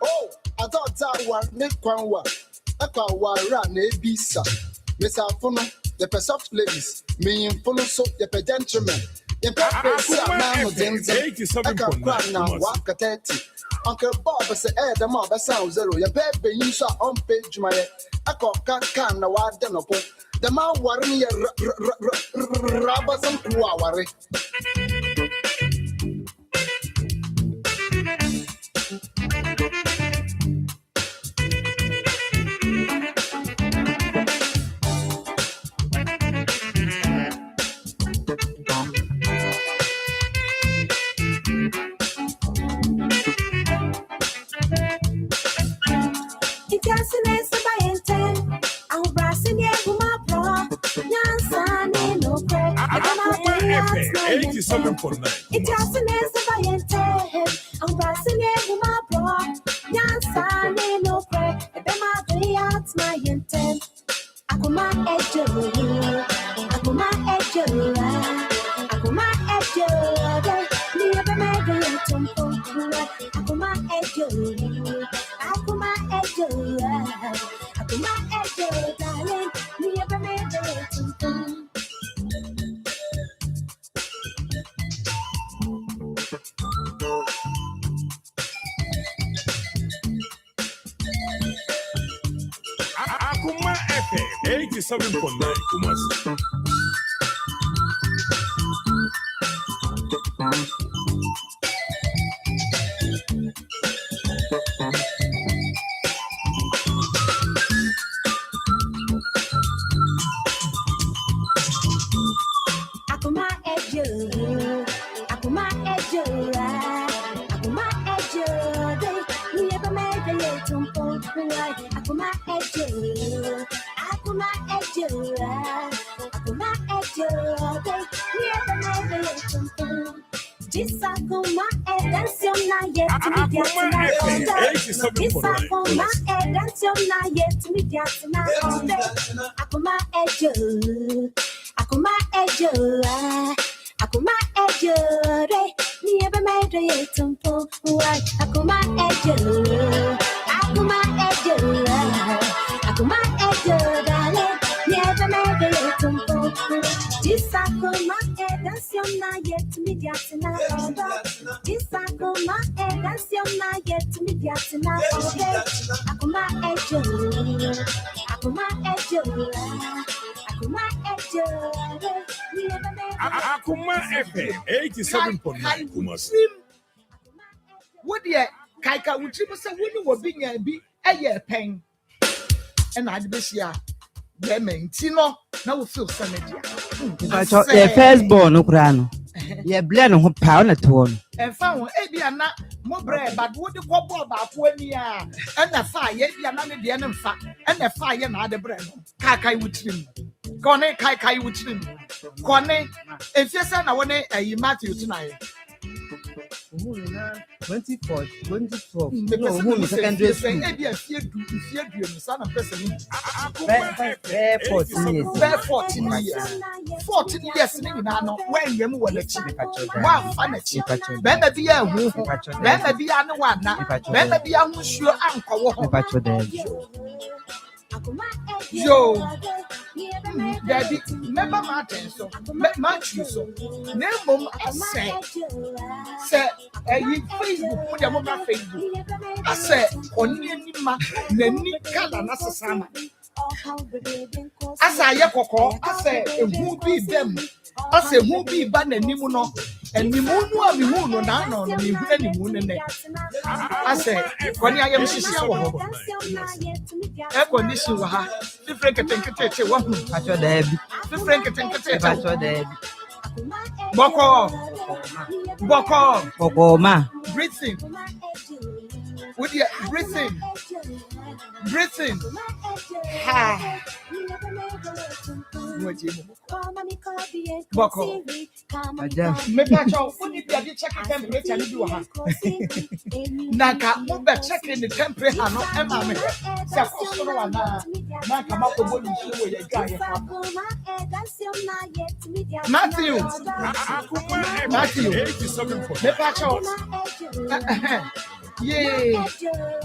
Oh, I thought that one make one one. I can't run a bisa. Miss Alfono, the soft ladies, me and Fono so the gentlemen. The I can't cry now, walk at 30. Uncle Bob said, the mob sounds zero. Your baby, you saw on page my I can't now, I don't know. The man worrying rubbers and worry. It doesn't I'm passing it with my bro. Yansan, no prayer. And then my day out my intent. Akoma edge, Akoma edge, Akoma edge. Never made a temple. Akoma edge, Akoma edge, Akoma edge, darling. Never made a temple. Akoma FM 87.9 Kumasi. Akoma edge, Akoma edge, Akoma edge. Never made a little point. Akoma edge, Akoma edge, Akoma edge. Never made a little point. This Akoma edge, not yet to be yet. This Akoma edge, not yet to be yet. Akoma edge, Akoma edge, Akoma edge. Never made a little point. Akoma edge, Akoma edge, Akoma edge, darling. Never made a little point. This Akoma edge, not yet to be yet. This Akoma edge, not yet to be yet. Akoma edge, Akoma edge, Akoma edge. Akoma FM 87.9 Kumasi. What dear Kaika would you say when you were being a big a year pen? And I'd be here. Yemen, Tino, now feel sanity. Your firstborn, Ukrano. Your blend of pound at one. And found Abiana, Mmre, but what the cobble about 1 year and the fire, Yabiana, the enemy fat, and the fire and other bread. Kakai would trim. Kone Kai would trim. Kone, if yes, I want a Matthew tonight. 24, 24. No, secondary school. Son of person. 14 years. 14 years, now, when you were the chief. Wow, funny chief. Remember, be a who, remember, be a one, remember, be a sure uncle. Yo, Daddy, remember Martin, so Matthew, so name I say, you Facebook, put your mobile Facebook. I say, on Nima, Nani Kalanasa. I say, Yakoko, I say, who be them? I say, who be Ban and Nimuno? and the moon will be moon or none on the moon and I say, when I am air condition will have the Frank and Katate, one Patch your dad. the Frank and Katate, Patch your dad. Boko, Akoma. breathing. With your breathing. Ha. Boko. Maybe I shall only be checking temperature and do her. Naka, Uber checking the temperature, no, Emma. Naka, Mako, Matthew. Matthew. 87.9. Yay,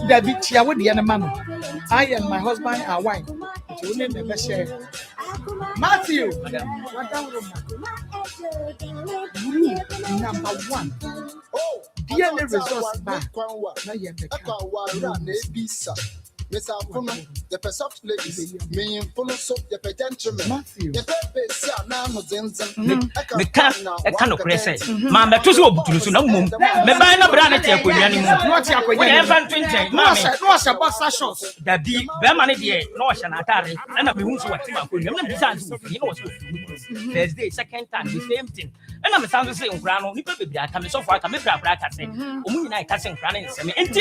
that be chia with the man. I and my husband are wine. Never share. Matthew, number 1. Oh, dear resource back. Miss Akoma, the soft ladies, me and Pono soap, the gentleman. Matthew, the pepe, now, Me can no press. Mamma, to so to no mum. Me buy no brand at your animal. Not your When I found 20, no, a boss shots. that be Berman, dear, no, Shanatari, and I'll be who so what you know, besides, you know, first day, second time, the same thing. And I'm a sound to say, Grano, you could be coming so far, come with that bracket, saying, Umun, I catching cranning, and I'm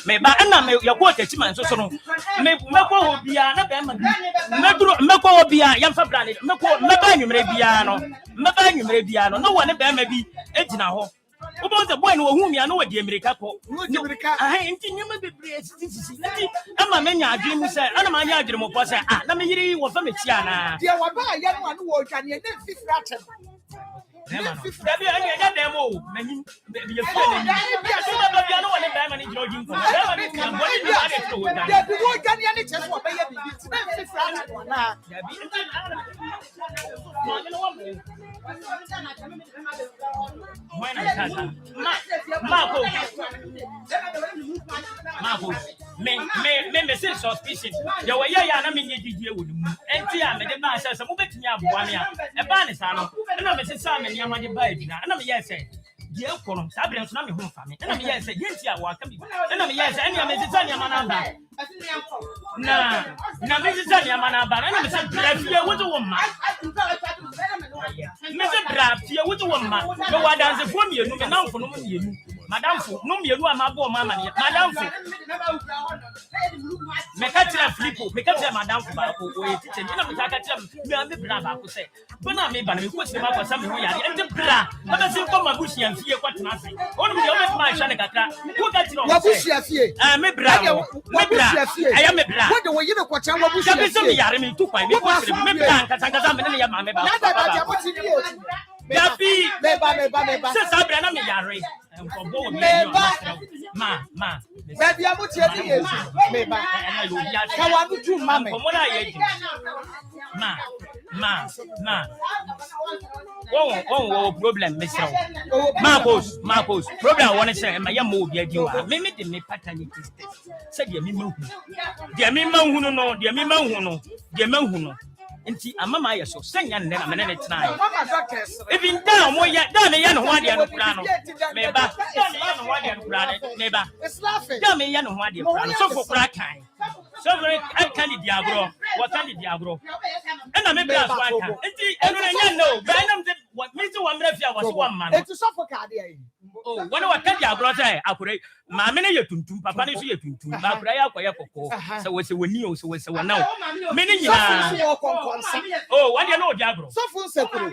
may buy and your water, so Mako be a Mako be a young Fabrani, Mako, Mmre biano, no one ever may be Ejinaho. About the boy whom you know, the America. I ain't never be I'm a man, I dream, sir, and my yard was let me hear you was a Michiana. Dear, what about a young one who worked on your fifth rat? Me suspicion. There were ya mean you would and Tia made the man says, I'm moving to Buania, a banisano, and I'm Mrs. Simon Yamadi Baby, and I'm yes, dear Column, Sabrina, not home family, and I'm yes, yes, I welcome you, and I'm yes, and I'm Mrs. Tanya Mananda. Nah, Mrs. Tanya Manaba, and I'm Mrs. Brafia with a woman. Mr. Brafia with a woman, no one does it for me, no man for no you. Madame, no, you are my boy, Mamma, Madame. Mekatira flipo, mekatira madam for wait, and I'm the brava who say, but not me, but we put them up for something. And the bra, but I still come a bushy and fear what nothing. Only my Shanaka, who got you? I'm a bravo, I am a bra. What do you know what I'm going to say? I took my because I'm Baby, I'm what you problem, Mr. Marcos, problem. I want to say, my young move, you are. Maybe the me paternity test. Said you, me, dear me, who know, dear me, who know, dear me, who know. Inti amama so senya nne na menene tena even down mo ya down me ya no hwa de no kura no meba down me ya no hwa de no kura meba down me ya no hwa de kura so for kura kan so very kan di agro what kan di agro na me bra so aka inti eno na nya no ba na me what me to one mrafia was one man it's so for card here oh when what kan di agro say akure ma me na ye tuntum papa ne so ye tuntum ba akure ya koye kokko so we say woni o so we say wona me ni nyina oh what you know di agro so fun sekuru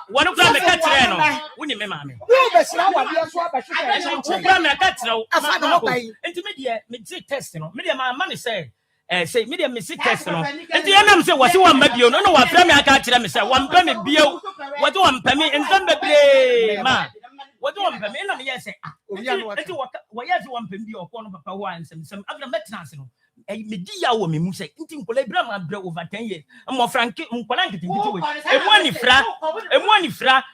wonu kra me ka kire no woni me ma me wo be sira wa bi so abahwe kra me ka kire o afa no kai enti me de me take test no me de ma man say say me de me see test no enti enam say wase wa mabio no no wa kra me aka kire me say wa mpa me bio what wa mpa me ensam bebre ma what do I mean? I'm yes, enti wa yes wa mpa bio ko no papa ho ansem sem agna metnance no media wo me mu say nti nkola bra ma bra over 10 years mo franki nkola nkiti we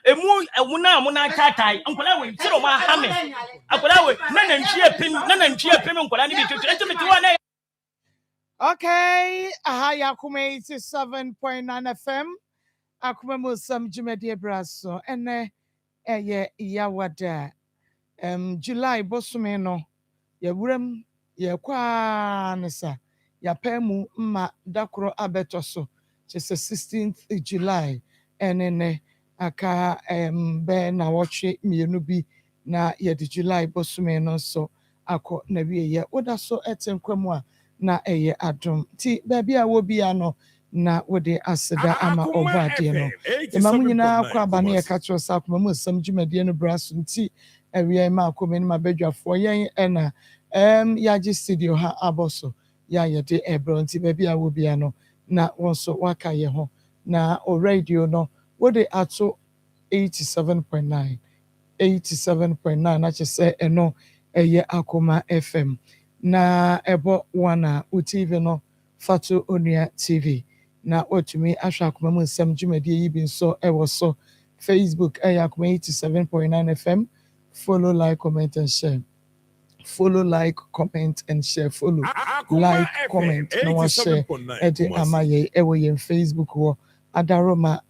emu emu na tatai nkola we tiro ma ha me akola we na ntwie pem nkola ni bi tutu enti meti wa na. Okay, Akoma 87.9 FM. Akoma musam jumedi braso ene ɛyɛ yawada July bosome no yɛwuram yɛkɔ ne sa yɛapɛ mu mma dakoro abɛtɔ so kyɛ sɛ 16th July ɛne ne aka bɛɛ na wɔtwe mmienu bi na yɛde July bosome no nso akɔ na wieyɛ woda so ɛte nkwa mu a na ɛyɛ adom ti baabi a wɔbia no na wode aseda ama ɔbɔ adeɛ no ɛma mu nyinaa kɔ aba ne yɛka kyerɛ sɛ akoma mu nsɛm dwumadie no bra so nti awia ma akoma no ma badwafoɔ yɛn ɛna yɛagye studio ha abɔ so yɛayɛde ɛbrɛ nti baabi a wɔbia no na wɔn nso waka yɛ ho na o radio no wode ato 87.9 na kyerɛ sɛ ɛno ɛyɛ Akoma FM na ɛbɔ one a wo TV no Fato Onua TV na watumi ahwɛ Akoma mu nsɛm dwumadie yi bi nso ɛwɔ so Facebook ɛyɛ Akoma 87.9 FM. Follow, like, comment, and share. Follow, like, comment, and share. Follow, like, comment, no share. Ede amaye ewe yen Facebook wo adaroma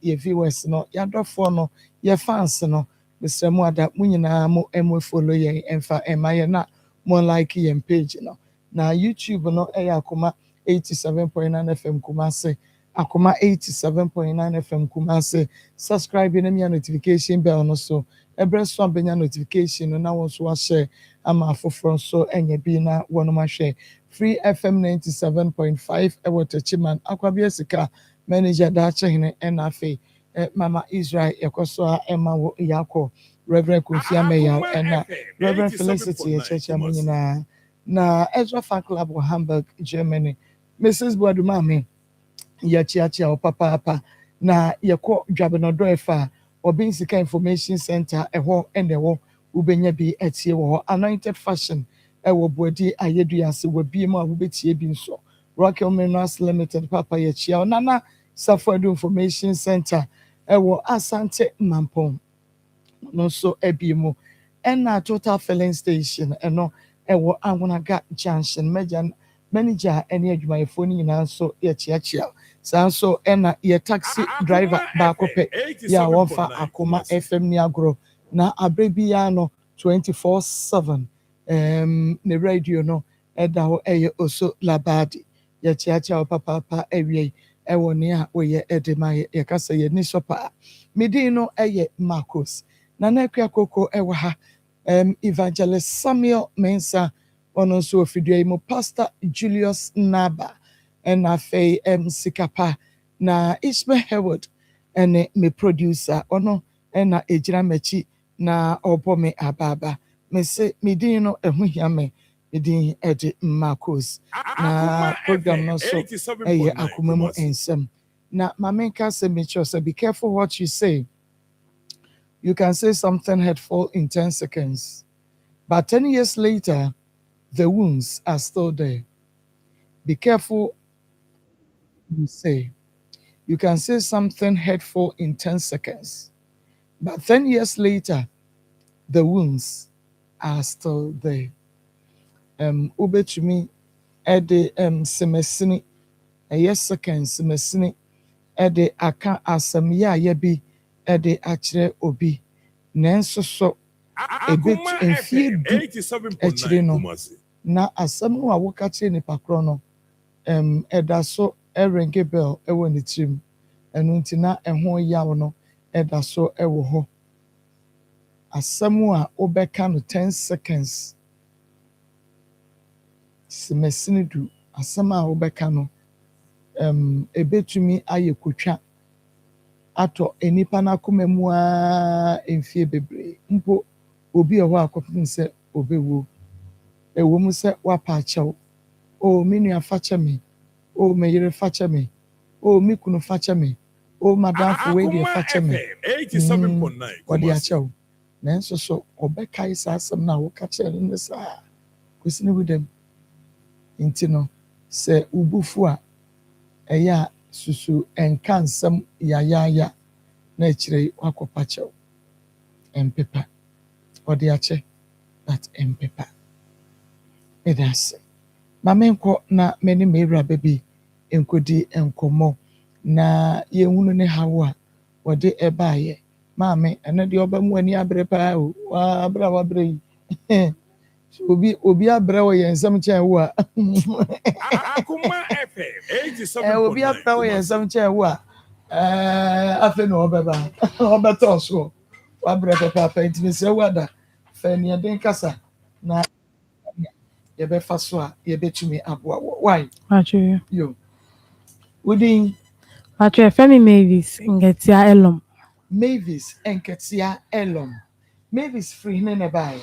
ye viewers no yadofo no ye fans no Mr. Mu ada mu nyina mo follow yen emfa emaye na mo like yen page no. Na YouTube no Akoma 87.9 FM Kumase. Akoma 87.9 FM Kumase. Subscribe and your notification bell no so. Every so benya notification no na won so share ama afoforo so enye bi na wonoma share. Free FM 97.5 ewo Techiman Akwabia Sika manager da chehene enafe Mama Israel yakoso a ema wo yakọ Reverend Kofi Ameya ena Reverend Felicity Church amanyina na Ezra Fan Club of Hamburg, Germany. Mrs. Boadumame yachiachi o papa na yeko dwabenodo efa obi nsika information center eho enewo ubenya bi etie wo Anointed Fashion ewo bodi ayeduase wo bi mu abubetie bi nso Rocky Minerals Limited papa yachia nana Safadu Information Center ewo Asante Mampong no so ebimu ena Total Filling Station eno ewo Angunaga Junction manager ene adwumayefo ni nyina so yachiachia sanso ena ye taxi driver ba kope ya wonfa Akoma FM ni agro na abrebia no 24/7 ne radio no eda ho eye oso labadi yachiachia papa ewie ewo ne a oye edemaye yakasa ye ni sopa midin no eye Marcos na nakwa koko ewo ha Evangelist Samuel Mensa ono so ofidua mo Pastor Julius Naba and afe Sikapa na Ishmael Howard ene me producer ono ena ejira mechi na obo me ababa me se midin no ehu hiame midin ede Marcos na program no so eye Akoma mu ensem na mamenka se me say be careful what you say. You can say something hurtful in 10 seconds, but 10 years later the wounds are still there. Be careful you say. You can say something hurtful in 10 seconds, but 10 years later the wounds are still there. Ube to me ede semesini yes seconds semesini ede aka asam ya yebi ede achire obi nenso so ebet enfie du achire no na asam no awoka chire ni pakro no eda so erenge bell ewo ni trim enu nti na eho yawo no eda so ewo ho asam a obeka no 10 seconds semesini du asam a obeka no ebetumi ayekotwa ato enipa na akoma mu a enfie bebre mpo obi eho akopin se obewo ewo mu se wapa achew o minu afache me o meyere fache me o mikunu fache me o madam for we dey fache me 87.9 odi achew na nso so obeka isa asem na wo ka che ne sa kwesine wudem intino se ubufu a eya susu enka nsem yayaya na echire wakopa chew empepa odi ache that empepa edase mamenko na meni mewra baby enkodi enkomo na yehunu ne hawo a wode ebaaye Maame, ɛno deɛ ɔba mu ani abere paa o. Waa abere a wabere yi. Obi abrɛ wɔ yɛn nsɛm kyɛn wo a. Akoma FM 87.9. Obi abrɛ wɔ yɛn nsɛm kyɛn wo a. Afei na ɔbɛba. Ɔbɛtɔ so. Wabrɛ pɛpɛɛpɛ nti mesrɛ wo ada. Fɛ nea den kasa na yɛbɛfa so a yɛbɛtumi aboa wo. Why? Pacho. Yo. Wodin Pacho, Femi Mavis, Ngetia Elom. Mavis Enketia Elom. Mavis free ne bae.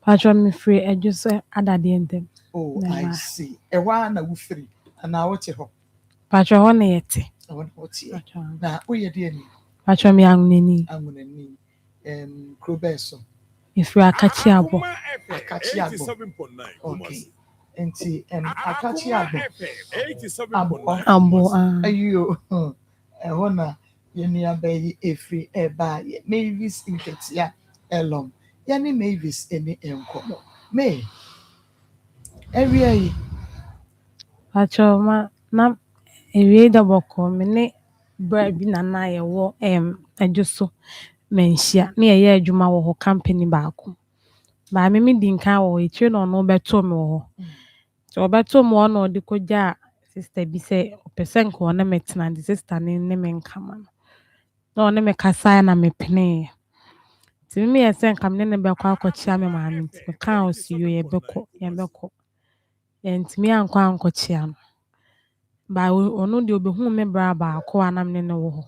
Pacho, me free, I just say, Adadiente. Oh, I see. Ewa na wo free. Ana wote ho. Pacho, one yeti. Awon wote. Pacho. Na woyɛ de ani. Pacho, me anguneni. Angunani. Krobeso. If you are catching up. Akachi abo. Okay. Enti akachi abo. 87.9. Ambo, Ayo. Ɛhɔ na yɛnua bɛyi efiri ɛba yɛ Mavis Nketia Elom. Yɛne Mavis ɛne nkɔmɔ. May. Area yi. Pacho, na ewie da bɔkɔ me ne bra bi na na yɛwɔ adwo menhyia na yɛyɛ adwuma wɔ hɔ company baako. Ba me di nkan wɔ ekyir na ɔno bɛtɔ me wɔ hɔ. So ɔbɛtɔ me wɔ na ɔde kɔgya sister bi sɛ ɔpɛ sɛ nka ɔne me tena de sister ne me nkama no. Na ɔne me kasa na me pene. Ti me yɛ sɛ nka me ne bɛkɔ akɔkyia me maame nti me kan osiyo yɛbɛkɔ. Yɛntimi ankɔ ankɔkyia no. Ba ɔno de obehu me bra baako a na me ne wɔ hɔ.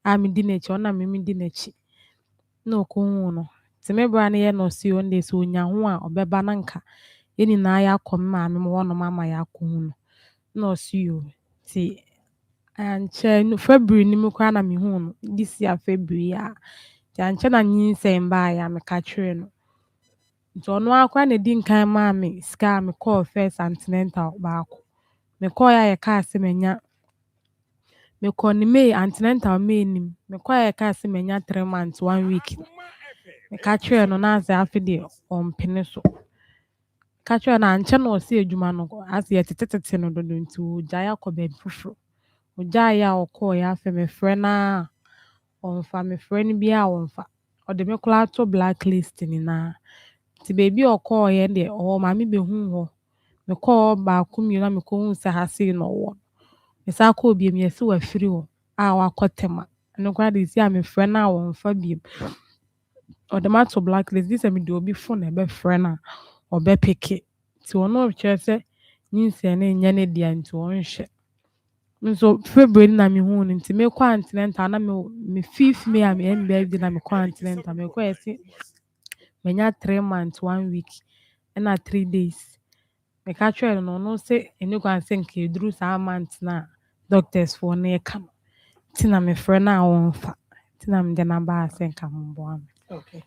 A me di n'akyi ɔna me di n'akyi. Na ɔkɔhu no. Ti me bra ne yɛ no osiyo nde so onya ho a ɔbɛba na nka yɛn nyinaa yɛ akɔ me maame mo hɔ no mama yɛ akɔhu no. Na osiyo ti ankyɛ no February ni mu kra na me hu no this year February a ti ankyɛ na nyinsɛn ba ya me ka kyerɛ no. Nti ɔno akwa na di nkan ma me sika me call first antenatal baako. Me call ya yɛ ka ase menya me call ni May antenatal May nim. Me call ya yɛ ka ase menya 3 months 1 week. Me ka kyerɛ no na ase afi de ɔmpene so. Ka kyerɛ na ankyɛ na ɔse adwuma no ase yɛ tetetete no dodo nti ogya ya kɔ baabi foforo. Ogya ya ɔkɔ ya afi me frɛ na ɔmfa me frɛ no bi a ɔmfa. Ɔde me kɔla to blacklist ni na. Ti baby ɔkɔ yɛ de ɔwɔ maame behu hɔ. Me call baako mi na me kɔ hu sɛ ha sei no wɔ. Me sa kɔ obi me yɛse wa firi hɔ a wakɔ tema. No kwa de si a me frɛ na ɔmfa bi. Ɔde ma to blacklist this me de obi phone na be frɛ na ɔbɛpeke. Ti ɔno kyerɛ sɛ nyinsɛ ne nya ne dia nti ɔnhwɛ. Nso February na me hu no nti me kɔ antenatal na me 5th May a me birthday na me kɔ antenatal me kɔ yɛse menya 3 months 1 week na 3 days. Me ka kyerɛ no no sɛ eni kwan sɛ nka eduru saa month na doctors for na yɛka no. Ti na me frɛ na ɔmfa. Ti na me de na ba sɛ nka mboa me. Okay.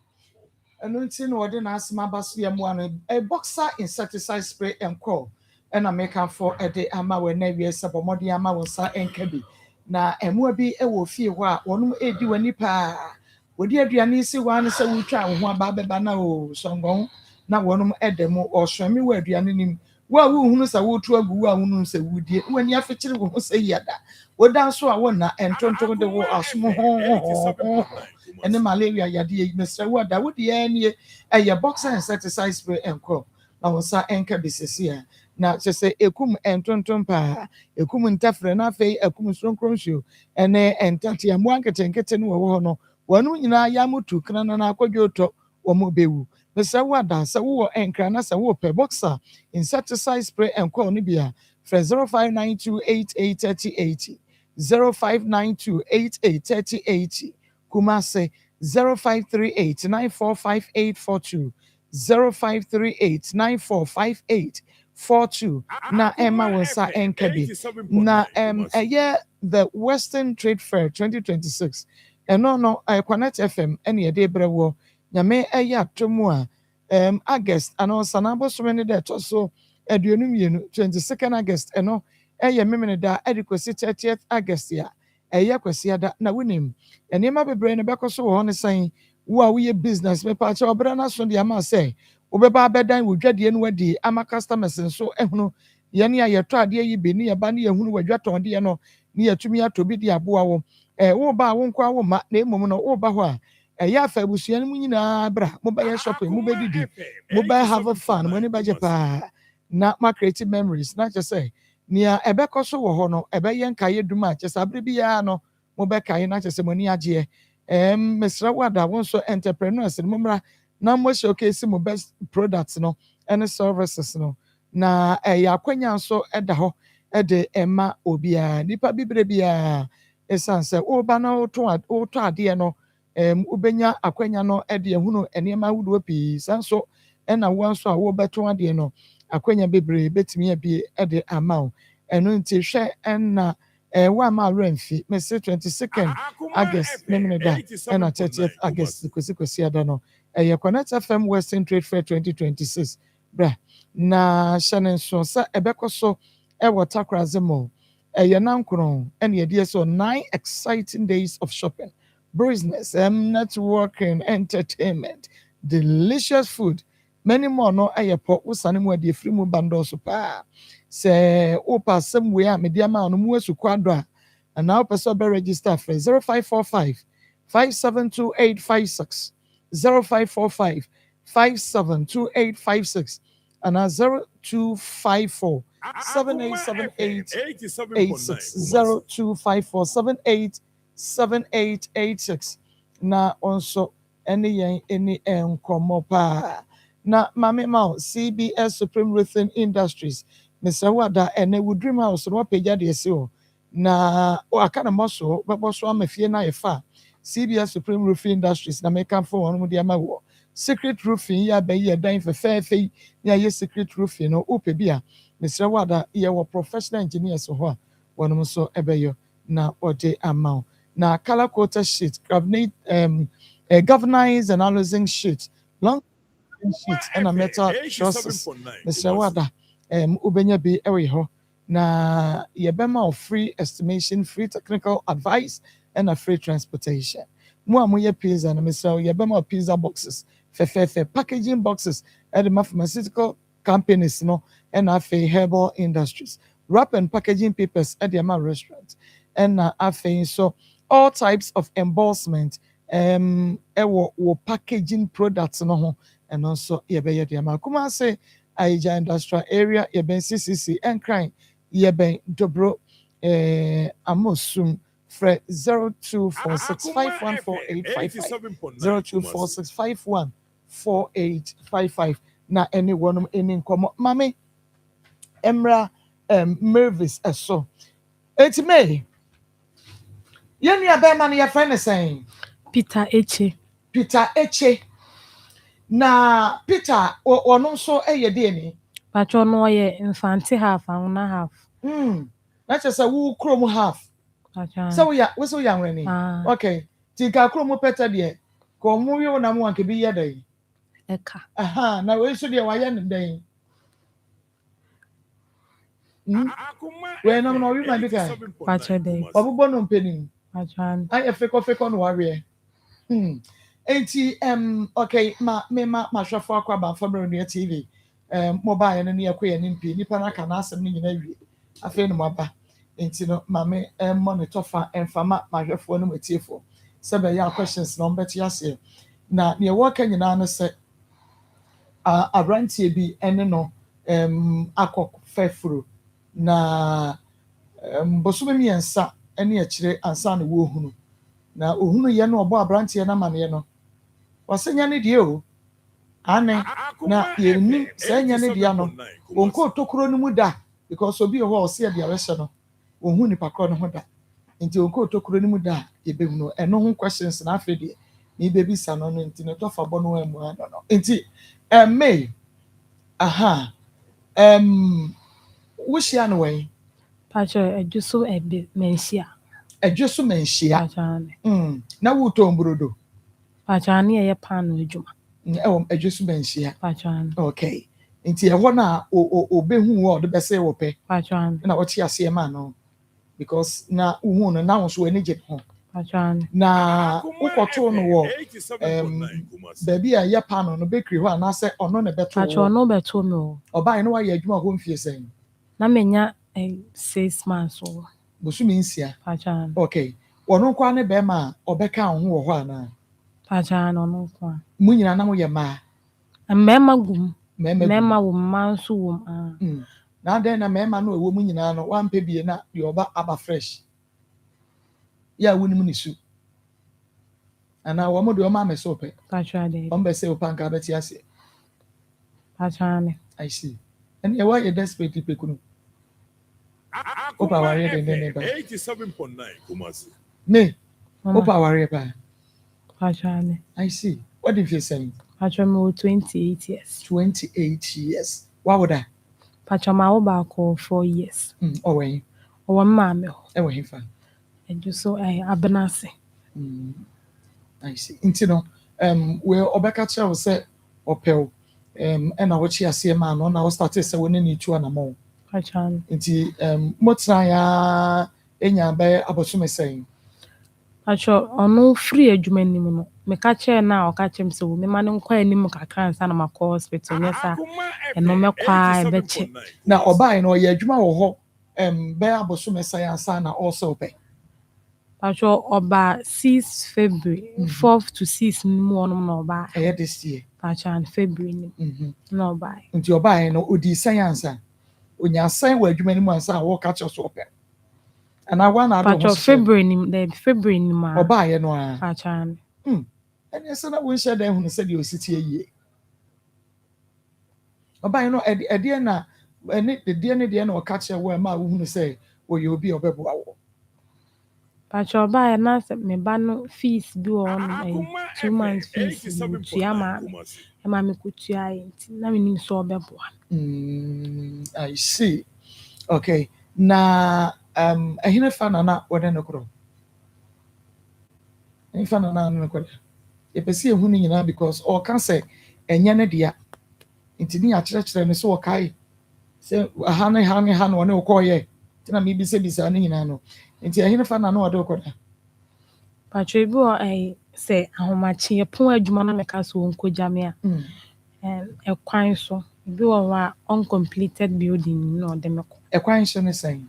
Ɛno nti na ɔde n'asɛm aba so yɛ mmoa no. A boxer insecticide spray and call. Ɛna meka for ɛde ama wɔ na wie sɛ bɔmɔden ama wɔ sa ɛnka bi. Na ɛmoa bi ɛwɔ fie hɔ a wɔnom edi w'ani paa. Wodi aduane si hɔ ano sɛ wotwa wo ho aba bɛba na o sɔngɔn na wɔnom ɛda mu ɔhwɛme wɔ aduane nim. Wo a wohunu sɛ wotu agu wo a wohunu sɛ wodie. W'ani afekyere wo ho sɛ yada. Woda so a wonna ɛntonton de wo asom ho. Ɛne malaria yade yi mesrɛ wo da wo de anie ɛyɛ boxer insecticide spray and call. Na wo sa ɛnka bisisi a na sɛ ekum ɛntonton paa ekum ntafrɛ na afei ekum sonkronhyo ɛne ɛntate amu anketenkete no wɔ hɔ no wɔn nyinaa yamutu kana na akɔdwotɔ wɔn bewu mesrɛ wo da sɛ wo ɛnkra na sɛ wo pɛ boxer insecticide spray and call no bia frɛ 0592883080 0592883080 Kumase 0538945842 0538945842 na Emma Wonsa Enkabi na the Western Trade Fair 2026 no Connect FM any day brewo nyame atomu a August ano sanabo so many that also aduonum yenu 22nd August memene da edikosi 30th August ya kwasi ada na wonim enema bebre ne bekoso wo ne san wo a wo business me pa cha obra na so de ama say obeba abedan wo dwade no wadi ama customers nso ehunu ye ne ayeto ade yi be ne ye ba ne ye hunu wadwaton de no ne yatumi ato bi de aboa wo wo ba wo nkwa wo ma na emom no wo ba ho a ɛyɛ afa abusua no mu nyinaa bra mobɛyɛ shopping mobɛdidi mobɛyɛ have fun mo ani bɛgye paa na ma create memories na kyerɛ sɛ nea ɛbɛkɔ so wɔ hɔ no ɛbɛyɛ nkaeɛ dum a kyerɛ sɛ abere biara no mobɛkae na kyerɛ sɛ mo ani agyeɛ mesrɛ wo ada wo nso entrepreneurs no mommra na mo showcase mo best products no ɛne services no na ɛyɛ akwanya nso ɛda hɔ ɛde ɛma obiara nipa bibire biara ɛsan sɛ woba na wotɔ adeɛ no wobɛnya akwanya no ɛde ehunu nneɛma ahodoɔ pii saa nso ɛna wo nso a wobɛtɔ adeɛ no akwanya bebree betumi abie ɛde ama wo ɛno nti hwɛ ɛna wo ama awura mfi mese 22nd August Mmre da ɛna 30th August kwesi ada no ɛyɛ Connect FM Western Trade Fair 2026 bra na hyɛ ne nso sɛ ɛbɛkɔ so ɛwɔ Takraze Mall ɛyɛ nankron ɛna yɛde so 9 exciting days of shopping business networking entertainment delicious food many more no ɛyɛ pɔ wosane mu ade free mu bando so pa sɛ opa asɛm we a media ma no mu asu kwado a ana wopɛ sɛ ɔbɛ register for 0545 572856 0545 572856 and 0254 787886 0254 787886 na also any nkɔmmɔ paa na mame ma CBS Supreme Roofing Industries Mr. Wada ene wo dream house no pagya de ese o na aka na moso bebo so amafie na yefa CBS Supreme Roofing Industries na make am for one mu de ama wo secret roofing ya ba ye dan fefefe ya ye secret roofing no ope bia Mr. Wada ye wo professional engineers ho a wonom so ebeyo na ode ama na color coated sheet galvanized and housing sheet long sheet and a metal trusses Mr. Wada ubenya bi ewe ho na yebema of free estimation free technical advice and a free transportation mo amoye pizza na Mr. yebema of pizza boxes fe packaging boxes at the pharmaceutical companies no and afe herbal industries wrap and packaging papers at the restaurant and afe so all types of embossment wo packaging products no ho and also yebeye the Akoma say Aija industrial area yeben CCC and crime yeben dobro amosum fre 0246514855 0246514855 na anyone any nkomo mame Mmre Mervis eso etime yeni abema na your friend is saying Peter Eche. Na Peter ono so eye de ni Pacho no ye infante half and na half. That's just a woo chrome half. Pacho. So we so young reni. Okay. Tika chrome peta de ko mu yo na mu anke bi ye dey. Eka. Aha, na we so de wa ye ne dey. We na no we ma bi kai. Pacho dey. Obubo no mpeni. Pacho. Ai feko no wa we. Enti okay ma hwefo akwaba family radio TV mobile no ne yakoye nimpi nipa na ka na asem ni nyina wie afi no maba enti no ma me monitor fa enfama ma hwefo no matiefo sebe ya questions no mbeti ase na ne work nyina no se abrantie bi ene no akok fefuro na bosume miensa ene akire ansa na wo hunu na ohunu ye no obo abrantie na mane no wasenya ne die o ane na yeni senya ne dia no wonko tokuro no mu da because obi ho ose dia rehye no ohunu ni pakro no ho da nti wonko tokuro no mu da yebehunu eno ho questions na afede ni bebi sa no nti no tofa bo no amu no nti May aha wushia no we Pacho ejuso ebe mensia Adwoso menhia na wuto mbrodo Pacho ye pano adwuma adwoso menhia Pacho okay nti e ho na obehu wo de bese wo pe Pacho na wo chi ase ma no because na uhu no na wo so ani je ho Pacho na ukoto no wo baby a ye pano no bakery ho na se ono ne beto Pacho no beto no oba no wa ye adwuma ho mfie sen na menya 6 months o bosumi nsia Pacho okay Ono kwa ne bema obeka ho wo ho ana. Pacha no no kwa. Mu nyina na mo ye ma. Mema gum. Mema Mema wo ma nso wo na den na mema no ewo mu nyina no wan pe bie na de oba aba fresh. Ya woni ni su. Ana wo mo de o ma me so pe. Pacha de. On be say opanka beti ase. Pacha ne. I see. And you why you desperate pe kunu. Opa wari den ba. 87.9 Kumasi. Me. Opa wari ba. Pacha ne. I see. What did you say? Pacha me 28 years. 28 years. Why would I? Pacha ma wo ba ko 4 years. Oh when. O ma me ho. E when fa. E ju so abenase. I see. Inti no we obeka kire say opel and na wo chi ase ma no na wo start say we ni tu anamo. Pacha ne. Inti motra ya enya ba abosume say. Pacha ono free adwuma nim no. Me ka kire na o ka kire se wo me ma ne nkwa anim kakra nsa na makọ hospital nyesa. Eno mekwa e be che. Na obai no ye adwuma wo ho be abosume say ansa na also be. Pacha oba 6 February 4th to 6 mu onum na oba. This year. Pacha February nim. Na oba. Nti obai no odi science onya san wa adwuma nim ansa wo ka kire so ope. And I want to Pacha February nim the February nim a. Obai no a. Pacha. And yes na we share dem hu say the city ye. Obai no e na de na o ka kire wo ma wo hu say wo ye obi obebo awo. Pacha oba na se me ba no fees bi on 2 months fees tuya ma me kutua enti na me nim so obebo. I see. Okay. Na ehine fa na wode no kro. En fa na no kro. E pese ehu ni nyina because all can say enye ne dia. Enti ni a kire ne so kai. Say ha no ne okoye. Ti na me bi se bisa ni nyina no. Enti ehine fa na wode kro. Pacha bi o say ahomachi epon adwuma na meka so nkogya me a. Ekwan so bi o wa uncompleted building no de meko. Ekwan so ne say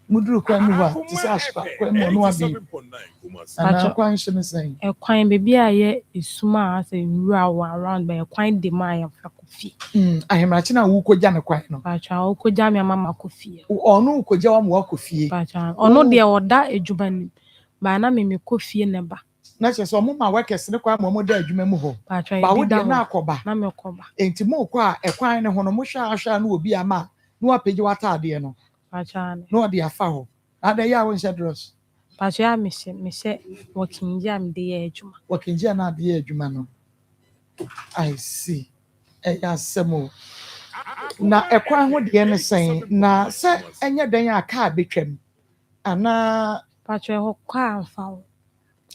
muduru kwa mu wa ti say aspa kwa mu no abi. Ana ekwan so ne say Ekwan bebi a ye esuma a say nwura wa around by ekwan de ma ya fa kofi. Ahemrachi na wo kogya ne kwan no. Pacha o kogya me mama kofi. Ono kogya wa mu kofi. Pacha ono de oda adwuma ni. Ba na me kofi ne ba. Na che so mo ma workers ne kwa mo da adwuma mu ho. Ba wo de na akoba. Na me koba. Enti mo kwa ekwan ne ho no mo hwa na obi ama na wapegi wata ade no. Pacha ne. No de afa ho. Ada ya won shedros. Pacha me she working jam de adwuma. Working jam na de adwuma no. I see. Ya semo. Na ekwan ho de ne sen na se enye dan aka betwam. Ana Pacha ho kwa amfa ho.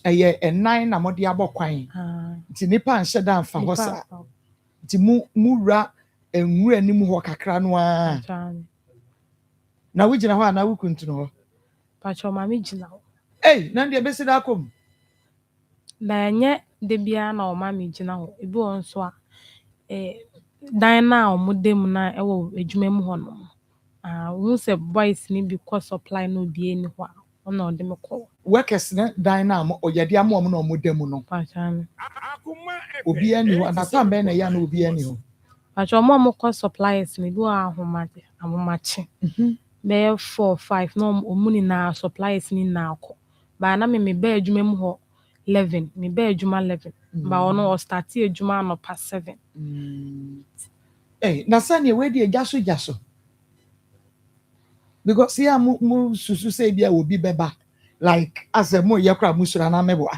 Eye enan na mo de abokwan. Nti nipa nhyɛ da amfa ho sa. Nti mu wura enwura ni mu ho kakra no a. Na wo gina ho ana wo kuntu ho. Pacha ma me gina ho. Na ndie besi da kom. Na nye de bia na o ma me gina ho. Ebi won so a dan na o modem na ewo adwuma mu ho no. Wo se boys ni bi ko supply no bi eni ho. Ona o de me ko. Workers ne dan na mo oyade am o no modem no. Pacha ne. Obi ani ho na tam be na ya na obi ani ho. Pacha mo ko suppliers ni bi wa ahomache. Be 4 5 no omuni na suppliers ni na akọ. Ba na me be adwuma mu ho 11 me be adwuma 11 ba ono o start adwuma no pa 7. Na sane we di jaso because ya mu susu say bia obi beba like as a mo yakra musura na mebo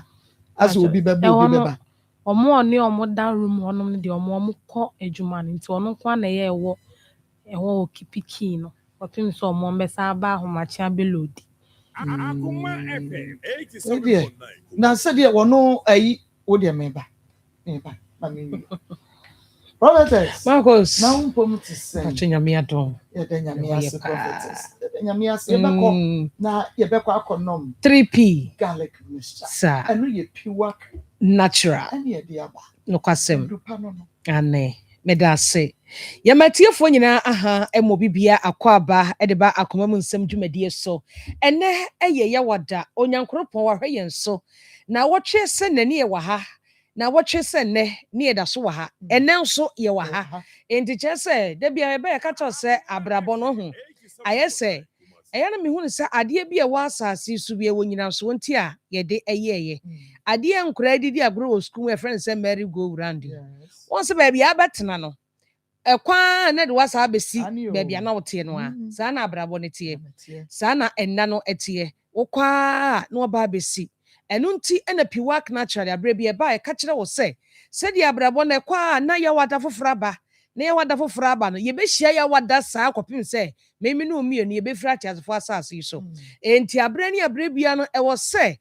as obi beba omo oni omo down room honom de omo kọ adwuma no nti ono kwa na ye ewo okipiki no opim so omo mbesa ba ahomache abelodi. Akoma FM 87.9. Na sade wono ayi wo de meba mami prophetess Marcos na umpom ti say Pachanyame adon ye de nyame ase prophetess nyame ase yebekọ na yebekọ akonom 3P garlic mixture sa anu ye pure natural ani ye de aba no kwasem dupa no ane medase Yamatiefo nyina aha emo bibia akwaba de ba akoma mu nsɛm dwumadie so ene eye yawada onyankoropon wahwe yen so na wɔtwe sɛ nani ye waha na wɔtwe sɛ ne ne da so waha ene nso ye waha enti kyɛ sɛ da bia ebe ka to sɛ abrabɔ no ho ayɛ sɛ ɛyɛ na mehu sɛ adeɛ bi a wɔ asase so bi wɔ nyina so nti a yɛde ɛyɛyɛ adeɛ nkora didi agro wɔ school friend sɛ merry go round wɔn sɛ baabi abɛtena no ekwa na de wasa abesi baabi na wote no a saa na abrabɔ ne tie saa na enna no etie wokwa na oba abesi enu nti ena piwak naturally abrɛ bi eba e ka kyerɛ wo sɛ sɛde abrabɔ na ekwa na ya wada foforo aba na ya wada foforo aba no ye behia ya wada saa kɔpem sɛ memi no mi enu ye befira tiasefo asase yi so enti abrɛ ne abrɛ bia no ɛwɔ sɛ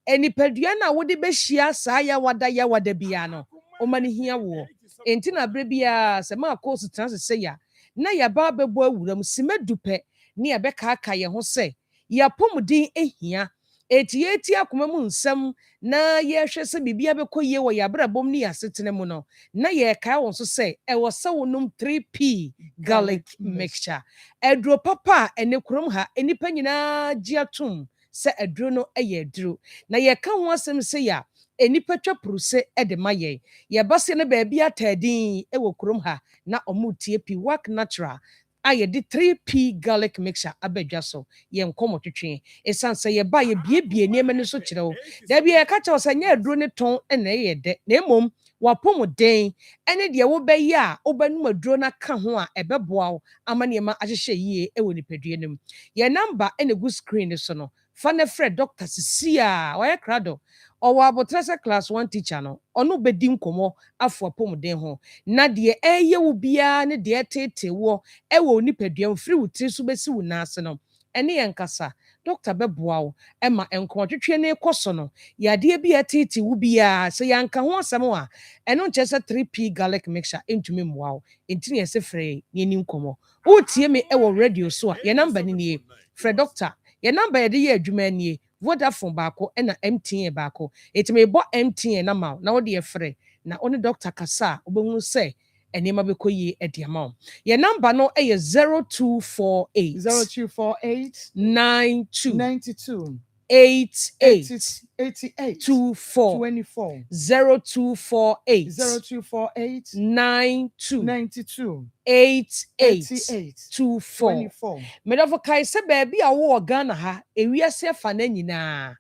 enipadua na wode behia saa ya wada bia no o mani hia wo enti na abrɛ bia sɛ ma course transese ya na ya ba bɛbɔ awuram simedupe ne ya bɛkaaka ye ho sɛ ya pomudin ehia eti akoma mu nsɛm na yɛhwɛ sɛ bibia bɛkɔ yie wɔ ya brabom ne yasetene mu no na yɛ kae wɔn so sɛ ɛwɔ sɛ wonum 3p garlic mixture aduro papa ene kurom ha enipa nyinaa gye atom sɛ aduro no ɛyɛ aduro na yɛka ho asɛm sɛ ya enipa twa pruse de ma yɛn yɛbase ne baabi atadin wɔ kurom ha na ɔmo tie pi work natural a yɛde 3p garlic mixture abadwa so yɛn nkɔmɔ twetwe esan sɛ yɛba yɛ biebie nneɛma no so kyerɛ wo da bi yɛka kyerɛ sɛ nyɛ aduro ne tɔn na ɛyɛ dɛ na emom wapom den ɛne deɛ wobɛyɛ a wobɛnum aduro na ka ho a ɛbɛboa wo ama nneɛma ahyehyɛ yie wɔ nipadua no mu yɛn namba na gu screen so no fa ne frɛ Dr. Sisia ɔyɛ krado ɔwɔ abotrese class 1 teacher no ɔno bedi nkɔmɔ afo apomden ho na deɛ ɛyɛ wo bia ne deɛ tete wo ɛwɔ nipadua mfiri wo tiri so besi wo naase no ɛne yɛn kasa doctor bɛboa wo ɛma nkɔmɔtwetwe ne kɔ so no yadeɛ bi tete wo bia sɛ yanka ho asɛm a ɛno nkyɛ sɛ 3p garlic mixture entumi mmoa wo enti ne yɛsɛ frɛ ne ni nkɔmɔ wo tie me ɛwɔ radio so a yɛn namba ne nie frɛ doctor yɛn namba yɛde yɛ adwuma nie Vodafone baako na MTN baako etime bɔ MTN na ma na wo de yɛfrɛ na one doctor kasa obehunu sɛ enema bɛkɔ yie ade ama wo yɛn namba no ɛyɛ 0248 92 88 24 0248 92 88 24 medofo kai sɛ baabi a wo Ghana ha ewiase fa na nyinaa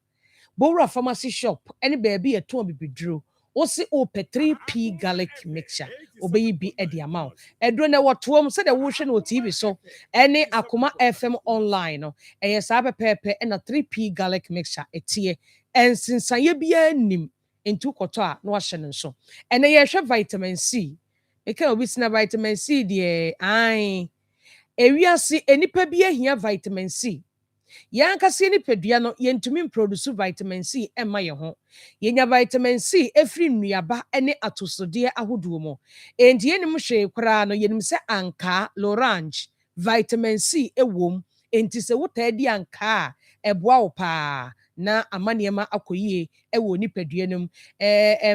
Bowra pharmacy shop ɛne baabi ɛtɔn bibiduro osi ope 3p garlic mixture obeyi bi edi amount edro na wotom se de wo hwe no TV so ene Akoma FM online no eye saa pepepe na 3p garlic mixture etie ensinsaye bia nim entu koto a no ahye no so ene ye hwe vitamin C eka obi sina vitamin C de ai ewiase enipa bi ahia vitamin C yankase ni pedua no yentumi produce vitamin C emma ye ho yenya vitamin C efri nnuaba ene atosode ahodo mo enti yenim hwe kra no yenim se anka l'orange vitamin C ewom enti se wotadi anka eboa wo pa na amaniema akoyie ewo ni pedua num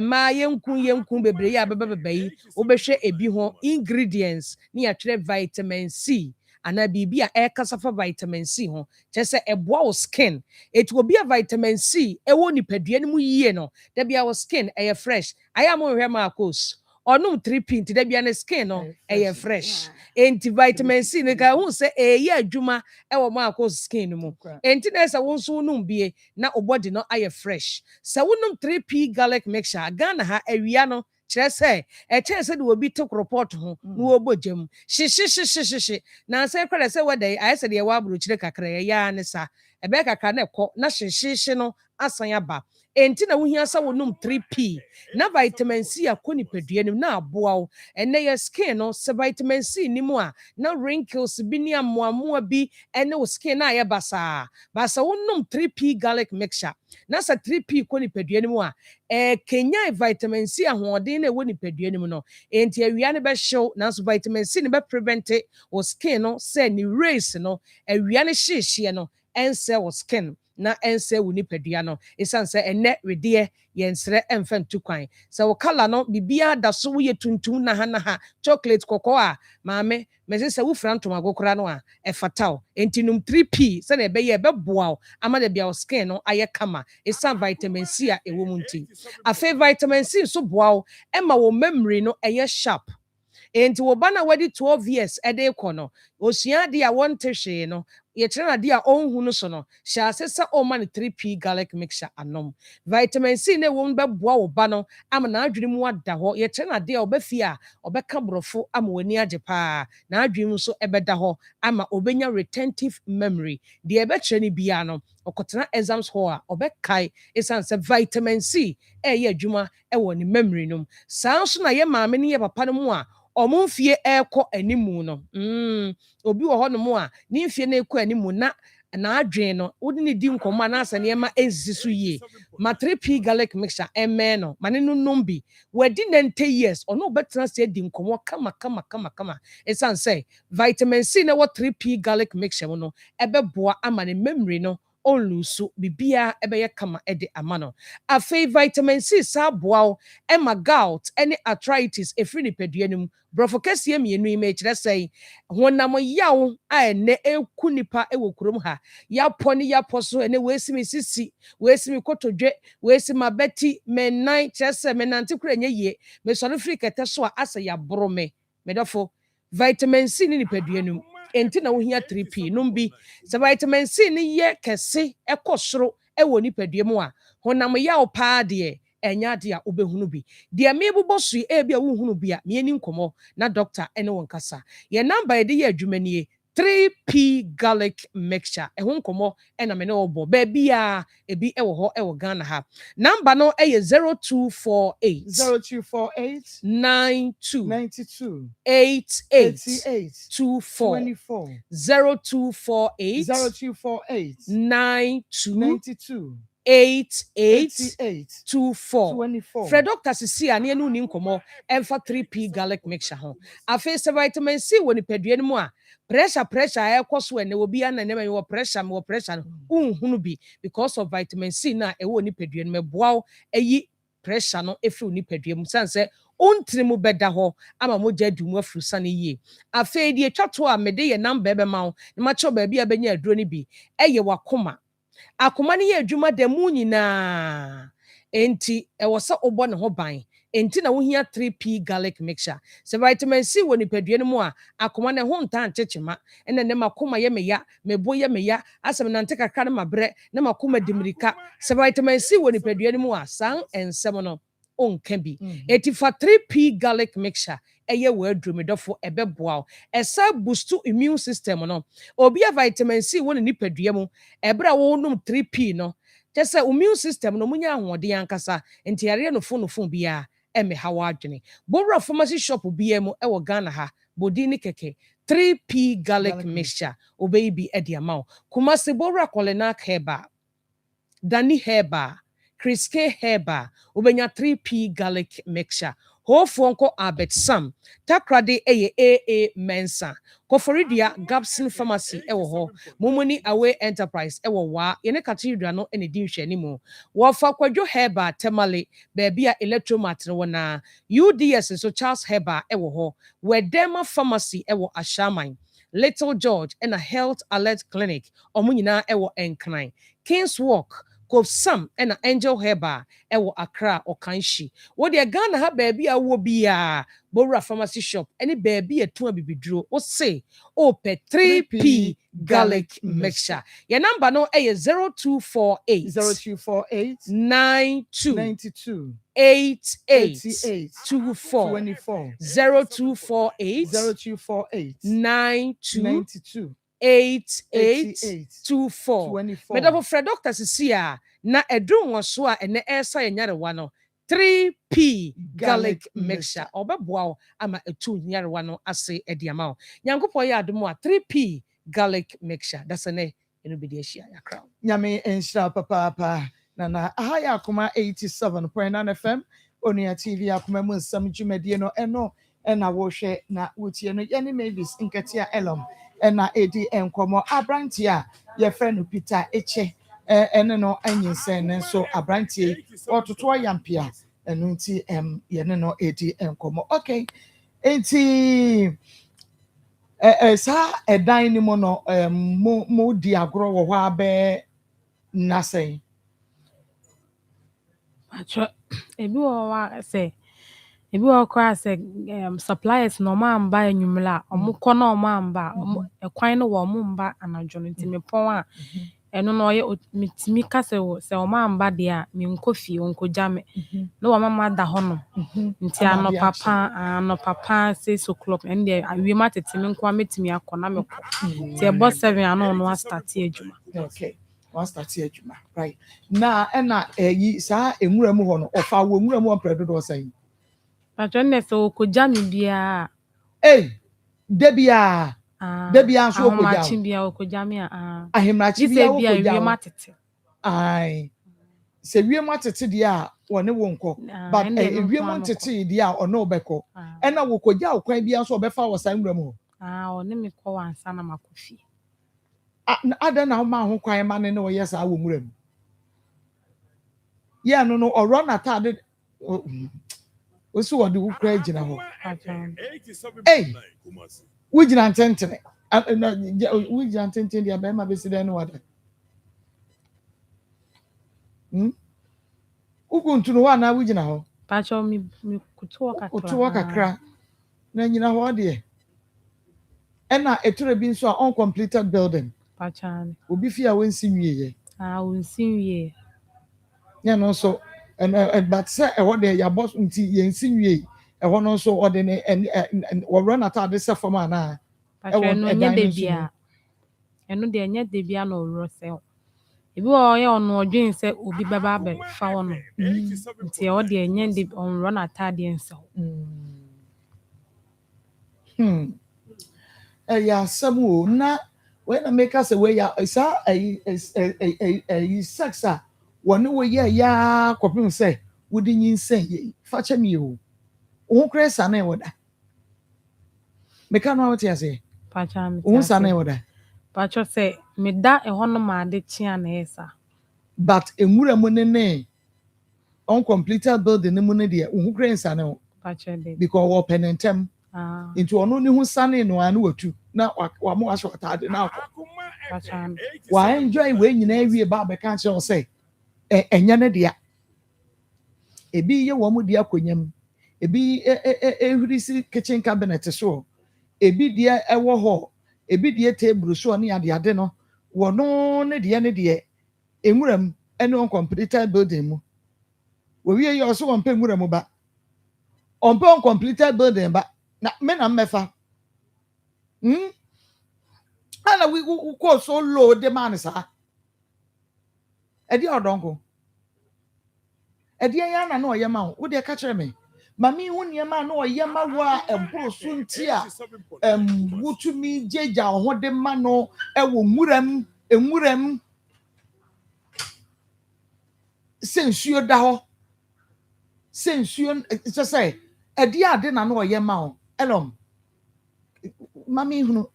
ma yenkun bebre ya bebebeyi obehwe ebi ho ingredients ni atwere vitamin C ana bibia ekasa fa vitamin C ho kyese eboa wo skin it will be a vitamin C ewo nipadua no mu yie no da bia wo skin eye fresh aya mo hwe ma akos onum 3p nti da bia ne skin no eye fresh enti vitamin C ne ka hu se eye adwuma ewo ma akos skin no mu enti na se wo nso num bie na obody no aye fresh se wonum 3p garlic mixture Ghana ha awia no kyerɛ sɛ ɛkyerɛ sɛ de obi to report ho na wɔbɔ gyam hye na sɛ kwere sɛ wɔda ayɛ sɛ de ɛwɔ aburokyire kakra ya ne sa ɛbɛ kakra na ɛkɔ na hye no asan aba enti na wohia sɛ wonum 3p na vitamin C akɔ nipadua nim na aboa wo ɛnɛ yɛ skin no sɛ vitamin C ni mu a na wrinkles bi ne amoamoa bi ɛne wo skin na ayɛ basa wonum 3p garlic mixture na sɛ 3p kɔ nipadua nim a kenya vitamin C ahoɔden na ɛwɔ nipadua nim no enti awia ne bɛhyew na so vitamin C ne bɛ prevent wo skin no sɛ ni race no awia ne hyehyɛ no ɛnsɛ wo skin na ɛnsɛ wo nipadua no ɛsiane sɛ ɛnɛ wedeɛ yɛnsrɛ ɛmfa ntu kwan sɛ wo kala no biribiara da so woyɛ tuntum naha chocolate kɔkɔɔ a maame mɛsɛ sɛ wofira ntoma agokora no a ɛfata wo enti nom 3p sɛdeɛ ɛbɛyɛ ɛbɛboa wo ama da bia wo skin no ayɛ kama ɛsiane vitamin C a ɛwɔ mu nti afei vitamin C nso boa wo ɛma wo memory no ɛyɛ sharp enti wo ba na wadi 12 years ɛde kɔ no osua ade a wɔnte hwee no yɛkyerɛ ade a ɔnhu no so no hyɛ ase sɛ ɔma no 3p garlic mixture anom vitamin C na ɛwɔ mu bɛboa wo ba no ama n'adwene mu ada hɔ yɛkyerɛ ade a ɔbɛfie a ɔbɛka borɔfo ama w'ani agye paa n'adwene mu nso ɛbɛda hɔ ama ɔbɛnya retentive memory deɛ ɛbɛkyerɛ no biara no ɔkɔtena exams hɔ a ɔbɛkae ɛsiane sɛ vitamin C ɛyɛ adwuma ɛwɔ ne memory no mu saa nso na yɛ maame ne yɛ papa no mu a ɔmo mfie ɛkɔ animu no obi wɔ hɔ no mu a ne mfie no ɛkɔ animu na n'adwene no wode ne di nkɔmmɔ anaasɛ nneɛma ɛnsi so yie ma 3p garlic mixture ɛmɛɛ no ma ne no nom bi wadi 90 years ɔno wobɛtena sɛ adi nkɔmmɔ kama ɛsiane sɛ vitamin C na ɛwɔ 3p garlic mixture mu no ɛbɛboa ama ne memory no ɔnlusu bibia ɛbɛyɛ kama ɛde ama no afei vitamin C saa boa wo ɛma gout ɛne arthritis ɛfiri nipadua no mu borɔfo kɛseɛ mmienu yi ma ɛkyerɛ sɛ honam yaw a ɛnɛ ɛku nipa ɛwɔ kurom ha yapɔ ne yapɔ so ɛnɛ wɔasi me sisi wɔasi me kotodwe wɔasi me abɛti me nan kyerɛ sɛ me nante kora ɛnyɛ yie mesɔre firi kɛtɛ so a asɛ yaboro me medɔfo vitamin C ne nipadua no mu enti na wohia 3p nom bi sɛ vitamin C ne yɛ kɛse ɛkɔ soro ɛwɔ nipadua mu a honam yaw paa deɛ ɛnya ade a wobɛhunu bi deɛ mebobɔ so yi ebi a wohunu bi a meani nkɔmmɔ na doctor ɛne wɔn kasa yɛ number yɛde yɛ adwuma nie 3p garlic mixture ɛho nkɔmmɔ ɛna me ne wɔbɔ baabi a ebi ɛwɔ hɔ ɛwɔ Ghana ha number no ɛyɛ 0248 92 88 24 0248 92 8824 Fred Doctor Sisi a ne anu ni nkɔmmɔ ɛmfa 3p garlic mixture ho afei sɛ vitamin C wɔ nipadua no mu a pressure ɛkɔ so ɛnɛ obi ana ne wɔ pressure no unhunu bi because of vitamin C na ɛwɔ nipadua no mɛboa wo ayi pressure no ɛfiri nipadua mu san sɛ ontiri mu bɛda hɔ ama mogya adu mu afuru sane yie afei deɛ twa to a mede yɛ number bɛma wo ne makyɛw baabi a bɛnya aduro no bi ɛyɛ wakoma akoma ne yɛ adwuma da mu nyinaa enti ɛwɔ sɛ wobɔ ne ho ban enti na wohia 3p garlic mixture sɛ vitamin C wɔ nipadua no mu a akoma ne ho nta nkyekema ɛna ne makoma yɛ meya mebo yɛ meya asɛm nante kakra ne mabrɛ ne makoma dimirika sɛ vitamin C wɔ nipadua no mu a san ensɛm no onka bi eti fa 3p garlic mixture ɛyɛ wɔ adurumidɔfo ɛbɛboa wo ɛsa boost immune system no obi a vitamin C wɔ ne nipadua mu ɛbra wo nom 3p no kyɛ sɛ immune system no munya ahoɔden ankasa enti yare no fo bia ɛmɛ ha wadwene bowra pharmacy shop bia mu ɛwɔ Ghana ha bodi ne kɛkɛ 3p garlic mixture obey bi ɛde ama wo Kumasi bowra Kolenak Herba Dani Herba Criske Herba obenya 3p garlic mixture Hofonko Albert Sam Takrade eye AA Mensa Koforidia Gabson Pharmacy ewo ho Mumuni Away Enterprise ewo wa yene katidra no ene di nhwe nimu wofa kwadwo Herba Temale baabia electromat no na UDS so Charles Herba ewo ho Wedema Pharmacy ewo Ashaman Little George and a Health Alert Clinic omunyina ewo Enkran Kings Walk Sam and Angel Herba ewo Accra or Kanshi. What the Ghana ha baby a wo bia Bora Pharmacy Shop any baby a two bibidro or say pe 3p garlic mixture. Your number no a 0248 92 88 24 0248 92 8824 Medabo Fred Doctor Sisia na edun waso a ene esa yenyarewa no 3p garlic mixture obeboa ama etu nyarewa no ase ediama o nyankopɔ ya adom a 3p garlic mixture that's ene eno bi de ahia yakra nyame enhira papa na aha ya Akoma 87.9 FM Onua TV Akoma mu nsam dwumadie no eno na wo hwɛ na wotie no yene Mavis Nketia Elom na edi enkomo abranti a ye frɛ no Peter Eche ɛne no anyinsɛn ne nso aberanteɛ ɔtoto ayampia ɛno nti yɛne no ɛdi nkɔmmɔ okay nti saa ɛdan no mu no mo di agorɔ wɔ hɔ abɛɛ nnasɛn Atwa ebi wɔ hɔ a sɛ ebi wɔ koraa sɛ suppliers na ɔmo amba enyimire a ɔmo kɔ na ɔmo amba ɛkwan no wɔ ɔmo mba anadwo no nti mepɔn a ɛno no ɔyɛ metumi ka sɛ ɔmo amba deɛ a menkɔ fie nkɔgya me na wɔn mama da hɔ no nti anɔpa pa 6 o'clock ɛno deɛ awiem atete me nko a metumi akɔ na mekɔ nti ɛbɔ 7 ano no start adwuma. okay one start adwuma right na ɛna saa enwura mu hɔ no ɔfa wɔ enwura mu ɔmpɛ dodo ɔsɛn atwa ne sɛ ɔkɔgya me biara debia nso ɔkɔgya ahomakye bia ɔkɔgya me a ahemrakye bia ɔkɔgya wiem atete ai sɛ wiem atete deɛ a wɔne wo nkɔ but wiem atete deɛ a ɔne ɔbɛkɔ ɛna wɔkɔgya ɔkwan bia nso ɔbɛfa wɔ saa nwura mu ɔne me kɔ wɔ ansa na makɔ fie ada na ɔma ho kwan ma ne ɔyɛ saa wɔ nwura mu yɛ no ɔrɔ n'ataade osi wɔde wo kura gyina hɔ wogyina ntɛntɛn wogyina ntɛntɛn deɛ bɛrima bɛsi dɛn no wada wokuntu no hɔ anaa wogyina hɔ koto hɔ kakra na nyina hɔ deɛ ɛna ɛtore bi nso a uncompleted building obi fi a wɔnsi nwieɛ yɛ no nso but sɛ ɛhɔ deɛ yɛabɔ nti yɛnsi nwie ɛhɔ no nso ɔde ne wɔwura n'ataade sɛ fam anaa ɛwɔ ɛdan no nso ɛno deɛ ɛnyɛ de bia na ɔwura sɛ ebi wɔ ɔyɛ ɔno ɔdwen sɛ obi bɛba abɛfa hɔ no nti ɛhɔ deɛ ɛnyɛ de ɔnwura n'ataadeɛ nsɛ ɛyɛ asɛm o na wɔn na meka sɛ wɔyɛ saa ɛyi sex a wɔne wɔyɛ yaa kɔpem sɛ wode nyinsɛn yɛ fakyɛ mi o wo kora sa na ɛwɔ da meka no a wote ase wo sa na ɛwɔ da pakyɛ sɛ meda ɛhɔ no ma ade kyea na ɛyɛ sa but enwura mu ne uncompleted building ne mu ne deɛ wo kora nsa ne wo because wɔ pɛ ne ntɛm nti ɔno ne ho sane no ano watu na wamo ahyɛ ɔtaade na akɔ wa enjoy we nyinaa wie ba bɛka kyerɛ wo sɛ ɛnyɛ ne dea ebi yɛ wɔn dea konyam ebi ehuri si kitchen cabinet so ebi deɛ ɛwɔ hɔ ebi deɛ table so ne ade no wɔno ne deɛ enwuram ɛne uncompleted building mu wɔwie yɛ ɔso wɔn pɛ enwuram ba ɔmpɛ uncompleted building ba na me na mmefa ana we go so low the man sa edi odonko edi ya na no oyema wo de ka kire me mami hu niema na oyema wo a eboro so nti a wutumi jeja ho de ma no ewo nwuram sensuo da ho sensuo se edi ade na no oyema o elom mami hu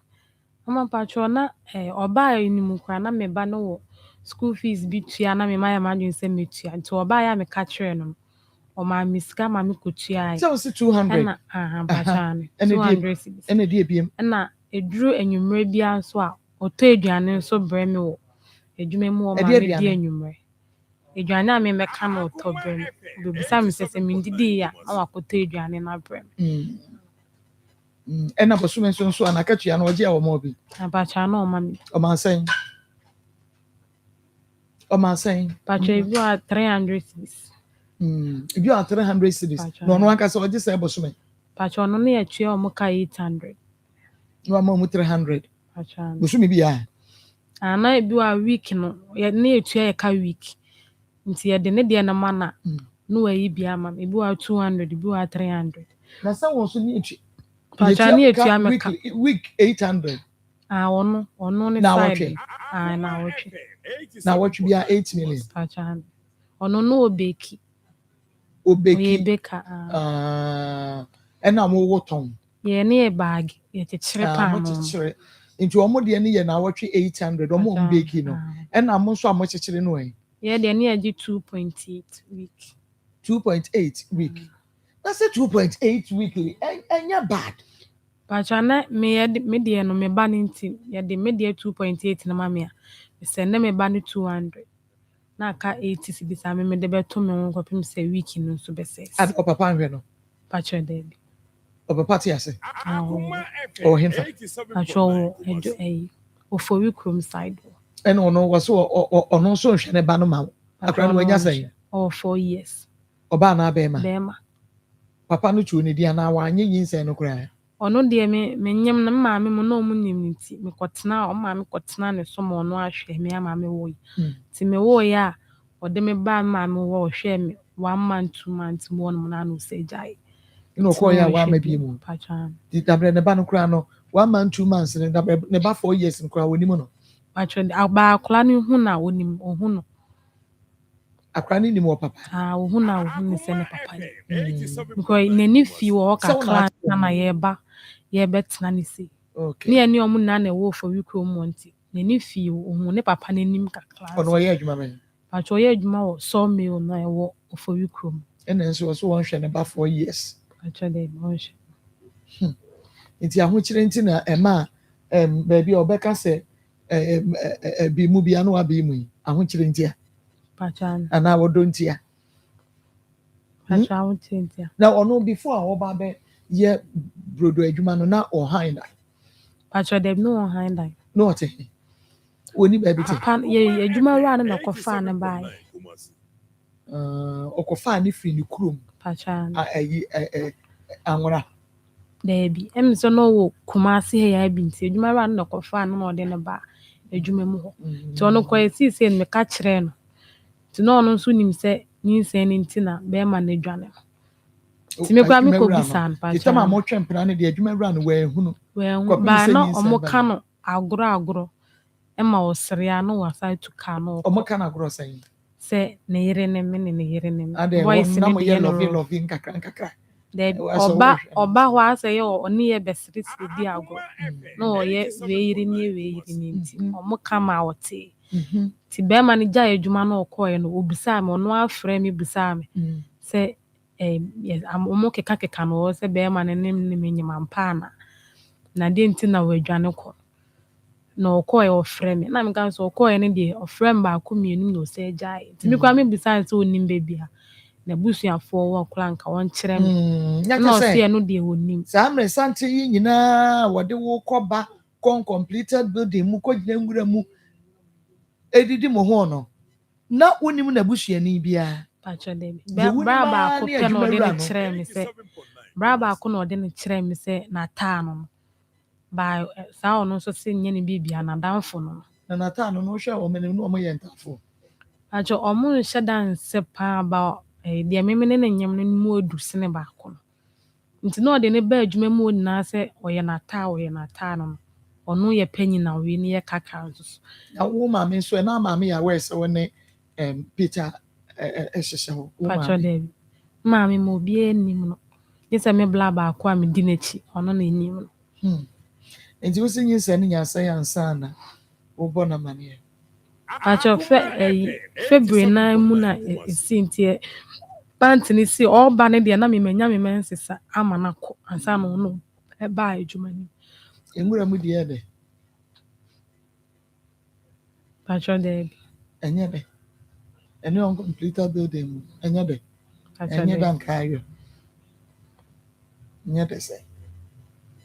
Mama patro na oba enimu kwa na me ba no wo school fees bi tua na me maya madwin se metua nti oba ya me ka kire no o ma misika ma me kotua ai so 200 na patro ne 200 ene die biem na eduru enwumre bia nso a oto eduane nso bre me wo edwuma mu o ma me di enwumre eduane a me meka na oto bre me obisa me se me ndidi ya awa koto eduane na bre me ena bosume nso anakatua na oje awo mo bi abacha na o ma me o ma saying patro bi a 300 cedis bi a 300 cedis no no aka so oje say bosume patro no na ya tua o mo ka 800 no ma mo 300 patro bosume bi ya ana bi a week no ya na ya tua ya ka week nti ya de ne de na ma na no wa yi bia ma bi a 200 bi a 300 na sa won so ni echi patro ni etua me ka week 800 ono ne side na watch bia 8 million patro ono no obeki beka ena mo woton ye ne bag ye chechire pa no into omo de ne ye na watwe 800 omo mbeki no and am nso am chechire no en Yeah, they near 2.8 week. 2.8 week. That's a 2.8 weekly. And you're bad. Pachana me dear no me banning team. Yeah, the media 2.8 na mamia. Me send them a banning 200. Na ka 80 cedis a me de beto me won kopim say week no so be says. At papa anhwe no. Pacha debi. Oba party ase. Akoma FM. Oh, himfa. 87.9 Acho ofo we chrome side. And ono was ono so hwe ne ba no ma. Akra no wanya say. Oh, 4 years. Oba na be ma. Bema. Papa no chu ne dia na wa anye yin say no kra. Ono de me nyem na maame mo no mu nim nti me kotena o maame kotena ne so mo no ahwe me maame wo yi. Ti me wo ya ode me ba maame wo hwe me 1 month 2 months mo no na no say jai. No ko ya wa ma bi mu. Pacha. Di dabre ne ba no kra no 1 month 2 months ne dabre ne ba 4 years no kra woni mu no. Pacha agba akla ne hu na wonim ohu no. Akra ni mo papa. Ohu na ohu ne se ne papa. Because nani fi wo kakra na yeba ye betena ne se. Okay. Ne ani omu na na wo for we chrome wanti. Nani fi ohu ne papa nanim kakra. Ono ye adwuma me. Pacha ye adwuma wo so me o na wo for we chrome. And nso so won hwe ne ba 4 years. Pacha de mo hwe. Nti ahokyere nti na ema baby obeka se bi mu bia no abi mu yi ahokyere nti a Pacha ana wodo nti a Pacha wote nti a na ono before a oba be ye brodo adwuma no na ohan da Pacha de no hand die no ote oni baby te pan ye adwuma ra na kofa na bai okofa ni free ni kurom Pacha ayi anwora debi so no wo kumase he ya bi nti adwuma ra na kofa na ode ne ba adwuma mu ho ti ono kwa esi se me ka kire no ti no ono so nim se nyinse ni nti na be ma na dwane ti me kwa me ko bisan pa ti tama mo twempena ne de adwuma ra no we hunu ba na omo ka no agro e ma osria no wasa tu ka no omo ka na agro sai se ne yere ne me ne yere ne voice na mo ye love nkakra oba ho ase ye oni ye besiri bi agro no ye we yiri ni nti omo ka ma wote ti be ma ni ja adwuma na okoye no obisa me ono afre me bisa me se yes omo keka no se be ma ne me nyima mpa na de nti na wadwane ko na okoye ofre me na me kan so okoye ne de ofre mba ko mienu no se jai ti me kwa me bisa se onim bebia na busuafo wo kranka won kire me na se no de onim sa Mmre sante yi nyina wode wo koba completed building mu ko gina ngura mu edidi mo ho no na onim na busuani bia pacho de braba ko pe no de kire me se braba ko no de kire me se na taa no ba sa ono so se nye ne bibia na danfo no na taa no no hwe o menem no mo ye ntafo pacho omo hye danse pa ba de memene ne nyam no mu odu sene ba ko no nti no de ne ba adwuma mu na se oye na taa no ono ye panyi na we ne ye kaka nso na wo ma me so na ma me ya we se woni Peter ehyehyɛ ho pacho de ma me mo bie nim no yesa me bla ba ko a me di nachi ono na enim no nti wo sinyi se ne nyasa ya nsana wo bo na mane pacho February na mu na esintie pant ni si all ba ne de na me manya me mensesa ama na ko ansa no no e ba adwuma ni engura mu die de pacho de enye de ene on completed building enye de enye dan kayo enye de se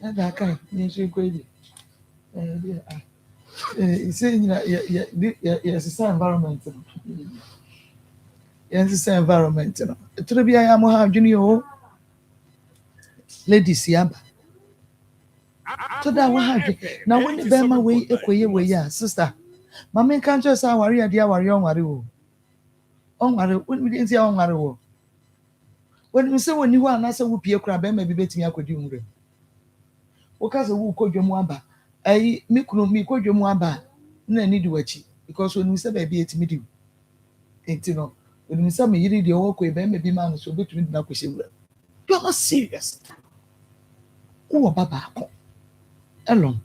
na da kai ni shi ko di ise nyina ya sisa environment no sisa environment no tro bia ya mo ha adwene o ladies yaba to da wa ha na woni be ma we ekoye we ya sister mama kan cho sa wari ya dia wari onware wo onware woni nti ya onware wo woni se woni ho anasa wo pie kura be ma bi betimi akodi nwure wo ka se wo kodwom aba ai mi kunu mi kodwom aba na ni di wachi because woni se ba bi etimi di enti no woni se me yiri di wo ko be ma bi ma no so betimi di na ko shewura you are serious wo baba ko elon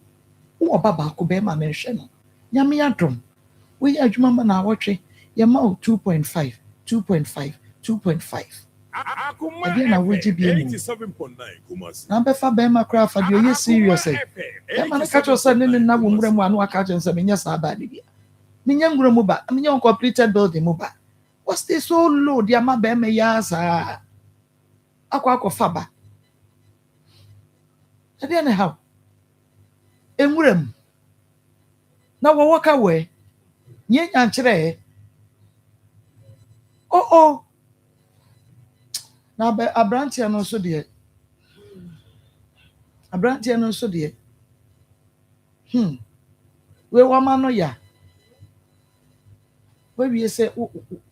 wo baba ko be ma menhwe no nyame adom we ya adwuma ma na awotwe ye ma 2.5 2.5 2.5 Again, I will give you 87.9 Kumasi. number for Bema craft for you serious. Man, catch us and then now one one catch and some yes, I bad. Minyan Muba, I mean, your completed building Muba. What's this so low, dear my Bema Yasa? Aquaco Faba. And then how? Mmre. Now we walk away. Yen Yantre. Oh. Now, a branch and also dear. A branch and also dear. We were no ya. Where we say,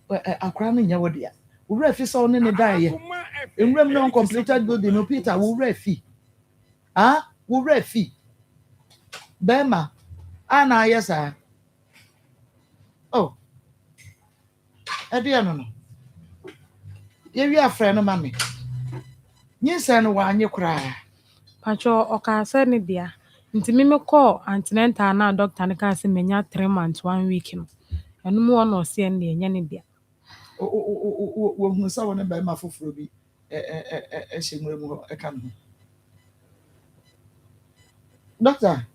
a crown in your dear. We refuse on any die. In Rem non completed building, no Peter, will refi. Ah, will refi. Bema. Anna, yes, sir. Oh, a dear no. If you are friend of mammy. Yes, and one you cry. Pacho ọka ne dia. Nti me call antenatal na doctor ne ka se menya 3 months 1 week no. Eno mu ono se en de enya ne dia. Wo hu sa wona ba ma foforo bi hyenwere mu e ka no. Doctor,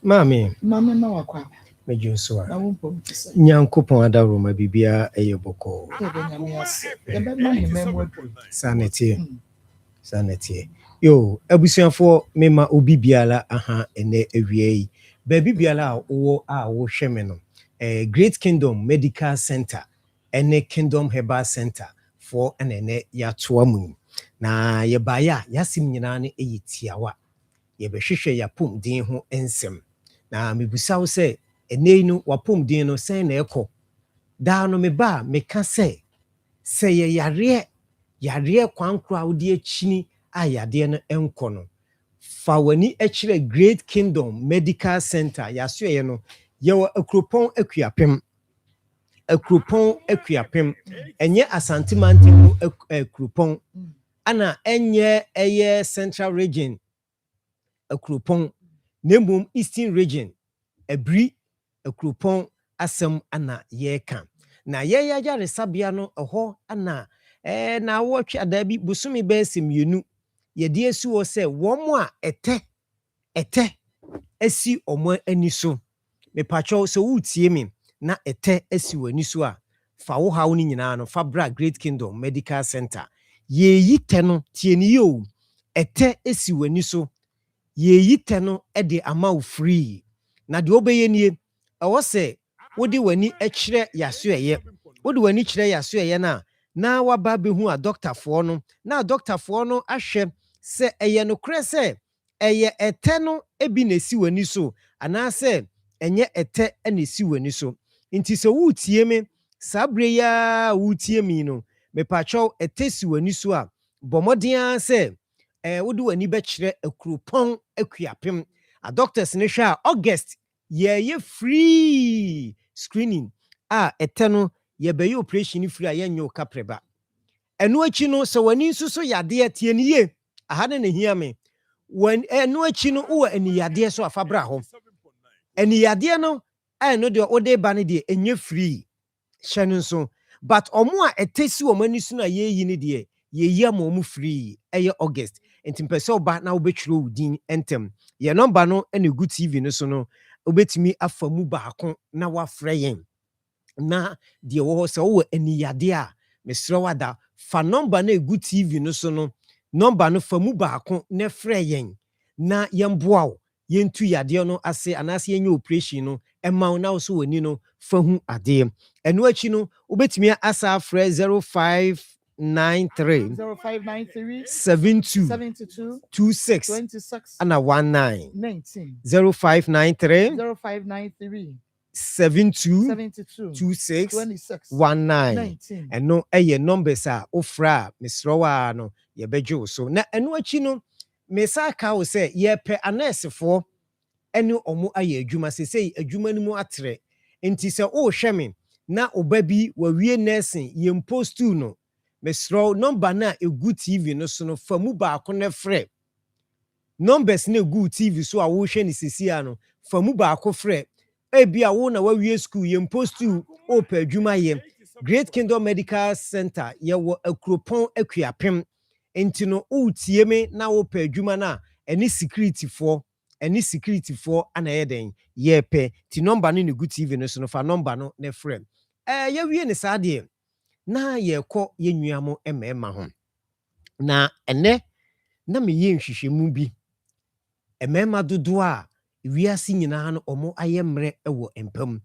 Mami na wakwa. mejo so a. Na wo pom tse. Nyankopon adaro ma bibia eyeboko. E be nyame ase. E be ma hemem Sanete. Yo, abusuafo mema obi biala aha ene awie yi. Ba bibiala wo hweme no. Great Kingdom Medical Center ene Kingdom Herbal Center for ene ya toamu. Na ye baya yasim nyina ne eyitiawa. Ye behwehwe ya pom din ho ensem. Na mebusa wo se ene no wapom din no sen na ekọ. Da no meba meka se ye yare kwankro a wodi achini ayade no enko no fa wani akire Great Kingdom Medical Center yaso ye no ye wa akropon akuapem enye asantemanti akropon ana enye eye Central Region akropon nembum Eastern Region abri akropon asem ana yeka na ye yare sabia no eho ana na wotwe adabi busumi besim yenu ye de esu wo se womo a ete esi omo aniso me pacho so wutie mi na ete esi wani so a fa wo hawo ni nyina no fa bra Great Kingdom Medical Center ye yite no tieni yo ete esi wani so ye yite no e de ama free na de obeye nie ewo se wodi wani ekire yaso eye wodi wani kire yaso eye na waba behu a doctor fo no na doctor fo no ahwe se eye no kre se eye ete no ebi na esi wani so ana se enye ete na esi wani so nti se wutie me sabre ya wutie mi no me pacho ete si wani so a bomodin se wodi wani be kire akropon akuapem a doctors ne hwa August ye free screening ete no ye be operation free a yenyo kapreba enu achi no so wani nsuso yade tie ne ye aha na hia me wan enu achi no wo ani yade so afabra ho ani yade no no de ode ba ne de enye free hyenu nso but omo a etesi o mani so na ye yi ne de ye yi ama omo free eye August enti mpese oba na obetwiro udin entem ye number no ene good TV no so no obetimi afamu baako na wafrɛ yen na de wo se wo aniyade a mesrɛ wada fa number na egu TV no so no number no famu baako na frɛ yen na yemboa wo yentu yade no ase anase yenye operation no ema na wo so wani no fahu ade eno achi no obetimi asa frɛ 0593 72 26 ana 19 0593 72 26 19 eno eye numbers a ofra misrowa no ye bejo so na eno achi no mesaka wo se ye pe anesefo ene omo aye adwuma sesei adwuma ni mu atre enti se o hweme na obabi wawie nursing ye postu no mesro number na egu TV no so no famu baako ne frɛ numbers na egu TV so a wo hwe ni sesia no fa mu baako frɛ ebia wo na wawie school yɛ post to open adwuma yɛ Great Kingdom Medical Center yɛwɔ akuropɔn akuapem enti no wotie me na wopɛ adwuma na ɛne security for ana yɛ den yɛpɛ ti number no ne good TV no so no fa number no ne frɛ yɛwie ne saa deɛ na yɛkɔ yɛnua mo mmarima ho na ɛnɛ na meyɛ nhwehwɛmu bi mmarima dodoɔ a wiase nyinaa no ɔmo ayɛ mmerɛ wɔ mpam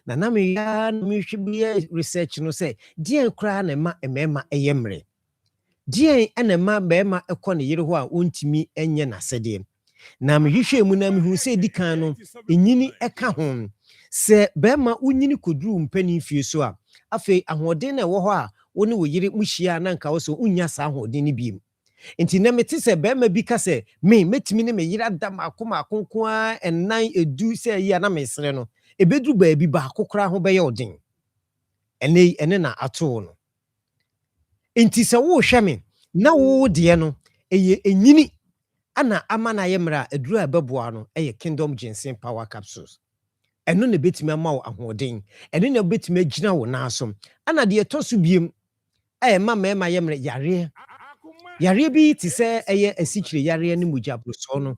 na meyɛ na mehwɛ bi research no sɛ deɛn koraa na ɛma mmarima ɛyɛ mmerɛ deɛn ɛna ɛma mmarima ɛkɔ ne yere hɔ a ɔntumi ɛnyɛ n'asɛdeɛ na mehwehwɛ mu na mehu sɛ di kan no enyini ɛka ho sɛ barima wonyini koduru mpani fie so a afei ahoɔden na ɛwɔ hɔ a wo ne wo yere muhyia na nka wo so unya saa ahoɔden ne biem nti na mete sɛ barima bi ka sɛ me metumi ne me yere ada maako nko a ɛnan edu sɛ yi a na mesere no ebeduru baabi baako koraa ho bɛyɛ ɔden ɛne na ato no nti sɛ wo hwɛ me na wo deɛ no ɛyɛ enyini ana ama na yɛ mmerɛ a aduru a ɛbɛboa no ɛyɛ Kingdom Ginseng Power Capsules ɛno na betumi ama wo ahoɔden ɛno na betumi agyina wo naaso ana deɛ ɛtɔ so biem ɛma mɛma yɛ mmerɛ yare bi te sɛ ɛyɛ asikyire yare ne mogya brosɔ no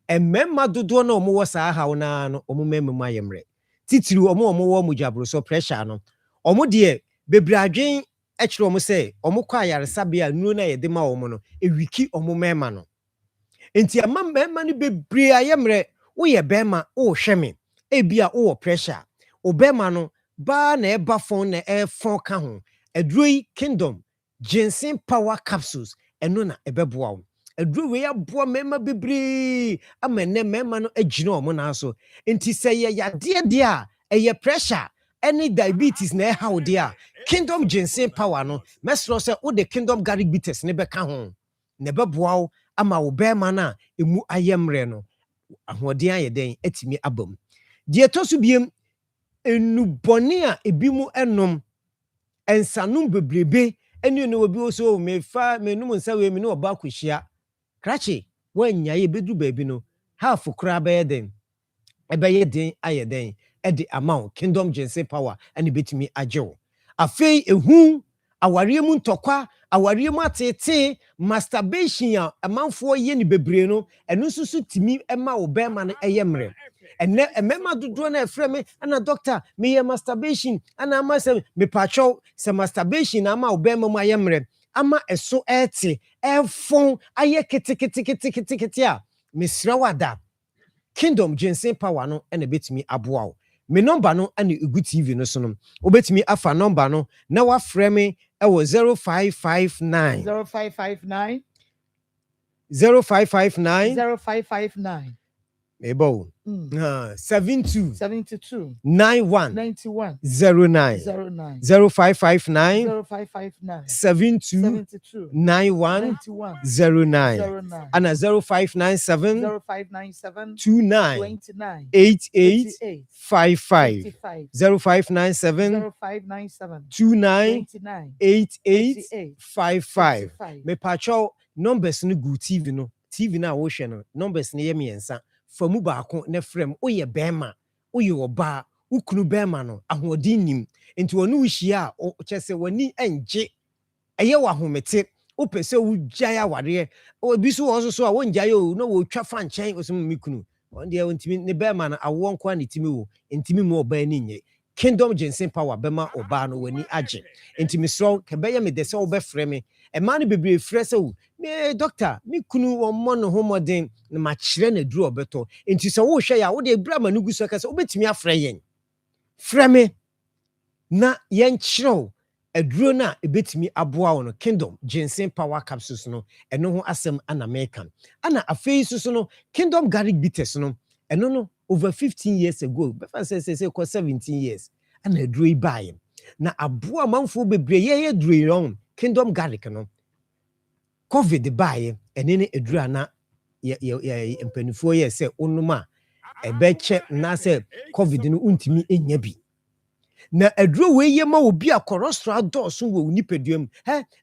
mɛma dodoɔ na ɔmo wɔ saa haw na no ɔmo mɛma mu ayɛ mmerɛ titiri ɔmo wɔ mogya brosɔ pressure no ɔmo deɛ bebre adwen ɛkyerɛ ɔmo sɛ ɔmo kɔ ayaresabea nuo na yɛde ma ɔmo no ewiki ɔmo mɛma no enti ama mɛma no bebre ayɛ mmerɛ woyɛ bɛma wohwɛ me ebia wo pressure obema no ba na eba fon na fon ka ho aduro yi Kingdom Ginseng Power Capsules eno na ebeboa wo aduro we aboa mema bebre ama ne mema no agina o mo na so enti sɛ ye yade de a eye pressure any diabetes na ha wo de a Kingdom Ginseng Power no mesro sɛ wo de Kingdom Garlic Bitters ne bɛka ho na ebeboa wo ama wo bema na emu ayemre no ahoɔden ayɛ den atimi abam die to so biem enubɔne a ebi mu enom ensanum bebrebe enu no obi so me fa menum nsa we me no oba akohia krache wanya ye bedru baabi no half kura be den ebeye den ayɛ den de amount Kingdom Ginseng Power and betimi agyew afei ehu aware mu ntokwa aware mu atete masturbation a amanfo ye ni bebre no enu susu timi ema wo be ma no eyemre ene emema dodo na efre me ana doctor me ye masturbation ana ama se me pacho se masturbation ama wo be ma mu ayemre ama eso ete efon aye kete a mesra wada Kingdom Ginseng Power no ene betimi aboa wo me number no ane egu TV no so no obetimi afa number no na wa frɛ me ɛwɔ 0559 ebo 72 91 09 0559 72 91 09 and 0597 29 88 55 0597 29 88 55 me pacho numbers no good TV na wo hwe no numbers ne ye miensa famu baako ne frem oye bema oye oba ukunu bema no ahoɔden nim enti wonu hia o kyese wani enge eye wa homete opese wo gyae aware obi so wo so a wo ngyae o no wo twa fa nkyɛn osum mikunu on de ntimi ne bema no awo nko an timi wo ntimi mu oba ni nye Kingdom Ginseng Power bema oba no wani agye ntimi so ke beye me de se wo be frɛ me e ma no bebre frɛ se wo me doctor me kunu wo mo no homoden na ma kyerɛ na duru obeto enti so wo hwɛ ya wo de bra ma no gu so ka se obetimi afrɛ yɛn frɛ me na yɛn kyerɛw aduro na ebetimi aboa wo no Kingdom Ginseng Power Capsules no eno ho asɛm ana American ana afei so no Kingdom Garlic Bitters no eno no over 15 years ago befa say 17 years ana aduro yi bae na aboa manfo bebre ye aduro yi on Kingdom Garlic no COVID bae ene ne aduro na ye mpanifo ye se onuma ebeche na se COVID no untimi enya bi na aduro we ye ma obi a cholesterol dose wo nipaduam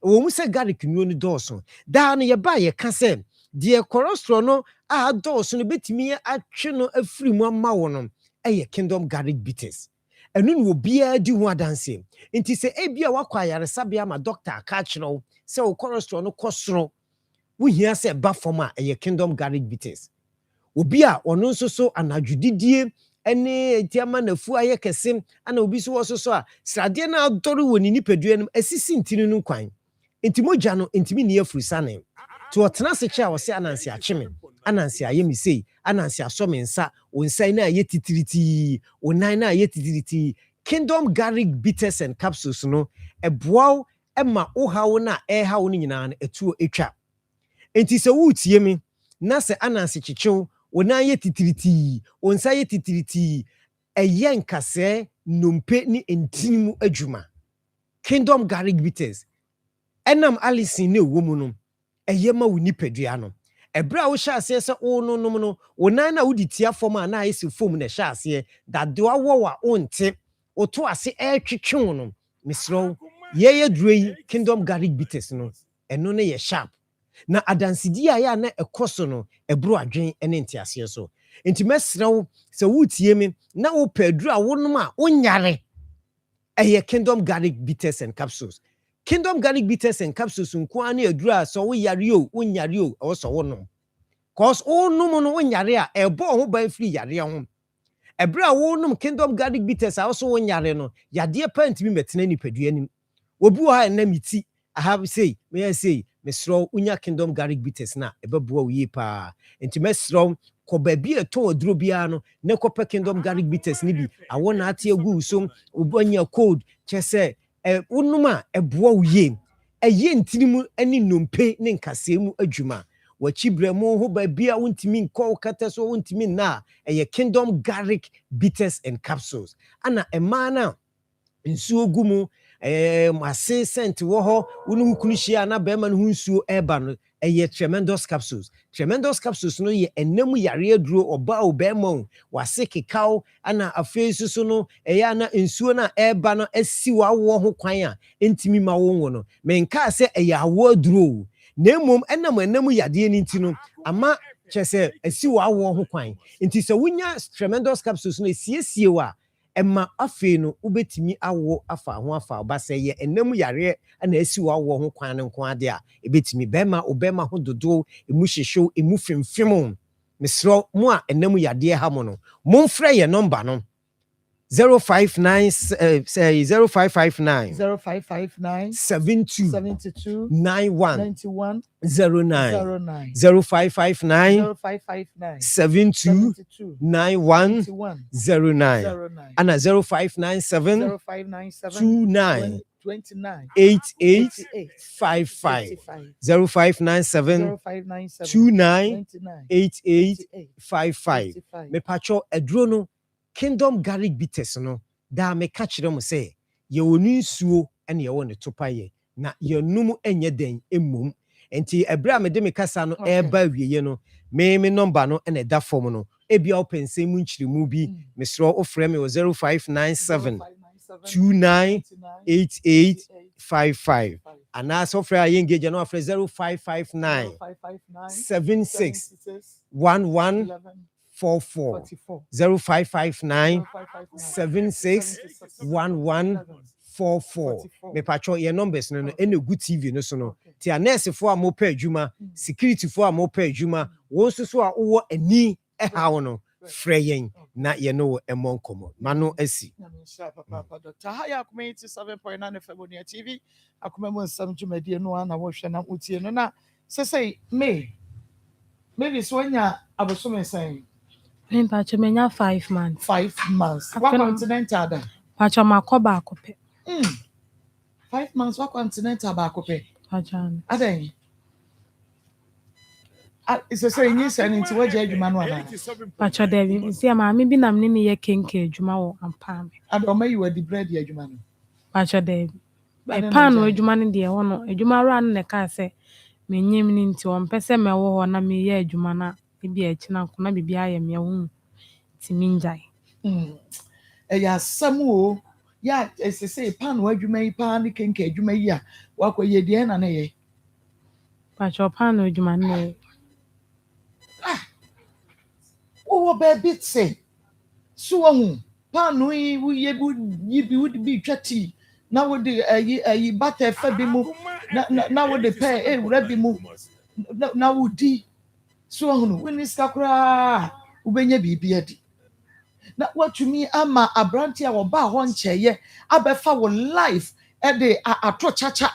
wo mu se garlic nuo no dose da no ye ba ye ka se deɛ cholesterol no a dɔɔso no betumi atwe no afiri mu ama wo no ɛyɛ kingdom garlic bitters ɛno ne obiara di ho adanseɛ nti sɛ ebia wakɔ ayaresabea ma doctor aka kyerɛ wo sɛ wo cholesterol no kɔ soro wohia sɛ ba fam a ɛyɛ kingdom garlic bitters obi a ɔno nso so anadwodidie ɛne etiama nafu ayɛ kɛse ana obi so wɔ so a sradeɛ no adɔre wɔ ne nipadua no asisi ntini no kwan nti mogya no ntimi ne afurusane to ɔtena se kyɛ a ɔsɛ anansi akyeme anansi ayɛ me sei anansi asɔ me nsa wo nsa na ayɛ titiriti wo nan na ayɛ titiriti kingdom garlic bitters and capsules no ɛboaw ɛma wo hawo na ɛhawo no nyinaa no ɛtuo etwa enti sɛ wotie me na sɛ anansi kyekyew wo nan yɛ titiriti wo nsa yɛ titiriti ɛyɛ nkasɛ nompe ne ntini mu adwuma kingdom garlic bitters ɛnam alison ne wo mu no ɛyɛ ma wo nipadua no ɛbrɛ a wo hyɛ aseɛ sɛ wo no nom no wo nan na wo di tia fam a na ayɛ si fam na hyɛ aseɛ dadoa wɔ wa wonte wo to ase ɛtwetwe wo no mesrɛ yɛyɛ duro yi kingdom garlic bitters no ɛno ne yɛ sharp na adansidi a yɛ na ɛkɔ so no ɛbro adwen ne nteaseɛ so nti mesrɛ wo sɛ wotie me na wo pɛ duro a wonom a wonyare ɛyɛ kingdom garlic bitters and capsules kingdom garlic bitters and capsules nko ani adura so wo yare o wonyare o ɛwɔ so wonom cause wonom no wonyare a ɛbɔ ho ban firi yare ho ɛbra wonom kingdom garlic bitters a so wonyare no yade pa ntimi metena nipadua nim obi wo ha na miti I have say mesro unya kingdom garlic bitters na ɛbɛboa wo yi pa enti mesro ko ba bi eto aduro bia no ne ko pa kingdom garlic bitters ni bi awɔ na ate agu so obonya code kyese wonum a ɛboa wo yi ɛyɛ ntirimu ani nompe ne nkasɛ mu adwuma wachibre mo ho ba bia wontimi nkɔ kata so wontimi na ɛyɛ kingdom garlic bitters and capsules ana emana nsuo gumu mase scent wo ho wonu kunu hia na be ma no nsuo eba no tremendous capsules no ye enam yare aduro oba oba ma wase kekao ana afei susu no na nsuo na eba no asi wa wo ho kwan a entimi ma wo no menka se awo aduro na emom enam yade ni ntino ama kyese asi wa wo ho kwan nti se wonya tremendous capsules no esiesie wa Emma afei no ubetimi awo afa ho afa obasa ye enam yare na asi wo awo ho kwan nko ade a ebetimi bema obema ho dodo emu hyehyew emu fimfim mesro mo a enam yade ha mo no momfrɛ ye number no 059 72 91 09 0559 72 91 09 and 0597 29 8855 0597 29 8855 me pacho edro no kingdom garlic bitters no da me ka kire mo se ye wonu nsuo ene ye wonu topaye na ye num enye den emom enti ebra me de me kasa no eba wieye no me number no ene da form no ebia opensem mu nkyiremu bi mesro ofrɛ me 0597 29 8855 ana so ofrɛ aye engage no ofrɛ 0559 76 11 44 0559 76 11 44 me pacho your numbers no ene good TV no so no ti a nurse fo a mo pa adwuma security fo a mo pa adwuma wo so so a wo ani hawo no frɛ yɛn na ye no emonkomo mano asi Dr. Haya community 7.9 FM TV akoma mo nsam dwumadie no na wo hwɛ na utie no na sesei maybe so nya abosome sen Pacho menya 5 months. 5 months. What continental da? Pacho makoba akope. 5 months what continental ba akope? Pacho. Aden. Is say yin say nti waje adwuma no ana. Pacho David, see maami bi na me ne ye kenke adwuma wo ampa me. Adoma you the bread adwuma no. Pacho David. E pan no adwuma no de wo no, adwuma ro an ne ka se menyim ni nti wo mpese me wo ho na me ye adwuma na ebi a china ko na bibia ye me hu timinjai Ya samu ya say pan wo adwuma yi pan ne kenke adwuma yi a wakoye de na na ye. Pacho pan no adwuma ne wo baby say so hu panu yi wo ye bu yi bi would be twati na wo de ayi butter fa bi mu na wo de pay rabi mu na wo di so hu no woni skakra wo benya bibi adi na watumi ama abranti a wo ba ho nkyeye abefa wo life e de ato chacha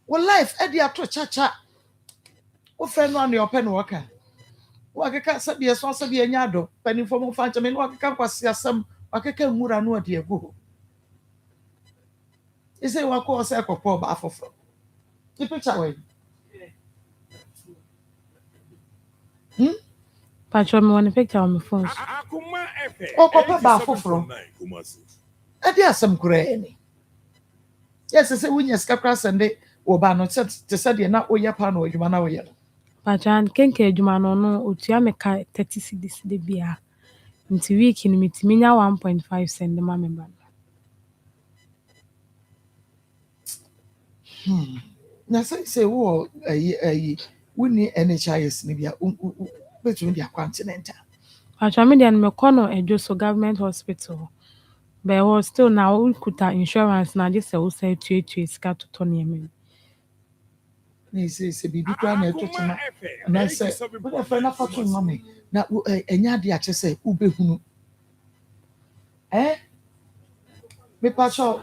wo life e de ato chacha wo fe no ane ope no waka wakeka sabi so sabi enya do pani fo mo fa nkyeme no wakeka kwase asam wakeka nwura no ade ego ise wako ose ekopọ ba afofo the picture way Pacho, me want a picture on my phone. Akoma FM. Okopa ba afoforo ade asam kura ni yes say wunya skakra sende wo ba no te de na oya pa no adwuma na wo ye Pacho, and kenke adwuma no otua me ka 30 cedis de bia. Nti week ni mitimi nya 1.5 send ma me ba. na say wo ayi wuni NHIS ni bia betumi dia continental Pacho, me dey me kono Ejoso government hospital. But was still now we could insurance na just say we say 2 sika to turn yemi. ni say bibi kwa na etotima na say wo fa na fatu mama na enya de ache say ubehunu me pacho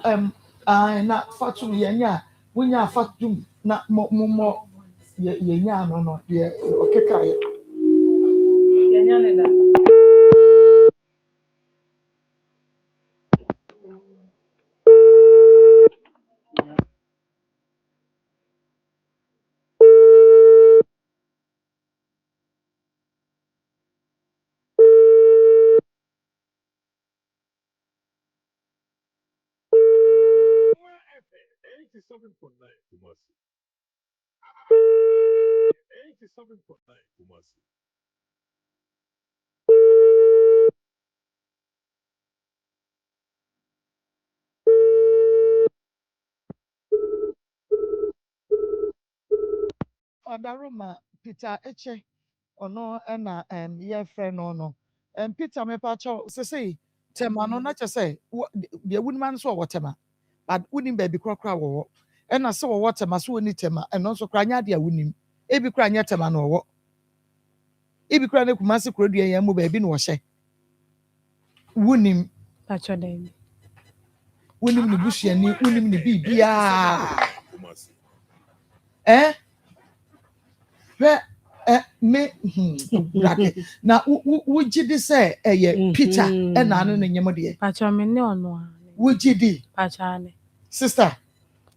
na fatu yenya wunya fatu na mo yenya no ye okeka ye yenya ne da Odaroma Peter Eche ono na ye friend no Peter me pacho say tema no na say de wunman so wotema but wunim ba bi krakra wo na se wo wotema so woni tema eno so kra nya de a wunim e bi kra nya tema no wo e bi kra na kumase krodua yan mu ba bi no wo hye wunim Pacho dey. wunim ni busuani wunim ni bibia me brake na wugidi say Peter na anu ne nyem de Pacho me ne ono a. wugidi Pacho ane. sister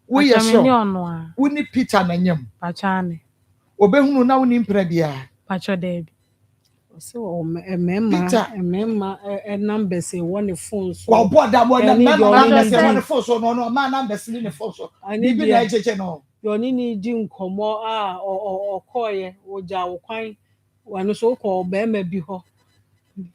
we ye Pacho me ne sure ono a. wuni Peter na nyem Pacho ane. obehunu na wuni mpra bia Pacho dey. So remember numbers on the phone so wa boda mo na na se your woni phone so no ma numbers ni phone so bibi na ejeje no nini di nkomo a okoye oja wokwan wanu so ko be ma bi ho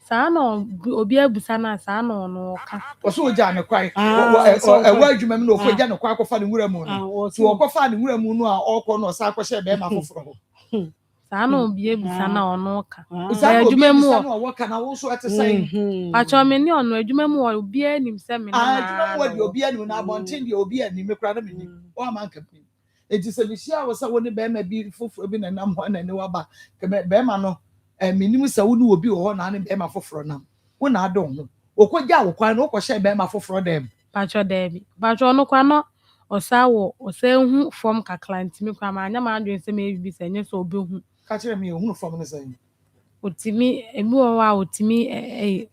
Saa no obi abusa na saa no no ka. oso oja ne kwai ewa adwuma mi no ofo oja ne kwai akofa ne nwura mu no so okofa ne nwura mu no a okọ no sa akọhye be ma foforo ho Saa no obi abusa na ono ka. adwuma mu no wo ka na wo so ate sai Pacho me ne ono adwuma mu obi anim se me na. adwuma mu de obi anim na abonten de obi anim kra na me ni o amanka bi enti se bihia wo sa wo ne be ma bi foforo bi na nam ho na ne waba ke be ma no minim sa wo ne obi wo ho na ne be ma foforo nam wo na adon ho okogya wo kwan no okọhye be ma foforo dem Pacho dey. Pacho no kwa no osa hu form ka client mi kwa ma anya ma adwen se me bi se nye so obi hu. ka kire me hu form ne sai Otimi emi wo wa otimi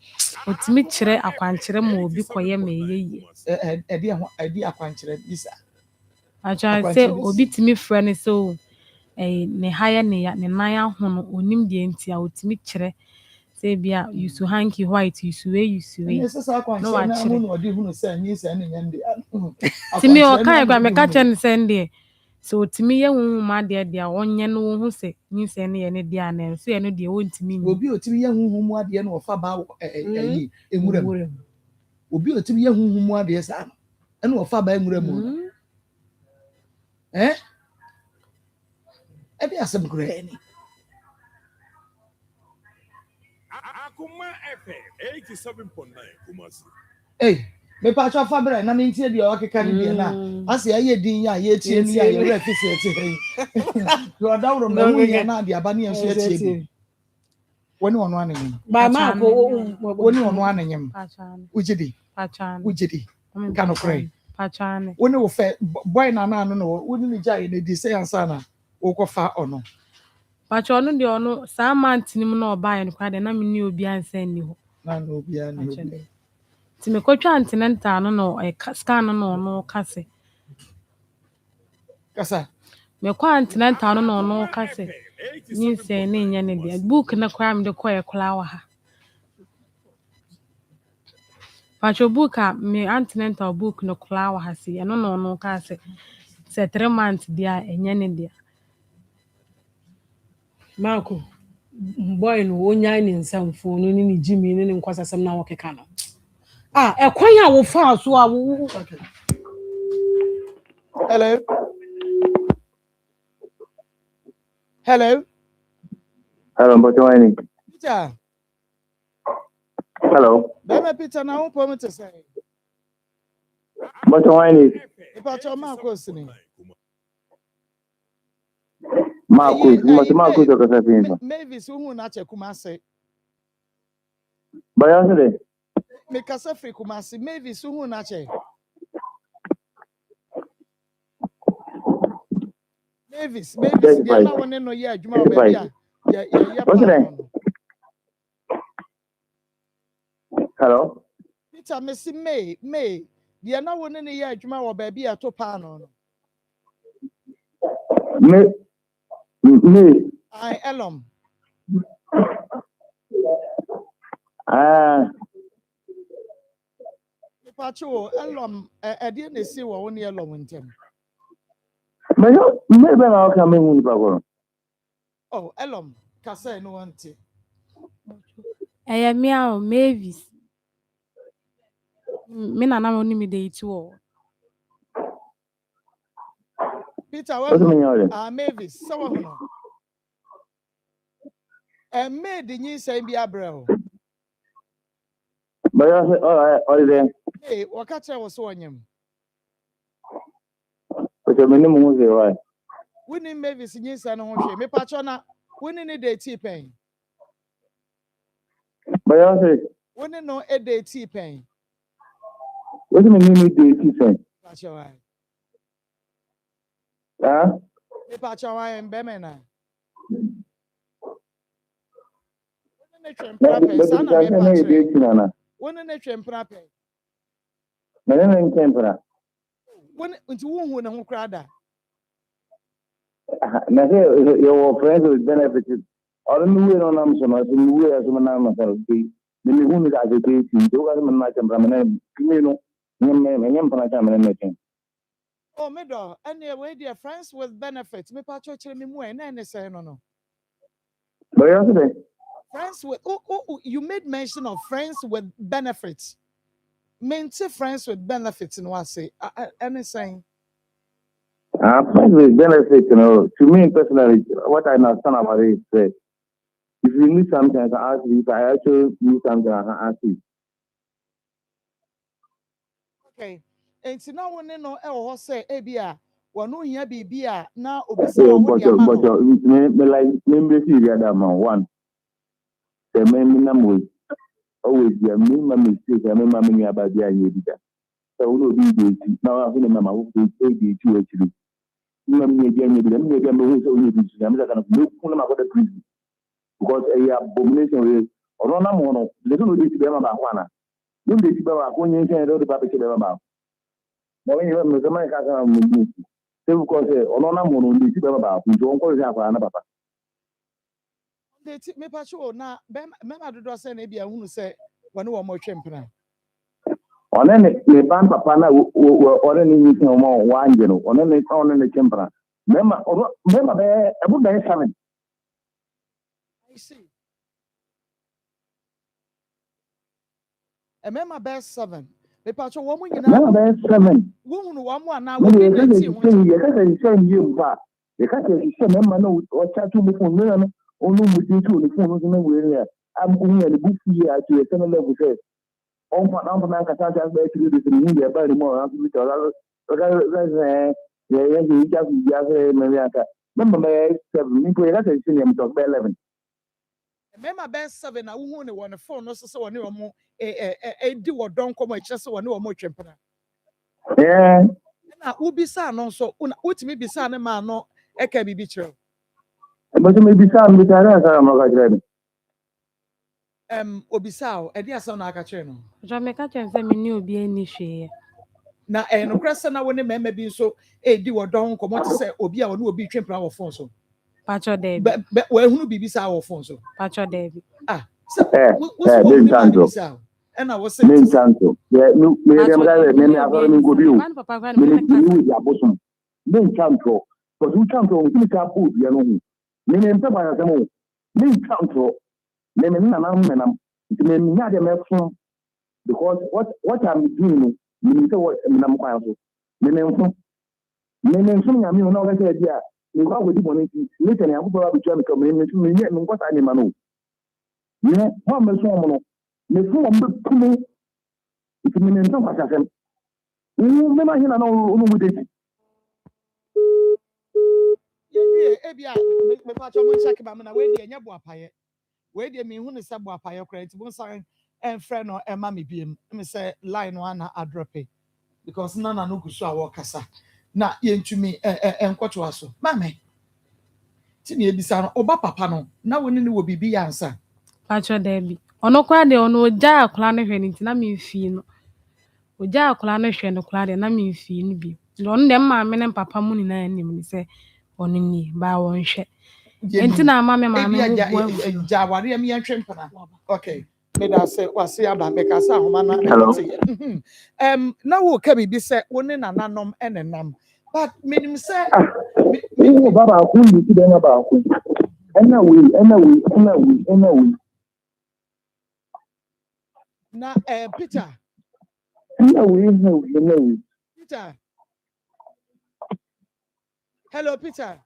kire akwankire ma obi koye ma yeye. edi akwankire bisa Pacho say obi timi frɛ ne so ne haya ne nan ahono onim de nti a otimi kire say bia yusu hanky white yusu we yes sa akwankire na hu no odi hu no sai nyi sai ne nyande timi o kan kwa me ka kye ne sende so otimi ye hu ma de a onye no hu se nyi sai ne ye ne de ana so ye no de wontimi ni obi otimi ye hu mu ade no ofa ba enwura obi otimi ye hu mu ade sa no ofa ba enwura mu edi asem kure ni Akoma FM 87.9 Kumasi. Hey, me pacha fabre na me ntie de o keka ne de na. Ase aye din ya ye tie ni ya ye re fisi tie. Yo dawro me hu ya na de aba ne enso tie bi. Woni wono ananyem. Ba ma ko Woni wono ananyem. Pachane. Ujidi. Pachane. Ujidi. Kanu krai. Pachane. Woni wo fe boy na na no no woni ni jai ne di say ansa na wo ko fa ono. Pacho no de ono sa month nim na oba ye no kwa de na me ni obi ansa ni ho. Na no obi ani obi. Ti me kotwa antinenta no no scan no no kase. Kasa. Me kwa antinenta no no no kase. Ni se ne nya ne de book na kwa me de koye kula wa ha. Pacho book a me antinenta book no kula wa ha si eno no no kase. Se 3 months dia enya ne dia. Marco boy no onya ni nsamfo no ni jimi ni nkwasasam na wokeka no ekwan a wo fa so a wo. Hello. Hello. Hello, Mbotwani. Peter. Hello. Bema Peter na wo pomo te say. Mbotwani. Ipacho Marco sini. Marcus o kasa finfa. Mavis hu na che Kumasi. Bayan de. Me kasa free Kumasi. Mavis hu na che. Mavis dia na woni no ye adwuma o ba bia. Hello. Peter Messi May dia na woni ne ye adwuma o ba bia to pa no. Me. I Elom. Pacho Elom e na si wo woni Elom ntem. Me be na o ka me hu ni pa ko. Oh, Elom kasa no wanti. Miao Mavis. Me na na woni me de iti wo. Peter Mavis so wo no. Made ni say bi abrel. Bayan all there. Hey, wakacha wo so onyem. Because me mu se why. Woni Mavis ni say no ho hwe. Me pacho na woni ne de tea pen. Bayan say. Woni no e de tea pen. What do you mean de tea pen? Pacho why. Me pacho why mbeme na. Woni ne twempra pen sana me pacho. Woni ne twempra pen. Me ne twempra. Woni nti wo hu ne ho krada. Na say your friends with benefits. All the way on am so na so we as man na so be. Me hu ni da de tea. Do ga man na twempra me no. Nyem pana cha me ne twempra. Oh, middle, and we dear friends with benefits. Me pacho chere me mu e na ne say no. But yesterday. Friends with you made mention of friends with benefits. Maintain friends with benefits in what say anything. Friends with benefits, to me personally, what I understand about it is if you need something, I can ask you. If I actually need something, I can ask you. Okay. And so now when no e say ebia wonu hia bibia na obisa wo dia ma. But me like me see the other man one. The me na mo always be me ma mistake me ma me aba bia ye bida. So we no be dey now I feel mama who dey dey tu actually. Me me bia ye bida me bia me who say we dey tu. Me say na me kun ma go the prison. Because a abomination is or na mo no they don't dey be ma ba ho ana. No dey be ba ko nyen say do ba be be ba. But when you have Mizama Kaka, they will call say, Olona Mono, the Tiba, who don't call it Papa. They me pacho na Mema do say Nebia who say one more champion. On any ban Papa, or any more wine, on any champion. Remember, I would be 7. I see. A member best 7. Me pacho wo mu nyina. No, that's 7. Wo hu no wo mu ana wo be na ti ho. You can you pa. You can say member no or chat to me phone no no mu ti to the phone no we here. I'm going to book here to a similar level. Say, on for number man can touch us back to the India by the more. Remember, me 7 people that is in him talk by 11. Remember Ben 7 na wo ne won phone no so woni omo di wodon komo eche so woni omo twempena. Yeah. Na ubisa no so utimi bisa ne ma no eka bibi kire. But maybe some with a Obisa o edi asa na aka kire no. Jo me ka chen se me ni obi ani hwe. Na no krese na woni mema bi so di wodon komo te se obi a woni obi twempena wo phone so. Pacho Debi. We hunu bibi sa wo phone so. Pacho Debi. So what's what we bisa? And I was saying main council. Yeah, no, me dem guy me after me go bio. Me ya bosom. Main council. Because we council we can put ya no. Me me mpa ba ya mo. Main council. Me na me nya dem efun because what I'm doing me say what me na mo kwa so. Me mfun nya me no ga say dia. Me kwa go di boniti. Me tell ya go ba bi twa me come me nya me kwata ni ma no. Yeah, what me so mo no. Me fun am be it means no what happened. Me ma hina no no with it. Yeah, ebia me pa cho mo check ba me na we dey nya bo apaye. We dey me hu ne se bo apaye kra nti bo san friend no e ma me biem. Me say line no na adrope because nana no gusu a wo kasa. Na ye ntumi enkoto aso. Mame. Ti ne ebisa no oba papa no na woni ne wo bibi ya ansa. Pacho Debi. Ono kwa de ono oja akla no hwe nti na me mfi no. Oja akla no hwe no kla de na me mfi no bi. Ono de ma me ne papa mu ni na anim ni se ono ni ba won hwe. Enti na ama me ma me ho ja ware me yan twempana. Okay. Me da se wase aba me ka sa homa na. Na wo ka bibi se woni nananom enenam. But menim say me baba ku ni ti de na ba ku. Anyway. Na Peter. Anyway. Peter. Hello Peter.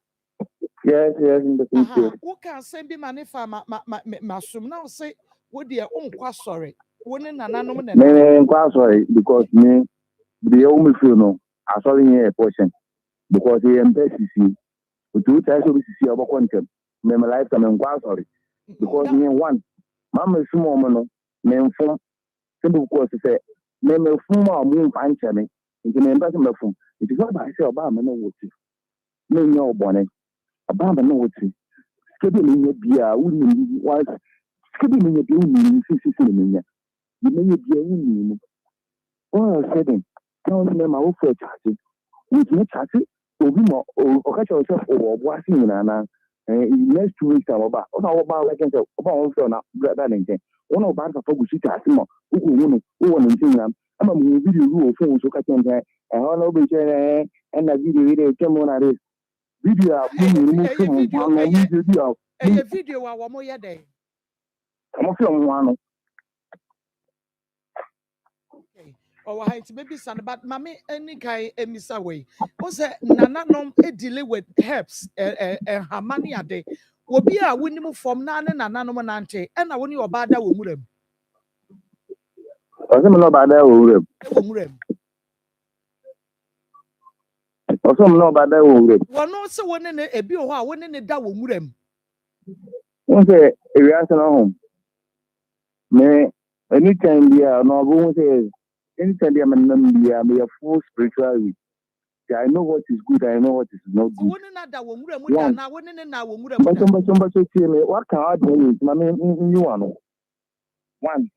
Yes, in the future. Who can send be money for my sum now say what dear own qua sorry. Wouldn't nananom Me quite sorry because me the only feel no I saw in a portion because the MPCC with 2 times of CC about content. Me my lifetime I'm quite sorry because me one mama small no me inform simple because say me form our move and channel into me person me form it is not by say about me no what me no bonnet about me no what skebe me bia uni was skebe me bia uni sisi me you may be a uni oh setting now me ma wo for charge which me charge obi mo o ka cho yourself o bo asi na next 2 weeks about o ba like say o ba won feel na brother nje won o ba fa gusi charge mo o ko wonu o won nje na ama mo video ru o phone so ka chen e ho no be che na video kemo na re video a video wa wo mo ye dey mo fi o mo anu or why it's maybe son but mommy any kai emisa way was nananom dealing with herbs hamani ade obi a wonimu from na ne nananom nante e na woni obada wo murem o me no bada wo murem o me no bada wo murem wono se woni ne ebi ho a woni ne da wo murem won say area san home me anytime dia no bo say anytime dia man dia me full spiritually I know what is good, I know what is not good. Woni na da wo murem da na woni ne na wo murem but see me what can I do is my you one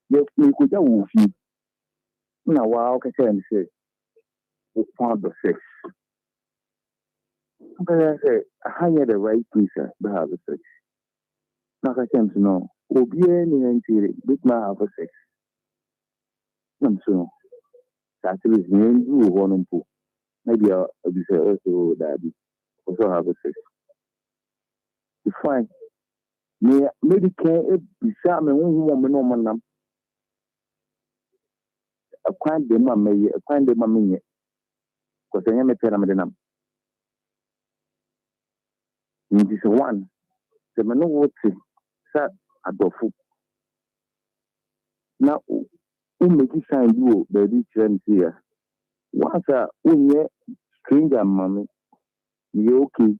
yes me could go fi na wa o ka say we found the sex but I say I had the right place to have the sex na ka say no obi ni nti bit na have sex so that is me you want to maybe I'll be say also that also have a sex it's fine me maybe can be some me no man a kind de ma me a kind de ma me because I am a pera me nam this is one the man what sa adofo na make sign you baby trend here once unye stranger mama you okay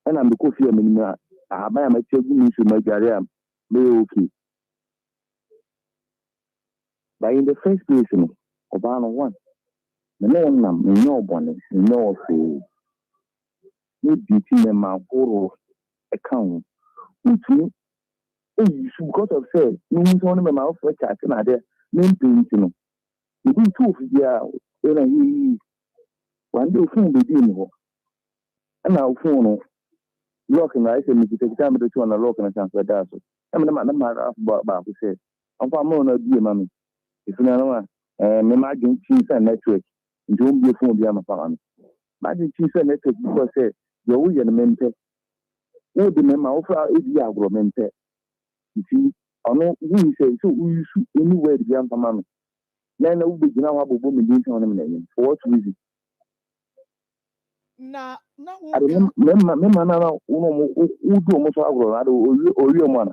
and I'm because here minimum abaya ma chegu ni so magare am me okay but in the first place no oba no one me no nam me no bone me no fe ni beauty me ma koro account utu because of say no so no me ma for chat na there me paint no you do two of dia era he one day phone be dey no and now phone lock na I say me take time to turn na lock na chance that so na ma ba ko say on fa mo na bi ma me if na no me ma gen chi network njo bi phone bi am fa am ma gen chi network because say you wo ye na mente wo de me ma wo fa e bi agro mente if ono we say so we use anywhere bi am fa ma me na wo be gina wa bobo me din on me na for what reason na me na uno udo mo so agro na ori o mo na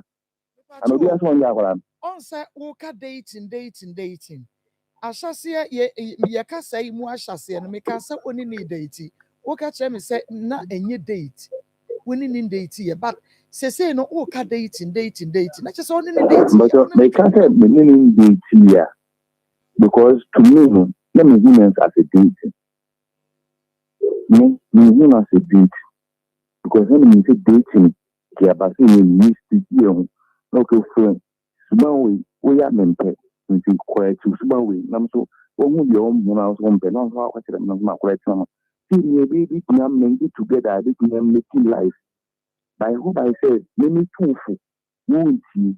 ano bi aso on agro on say wo ka dating ahyase ye ka say mu ahyase no me ka say oni ni date wo ka kire me say na enye date woni ni date ye but say no wo ka dating na kire say oni ni date but me ka say me ni date here because to me let me humans as a date me human as a date because when me say dating ke abase ni speak here no ke friend suban we ya mempe nti correct suban we nam so won bi on mu na so mempe no so akwa na ma correct na see me be na me together be na making life by who I say me too fu wonti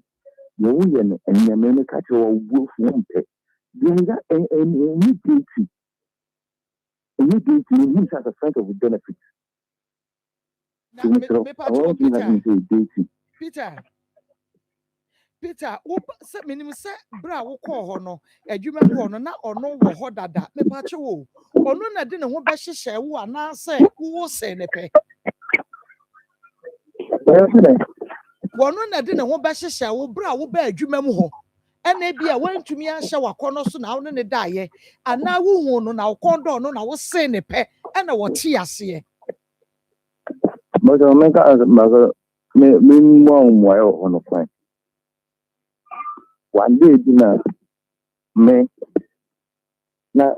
ye wo ye no enye me ka che wo wo fu mempe dinga any dating means as a friend of benefit Peter, wo se minim se bra wo kɔ hɔ no adwuma mu hɔ no na ɔno wɔ hɔ dada me pa che wo ɔno na de ne ho bɛ hyehyɛ wo ana sɛ wo se ne pɛ ɔno na de ne ho bɛ hyehyɛ wo bra wo ba adwuma mu hɔ ɛna bi a wantumi ahyɛ wakɔnɔ so na wo ne daayɛ ana wo hu no na wo kɔndɔ no na wo se ne pɛ ɛna wo te aseɛ but me mo on fine one day dinner me na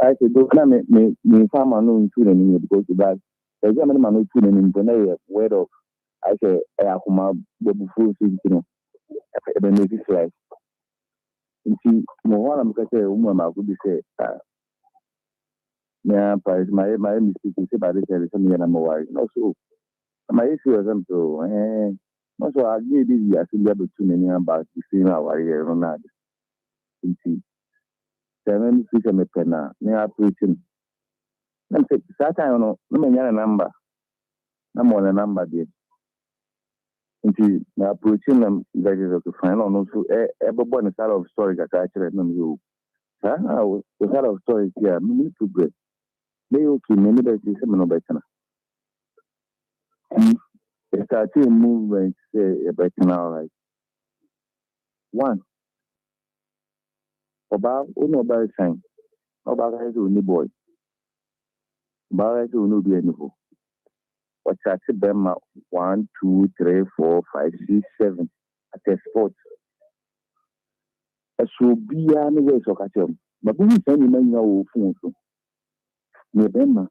I said do na me farmer no ntu na me because that the German man no ntu na me na word of I say Akoma bebufu so you ebe make it like nti mo wana me ka say umu ma go be say me pa my mistake say by the say me na mo worry no so my issue was so no so I give this year to be able to many about the same our year Ronald nti seven six me pena me approaching na say that time no me nya number na mo na number there nti na approaching them that is okay fine no so everybody side of story that I actually know you the side of story here me need to great they okay me need to say me no better the starting movement say better now like one about uno by sign about guys who need boy about who know be anyhow what's at them 1 2 3 4 5 6 7 at the sport so be any way so catch them but we say ni man your phone so ne bema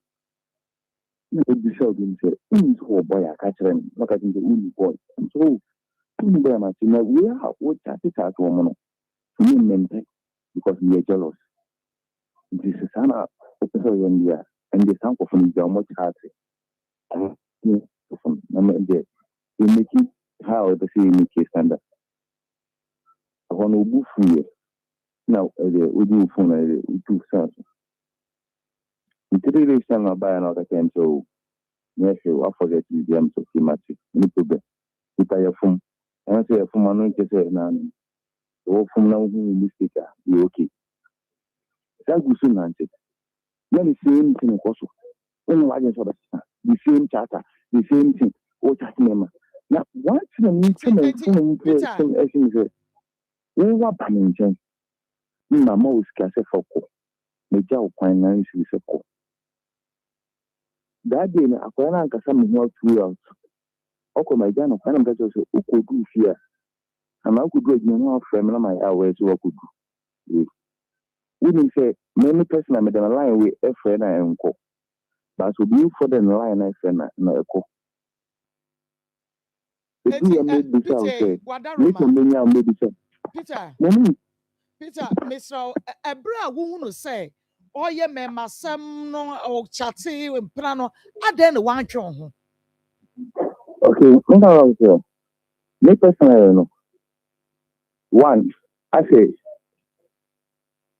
ni be show them say who is boy catch them look at the only boy so who be ma say we are what chat to woman we mental because we are jealous this is ana officer India and the sound of the much heart from they make it how the say make it standard I want to move here now we do phone we do sense in 3 days time buy another time so yes I forget to be am so much no problem if I phone and say phone no just say na o phone na mistake be okay that goes in and then the same thing also when I just the same chatter the same thing what chat member Now, once you meet him and say, we were banning Jen. My most cassette for co. The jaw finance is a co. That day, I can't get some more 2 hours. Okay, my gun of Panam that was a could do here. And I could go no frame my hours or could do. We didn't say many person I made a line with a friend I am co. But to be for the line I friend no co. The two made this out say, little many are maybe said. Peter, Mr. Ebra who say, oh, yeah, mamma, some no or chatty and plano, I then want you. Okay, no, me personally, no. One, I say,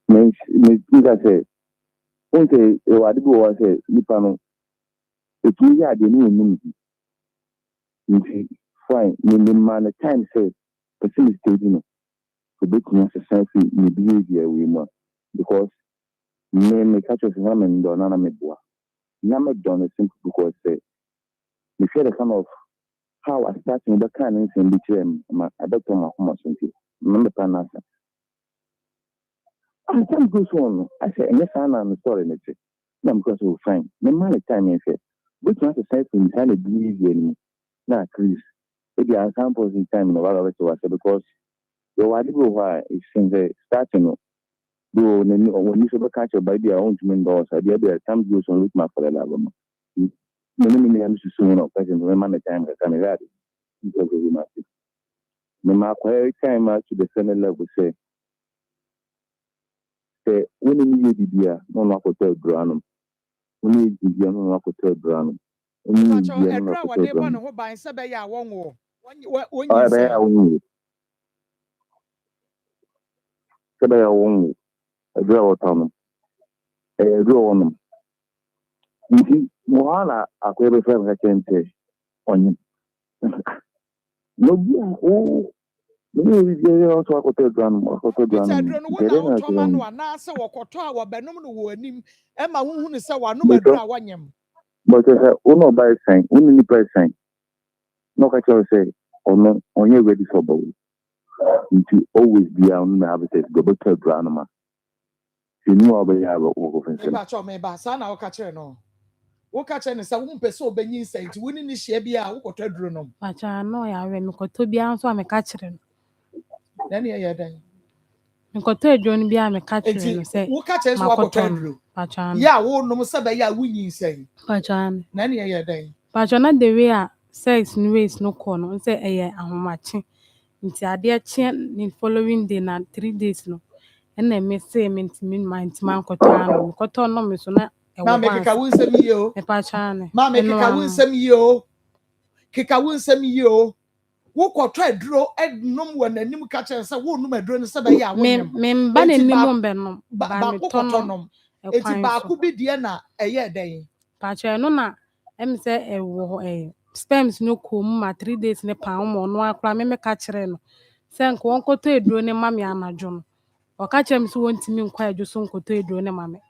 me, I say, one say, I do say, Nipano, the 2 years, they knew me. Fine, me man, the time say, the thing is taking to be necessary in behavior we want. Because me catch us him and Donna Medwa. Nama done it simply because say, we share the kind of how I start in the kind of thing between my adopter my home something. Remember, Panasa. As time goes on, I say, and yes, I'm sorry, Nettie. No, because we're fine. No matter time, I say, which one to say in kind of behavior, now, Chris. Maybe I samples in time in the world of it because the why is since the starting. Do when you should catch a by their own doors, I did there time goes on with my for the album. Many am to soon of person when the time that I'm ready. No matter every time to the same level say, when you need the beer, no hotel granum. We need the beer, no hotel granum. We need the beer, no hotel granum. I won't. I draw autonomous. A draw on them. You see, Mohana, I could have a can say on you. No beer, oh, maybe they also a hotel drum or hotel drum. But uno by sign, only by sign. No catch say, or no, on your ready for both. To always be on the habitat, go hotel drum. You know, I have a work of Wokache ne sa wo mpese obenyi nsenti woni ni hye bia wo kotwa duro nom Pacha no ya we me koto bia nso a me ka kire no. na ne ye dan Me koto aduro no bia me ka kire no se. Wo kache nso wakotwa duro Pacha ya wo nom se ba ya wonyi nsenti Pacha na ne ye dan Pacha na the way a sex no ways no ko no se eye ahomache. Nti ade che ni following day na 3 days no. Na me say me ntimi man koto ano. Koto no me so na ma me keka wo nsem yi o me pacha ne. Ma me keka wo nsem yi o keka wo nsem yi o wo kotwa duro ednom wo nanim ka che se wo num aduro ne se ba ya wonyam me ba nanim be no ba me koto nom eti ba ku bi die na eye dan pacha no na em se wo sperms no kom ma 3 days ne pa mo no akra me ka kire no se nko won koto eduro ne ma me anajo no o ka kire me so wontimi nkwa adwo so nkoto eduro ne ma me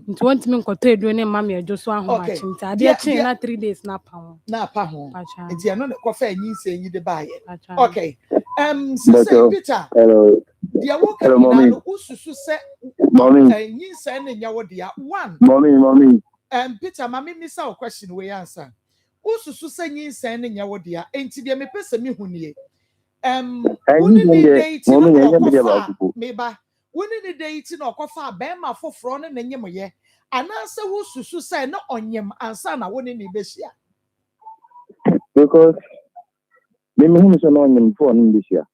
nti wontimi nkoto eduro ne ma me adwo so ahomachi nti ade che na 3 days na pa ho nti ano ne kofa anyi nsenyi de baaye okay say Peter dia wo ka ni na ususu se anyi nsen ne nyawo dia one mommy Peter mama mi sa question we answer ususu se anyi nsen ne nyawo dia enti dia me pese mi hunie woni ni date no meba woni ni date no okofa be ma foforo ne nyem ye anase wo susu say na onyem ansa na woni ni behia because me hu so na onyem for ni behia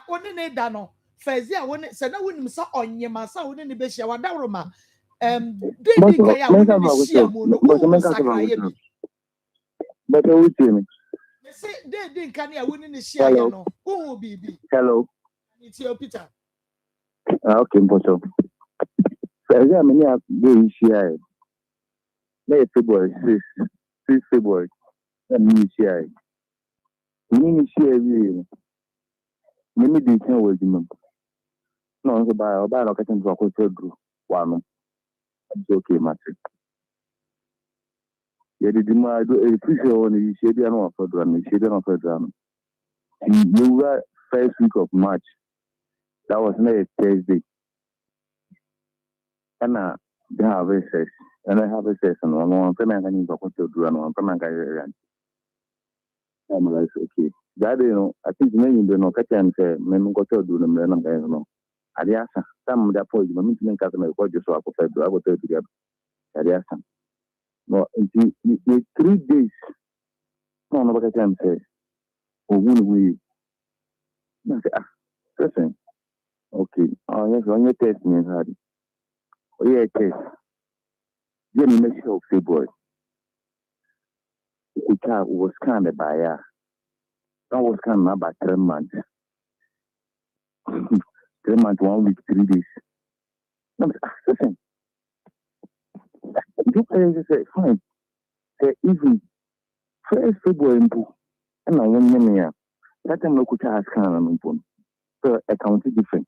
woni ni da no fazi a woni say na woni sa onyem ansa woni ni behia wadawro ma date kai a woni ni hia mu no wo sakra ye bi but we see me say date kan ya woni ni hia ye no wo bibi hello it's your Peter okay mposo fazi a me ni a dey hia na February 6 February na me hia ni hia wi me di kan wo jimam no so ba no ka tin ko ko dru wa no it's okay matter You did my appreciate on the Shadian of Fedran, Shadian of Fedran. You were first week of March. That was next Thursday. And they have a sex. And I have a session on one Pemakan to do and one Pemakan. I'm like, okay. That, I think many do not catch and say, men got to do them, then I'm going to know. Adiasa, some of that point, my meeting customer, what you saw, I will tell you. Adiasa. No, in 3 days, no, no, I can say, oh, we, listen, okay, oh, yes, on your test, me, Hardy. Oh, yeah, test. Then you make sure, February. It was kind of by, that was kind of about 3 months. 3 months, 1 week, 3 days. No, listen. You say, fine. Even first February, and I went here. That time, I could ask Hannah. So, account is different.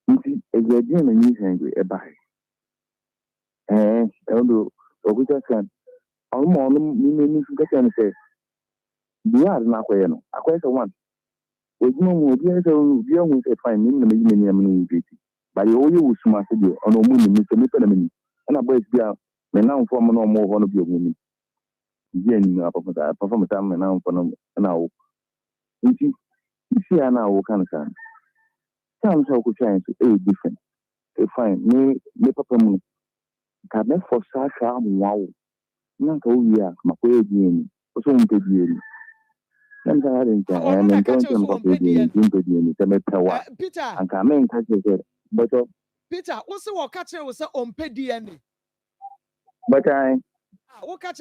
You see, a Jane and you angry, a buy. And although, we just can, all morning, you can say, you are not going to. I quite one. With no dear, so you won't find me in the minimum duty. But you always must do on a woman, Mr. Nippon, and I bet you are now for no more one of your women. Yen, I perform a time and now for now. You see, I now can say. Sounds how could change to different. They find me, Papa Moon. Can I for such a wow? Not all year, my way again. So, I'm and then don't Peter, and come in catch it. But Peter, what's the walk catcher was on PDN? but I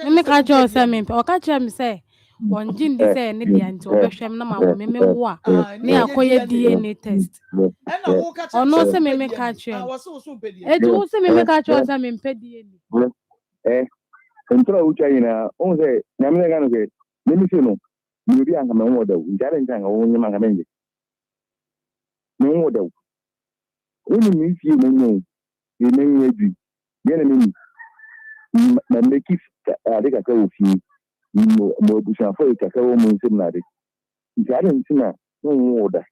Me catch you say me. O catch me say. One gin di say ne dia nti obehwem na ma wo me wo a ne akoye DNA test. And I walk catch O no say me catch you. I was so PDN. E do say me catch you say me DNA. Control China, on say, Namina say, let me see no. You be on my order, Jaran Tang, only Mangamende. No order. Only if you know, you may be. The enemy, make it a little of you. More Bushan for a cacao moon seminary. Jaran Tina, no order.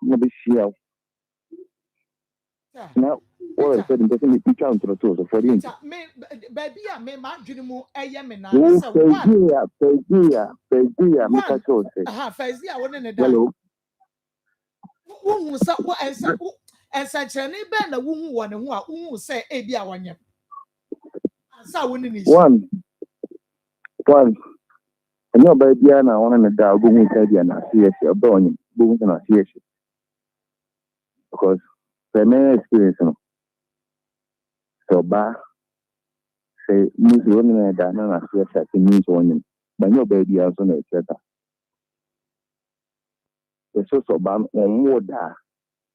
No be sheer. Now, all I said, it doesn't be count to the toes of 14. Baby, I may imagine more a yemen. First year, First year, I wouldn't know. Who said what and such an event a woman one and who say a be our one. So, one. And your baby, I want to die, going to and I see a burning, going to see it. Because the main experience, so bad. Say, Miss Roman and Dana, I see a second news on him. But your baby also knows better. The source of Bam on water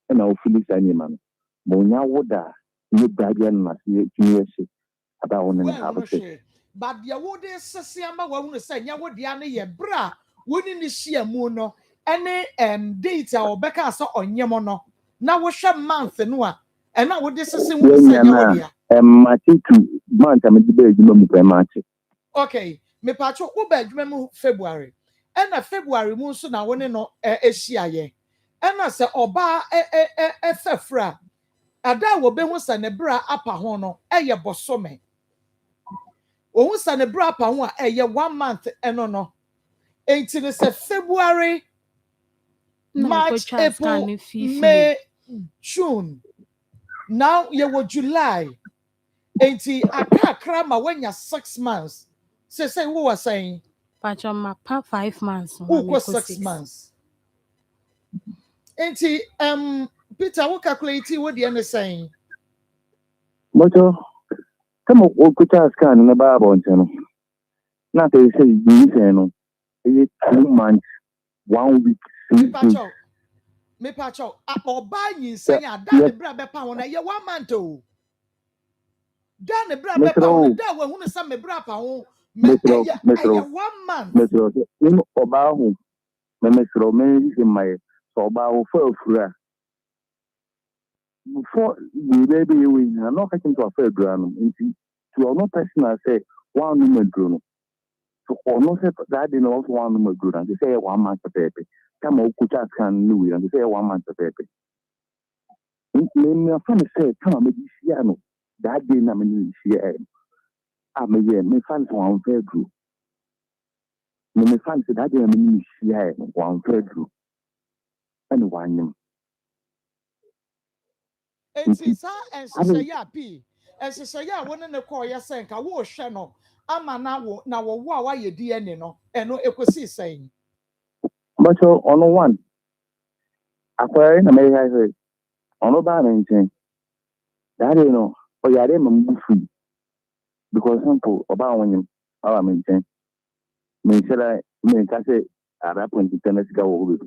and I'll finish any man. Monia water, you guardian must be about 1.5 years. But the wood is Sasiama, one will say, Yawo Diana, ye bra, wouldn't see a mono, any data or Becca saw on Yamono. Now was a month and what, and now what this is my 2 months, I'm a debate, you know, very much. Okay, me patcho, Uber, February. And a February moon soon, I want to know a CIA. And I said, Oba a fefra. A da will be once and a bra upper hono, a ya bossome. Once and a bra upper one, a year 1 month, and no. 18 is a February, March, April, May, June. Now you were July. 80, I can't cram when you're 6 months. Say, who was saying? Patch my pa 5 months. Who was 6 months? 80, Peter, what calculate what the end saying? Moto, come up with Kutas can in the Bible and channel. Not they say, you say, 2 months, 1 week. Me patcho, or buy you say, I done the brabber pound, a 1 month. Done the brabber pound, that one who some brabber. Metro, 1 month. Metro, about whom, Metro, in my so about for before the baby, we are not getting to a fair ground. To our no person, I say, one number grown. So almost that they know one number grown and they say 1 month of paper. Come on, Kucha can do it and they say 1 month of paper. Me fan say, come on, maybe Siano. That day, I'm in here. I'm a me fans one fair group. Me fans that day, I'm in here, one fair group. And one. It's and say, yeah, P. And she say, yeah, one in the call, yes, and I will channel. I'm now, why you DNA no, and no, it was saying. But so on one, after in America, on a bad anything. That you know, or you are them free because simple about when you are maintain. Me say that me can say at that point in Tennessee go over.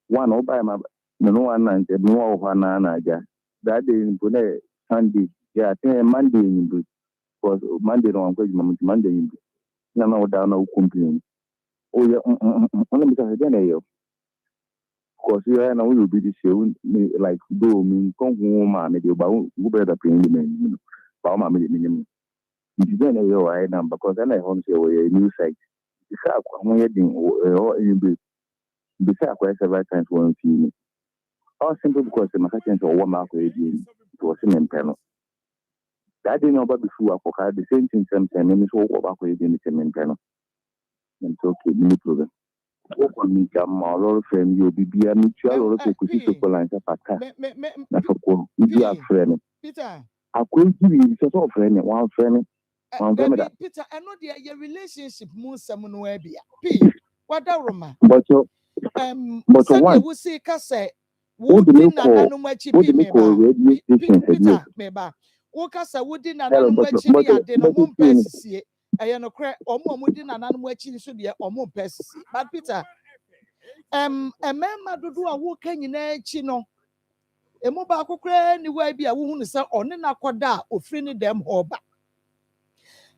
One over my no one and no one anaja. That day in Pune Sunday, yeah, Monday in because Monday no one goes Monday in no down no complain. Oh yeah, only because then you. Because you are now will be the show like do me come home and you go better paying me. Bauma me minimum. You don't know your number because then I want to say a new site. It's a wedding or in beside quite several times one feeling. All simple because the market or 1 mark it was in panel. That didn't know about before for the same thing sometimes and it's all about in the same panel. And so okay, no problem. Open me come a lot of friends, you'll be a mutual or a people like a packer. That's a call. You are friend. Peter. I couldn't give you just all friend, one friend. Peter, I know your relationship moves someone where be. P. What that Roma? But one will see Cassa. Would be no much Peter, maybe. Okasa wudi na nanu machini ya de no mum persisi e no kre omo mudi na nanu machini so de omo persisi but Peter emema dodo a wo ka nyina echi no emu ba akokre ni wa bi a wo hu ne se one na koda ofri ni dem hoba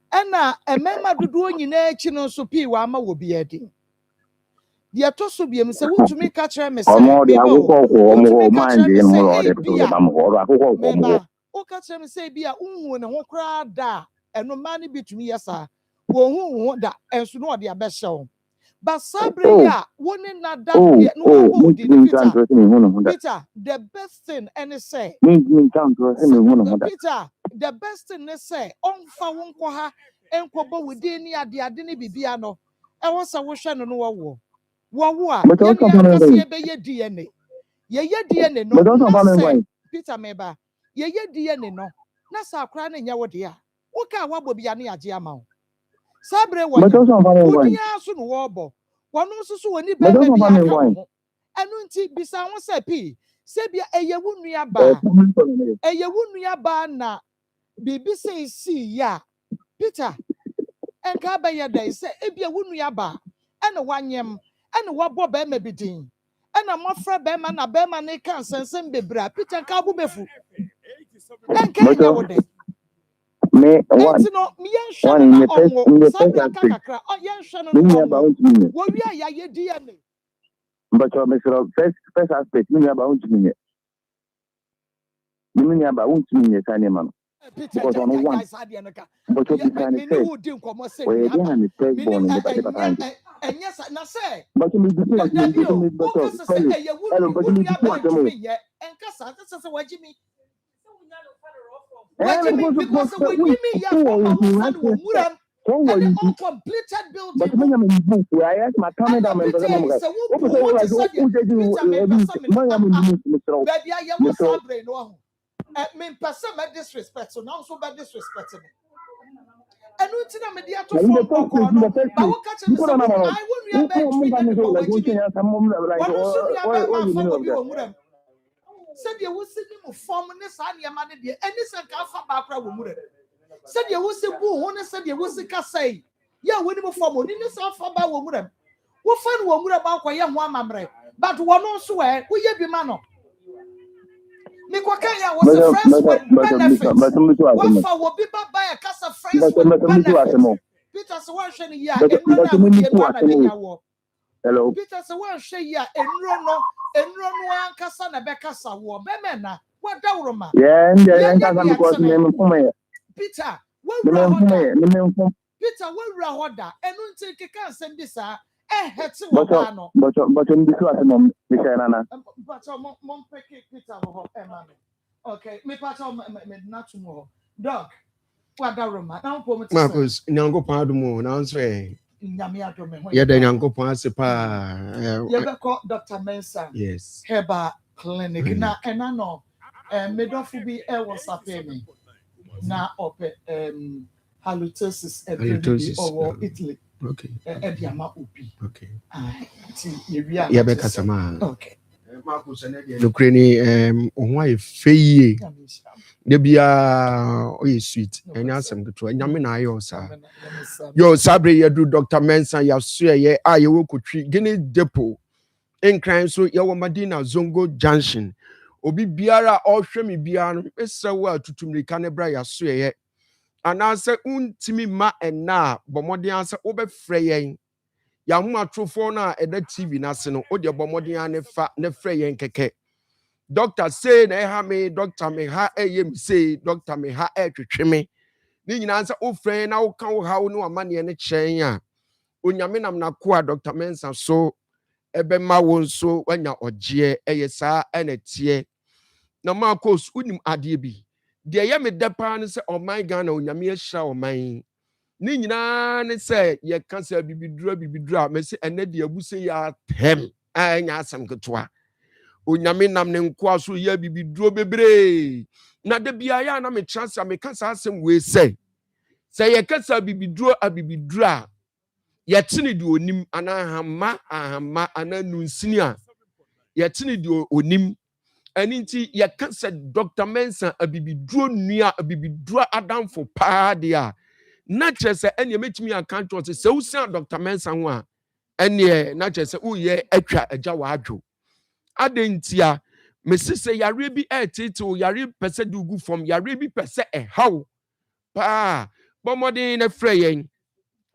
ena emema dodo nyina echi no so pi wa ama wo bi edi de to so bi em se wotumi ka kire me se me ba o mind no de to ba mo akokko Oka chem say bia unhu ne ho kra da eno ma ne bitumi yesa wo hu da enso no de abehyew ba sabre ya woni na da de no wo di Peter the best thing and say Peter the best thing ne say onfa wo nko ha enkobo wudi ni ade ne bibia no e wo sa wo hwe no no wo a ye ne akase be ye DNA ye DNA no Peter meba ye DNA no na sa akra na nya wode a wo ka wabo bia na yaje ama wo sabre wo wodi aso no wo bo wono susu woni be be bia ka wo enu nti bisa wo se pi se bia eye wunua ba na bibi se si ya Peter enka ba ye dai se ebia wunua ba ene wanyem ene wabo be ma bidin ene mofra be ma na be ma ne kan sensem bebra Peter ka bu befu enka wode me one in the first aspect wo wi aya ye DNA but Mr. first aspect me about me about me tiny man because on one but you can say we are in the first born in the and yes na say but me because when you mean completed building. But when I'm in book, I ask my comment on my disrespect, so now so bad disrespect. And what's in a media to form said you will see him form this and your money, and this and Alpha Bacra woman. Said you will see who said you will see say, yeah, when you form in this Alpha Bacra woman. What fun woman about why young one Mmre, but one also where we be man. Mikwakaya was a friend with benefits. What for will be by a cast of friends with benefits. Peter's watching here, hello. Peter's watching here, and Rono. Enronwa kasa na bekasa wo bemena wadawroma yeah because name for me Peter Peter, what Rahoda, and until Kika send this, had to Wabano. But in this one, Michelle, But Mom Peter, okay, me part of not tomorrow. Dog, what that room? Now, Marcus, Nyango Padumo, now say, yeah, the Nyango Pansepa. You ever call Dr. Mensa? Yes. Heba Clinic. Now, and I know, Medofu be air was a penny. Now, open, halitosis or Italy. Okay. Ediama Upi. Okay. Yabeka. Okay. Marcus and Ukraine, why fee? Debia, oh, sweet, and answer to a Yamina, your Sabre, you do Dr. Mensa, you swear, ye, you could treat Guinea Depot in crime, so your Madina Zongo Junction. Obi Biara or Shemi Bian, it's so well to me, Canebra, you swear, and answer Timi ma and na, but more the answer over fraying. Yamma Trufona at the TV National, or the Bomodian ne fraying keke. Doctor say na ha me doctor me ha eyem say doctor me ha etwetwe me ni nyina nsa o frɛ na wo kan wo ha wo no amane ne kyɛn a onyame nam na ko a Dr. Mensa so ebe ma wo nso wanya ogye eye saa enetie na ma course unim ade bi de ye me depa ne sɛ oman Ghana onyame ahyira oman ni nyina ne sɛ ye kansa bibidura me sɛ ene de abuse ya tem anya asam ketwa onyame nam ne nkoa so ya bibiduro bebre na de bia ya na me chance me kasa asem we say ye kasa bibiduro abibidura ye tene de onim ana ahama ana nunsini a ye tene de onim ani nti ye kasa Dr. Mensa abibiduro nua abibiduro adamfo pa de a na kyerese ene metimi account o se usia Dr. Mensa ho a ene na kyerese uye atwa agya wa adwo adentia mesise yare bi etete yare pese dugu from yare bi pese how pa bomodin na freyen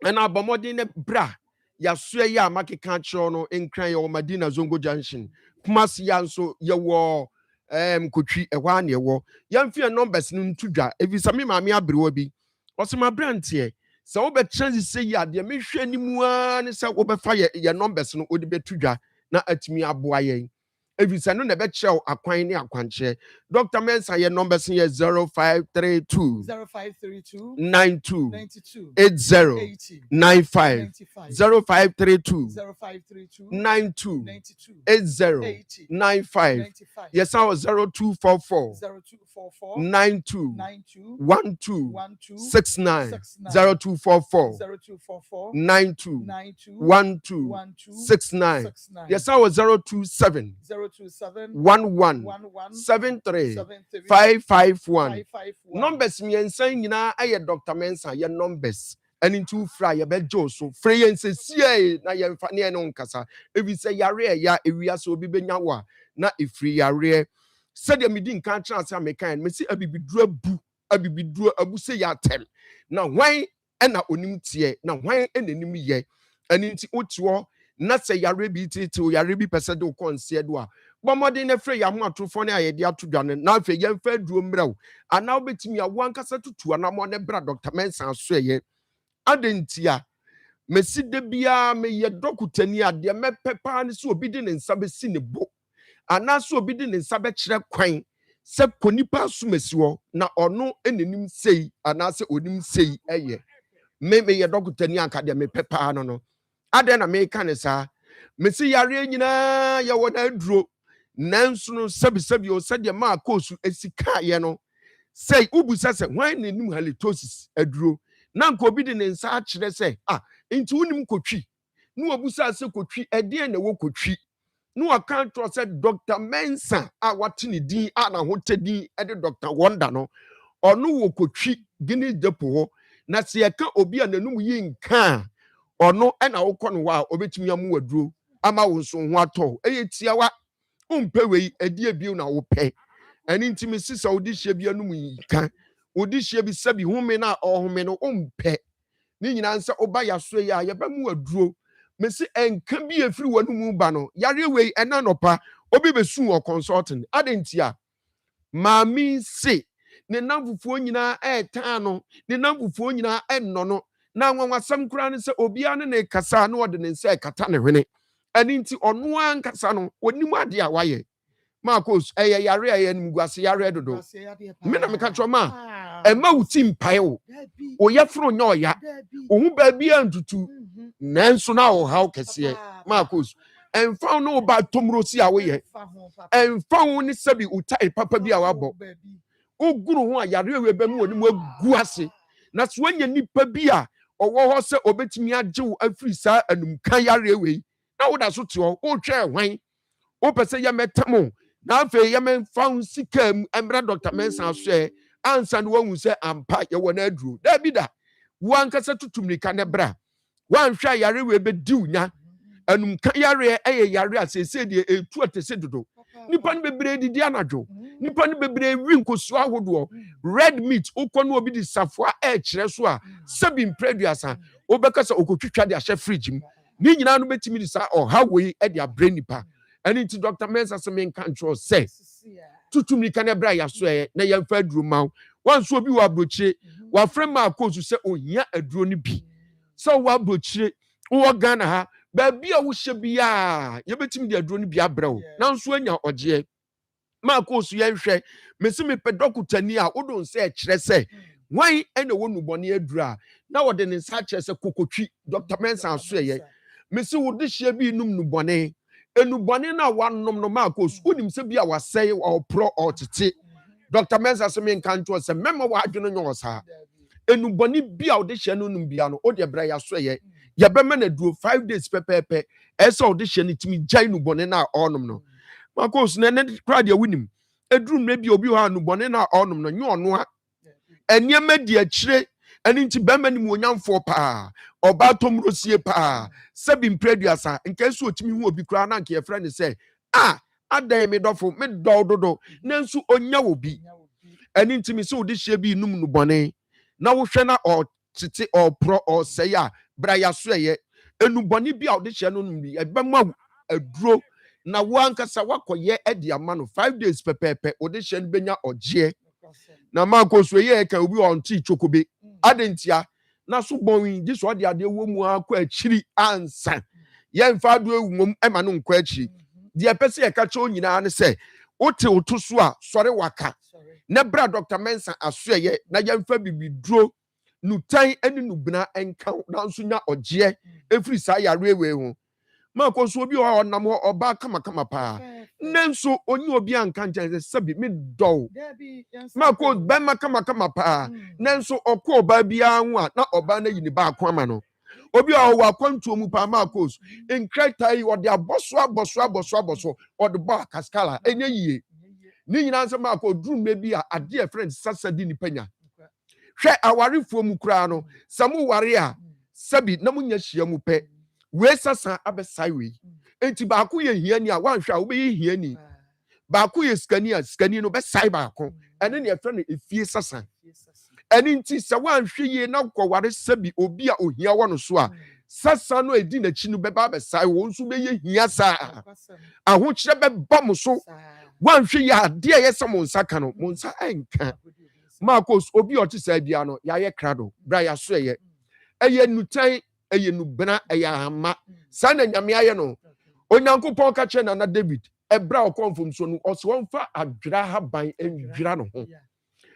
na bomodin na bra yaso ya makeka kiro no enkran ye Madina Zongo Junction Kumasi ya nso ye wo kotwi ehwa na ye wo yamfie numbers no ntudwa efisame maame abrewo bi osema brantie se wo be chance ya de mehwe animu a ne se wo be fa ye numbers no odi betudwa na atimi aboa yen If no never show a quine aquanche. Dr. Mensa, your numbers here 0532 92 80 95 0532 92 80 95. Yes, I was 0244 92 12 69 0244 92 12 69. Yes, I was 027 11 73 551. Numbers me and saying na aye Dr. Mensa your numbers and into fry your bed so free and say na ye mfa no nkasa if you say yare ya ewia so bi benyawa na ifri yare said me din kan chance amekan me see abibidura bu abibidura abu say ya tem na hwan na onim tie na hwan enanim ye ani nti otuo na say yare bi tete yare bi pese de konse do a bomodin na frɛ ya ho atofo ne ayede atodwane na afɛ ye mfa duro mraw ana obetimi awo ankasa tutu anamo ne bra Dr. Mensa so ye adentia mesi de bia me ye dokutani ade me pepa ne so obi de ne nsa be si ne bo ana so obi de ne nsa be kyerɛ kwan se konipa so mesi wo na ɔno enenim sei ana se onim sei eye me ye dokutani anka de me pepa no ade na me ka ne sa mesi yare nyina ye wona duro nanso no sabi o sade ma kosu esika ye no say ubusa se hwan nenim halitosis aduro na nko obi de ne nsa akyerɛ se nti unim kotwi no obusa se kotwi ede na wo kotwi no account se Dr. Mensa wate ne din na hotadin ede Dr. Wonder no ɔno wo kotwi gini depo ho na se yeka obi a nanum yi nka ɔno na wokɔ no wa obetumi amu waduro ama wo nso ho atɔ tiawa umpewei edie bio na wopɛ ani ntimi sisa odihye bia no muka odihye bi sabi home na ohome no umpɛ ni nyina nsa oba yaso ya yebemu aduro mesi enka bi efiri wanu mu ba no yare wei ena nopa obi besu o consulting adentia maami se ne nam fufuo nyinaa ɛɛtaa no ne nam fufuo nyinaa ɛnnɔ no na nwanwasɛm koraa ne sɛ obiara ne ne kasa na ɔde ne nsa ɛkata ne hwene ɛne nti ɔno ankasa no onim adeɛ a wayɛ Marcos ɛyɛ yare a ɛyɛ nimguase yare dodo me na meka kyerɛ ma ɛma wo ti mpae wo woyɛ foro nyɛ ɔya wo ho baabi a ntutu nanso na ɔhaw kɛseɛ Marcos ɛmfa wo ne wo ba tomuro si a woyɛ ɛmfa wo ne sɛbi wo tae papa bi a wabɔ woguru ho a yare awie bɛmu wɔ ne mu agu ase na so woanya nnipa bi a ɔwɔ hɔ sɛ ɔbɛtumi agye wo afiri saa anumka yare wei na woda so te hɔ wohwɛ hwan wopɛ sɛ yɛmɛtam na afei yɛmɛmfa wo sika mu mmra Dr. Mensa so ansa no wahu sɛ ampa yɛwɔ no aduro da bi da woankasa tutu mmirika ne bra woanhwɛ a yare wei bɛdi wo nya anumka yare ɛyɛ yare a seesei deɛ ɛtu atɛsɛ dodo nipa no bebree didi anadwo nipa no bebree wi nkosua ahodoɔ red meat wokɔ no obi de safoa ɛɛkyerɛ so a sɛbi mprɛduasa wobɛka sɛ ɔkɔtwitwa de ahyɛ fridge mu ne nyinaa no bɛtumi de saa ɔha wei de abrɛ nipa ɛne nti Dr. Mensa sɛ menka nkyerɛ sɛ tutum nika ne bra ya so na yɛmfa aduro ma wo wanso obi wɔ aburokyire wafrɛ ma akɔsu sɛ ohia aduro no bi sɛ wɔ aburokyire wɔ Ghana ha baabi a wohyɛ bi a yɛbɛtumi de aduro no bi abrɛ wo nanso anya ɔgyeɛ ma akɔsu yɛnhwɛ mesi mepɛ dɔkotani a wodon sɛ ɛkyerɛ sɛ wan ɛna wɔ nubɔne aduro a na wɔde ne nsa kyerɛ sɛ kokotwi Dr. Mensa so mesi wo de hyɛ bi num nubɔne enubɔne na wanom no Marcos unim sɛ bi a wasɛe ɔpro ɔtete Dr. Mensa sɛ menka nto sɛ mɛma wadwene nyɛ ɔsaa enubɔne bi a ɔde hyɛ no num bia no ɔde bra ya so yɛbɛma na duro 5 days pɛpɛpɛ ɛsɛ ɔde hyɛ no timi gyae nubɔne na ɔnom no Marcos na ne kra de wunim eduru mmerɛ bi obi hɔ nubɔne na ɔnom no nyɛ ɔno a ɛnneɛma di akyire ɛne nti bɛma ne mu onyamfoɔ paa ɔba tomrosie paa sɛbi mprɛduasa nka so otimi hu obi kra na nka yɛfrɛ ne sɛ adan me dɔfo me dɔw dodo nanso onya obi ɛne nti me sɛ wode hyɛ bi num no bɔne na wohwɛ na ɔtete ɔpro ɔsɛe a bra ya so enubɔne bi a wode hyɛ no num bi ɛbɛma aduro na woankasa wakɔyɛ ɛde ama no 5 days pɛpɛpɛ wode hyɛ no benya ɔgyeɛ na Marcos yɛ ka obi ɔnte chokobe adentia na so bɔn di so de ade wo mu akɔ akyiri ansa yɛmfa do ewum ɛma no nkɔ akyiri deɛ pɛsɛ yɛ ka kyɛ onyina ne sɛ wote woto so a sɔre waka na bra Dr. Mensa asoɛyɛ na yɛmfa bibiduro nutan ɛne nubena ɛnka nanso nya ɔgyeɛ efiri saa yare we ho Marcos obi ɔnam hɔ ɔba kama paa nanso onye obi anka nkyɛn sɛ sabi me dɔw Marcos bɛma kama paa nanso ɔkɔ ɔba biara ho a na ɔba na yi ne ba akɔ ama no obi a ɔwɔ akwantuo mu paa Marcos nkrataa yi ɔde abɔso ɔde bɔ akaskala ɛnyɛ yie ne nyinaa nsɛm Marcos duru mmerɛ bi a adeɛ friend sasa di nipa nya hwɛ awarefoɔ mu koraa no sɛ mo ware a sabi na mo nya hyia mu pɛ we sasa abɛsae wei enti baako yɛ hiani a wanhwɛ a wobɛyɛ hiani baako yɛ skani no bɛsae baako ɛne ne yɛfrɛ no efie sasa ɛne nti sɛ wanhwɛ yie na kɔware sabi obi a ohia wɔ no so a sasa no edi n'akyi no bɛba abɛsae wɔn nso bɛyɛ hia saa ahokyerɛ bɛba mo so wanhwɛ yie adeɛ yɛ sɛ mo nsa ka no mo nsa ɛnka Marcos obi a ɔte saa bia no yɛayɛ krado bra yɛaso ɛyɛ nutan ɛyɛ nubena ɛyɛ ahama saa na nyame ayɛ no onyankopɔn ka kyerɛ Nana David ɛbra ɔkɔmfom so no ɔsɛ wɔmfa adwira haban ɛndwira no ho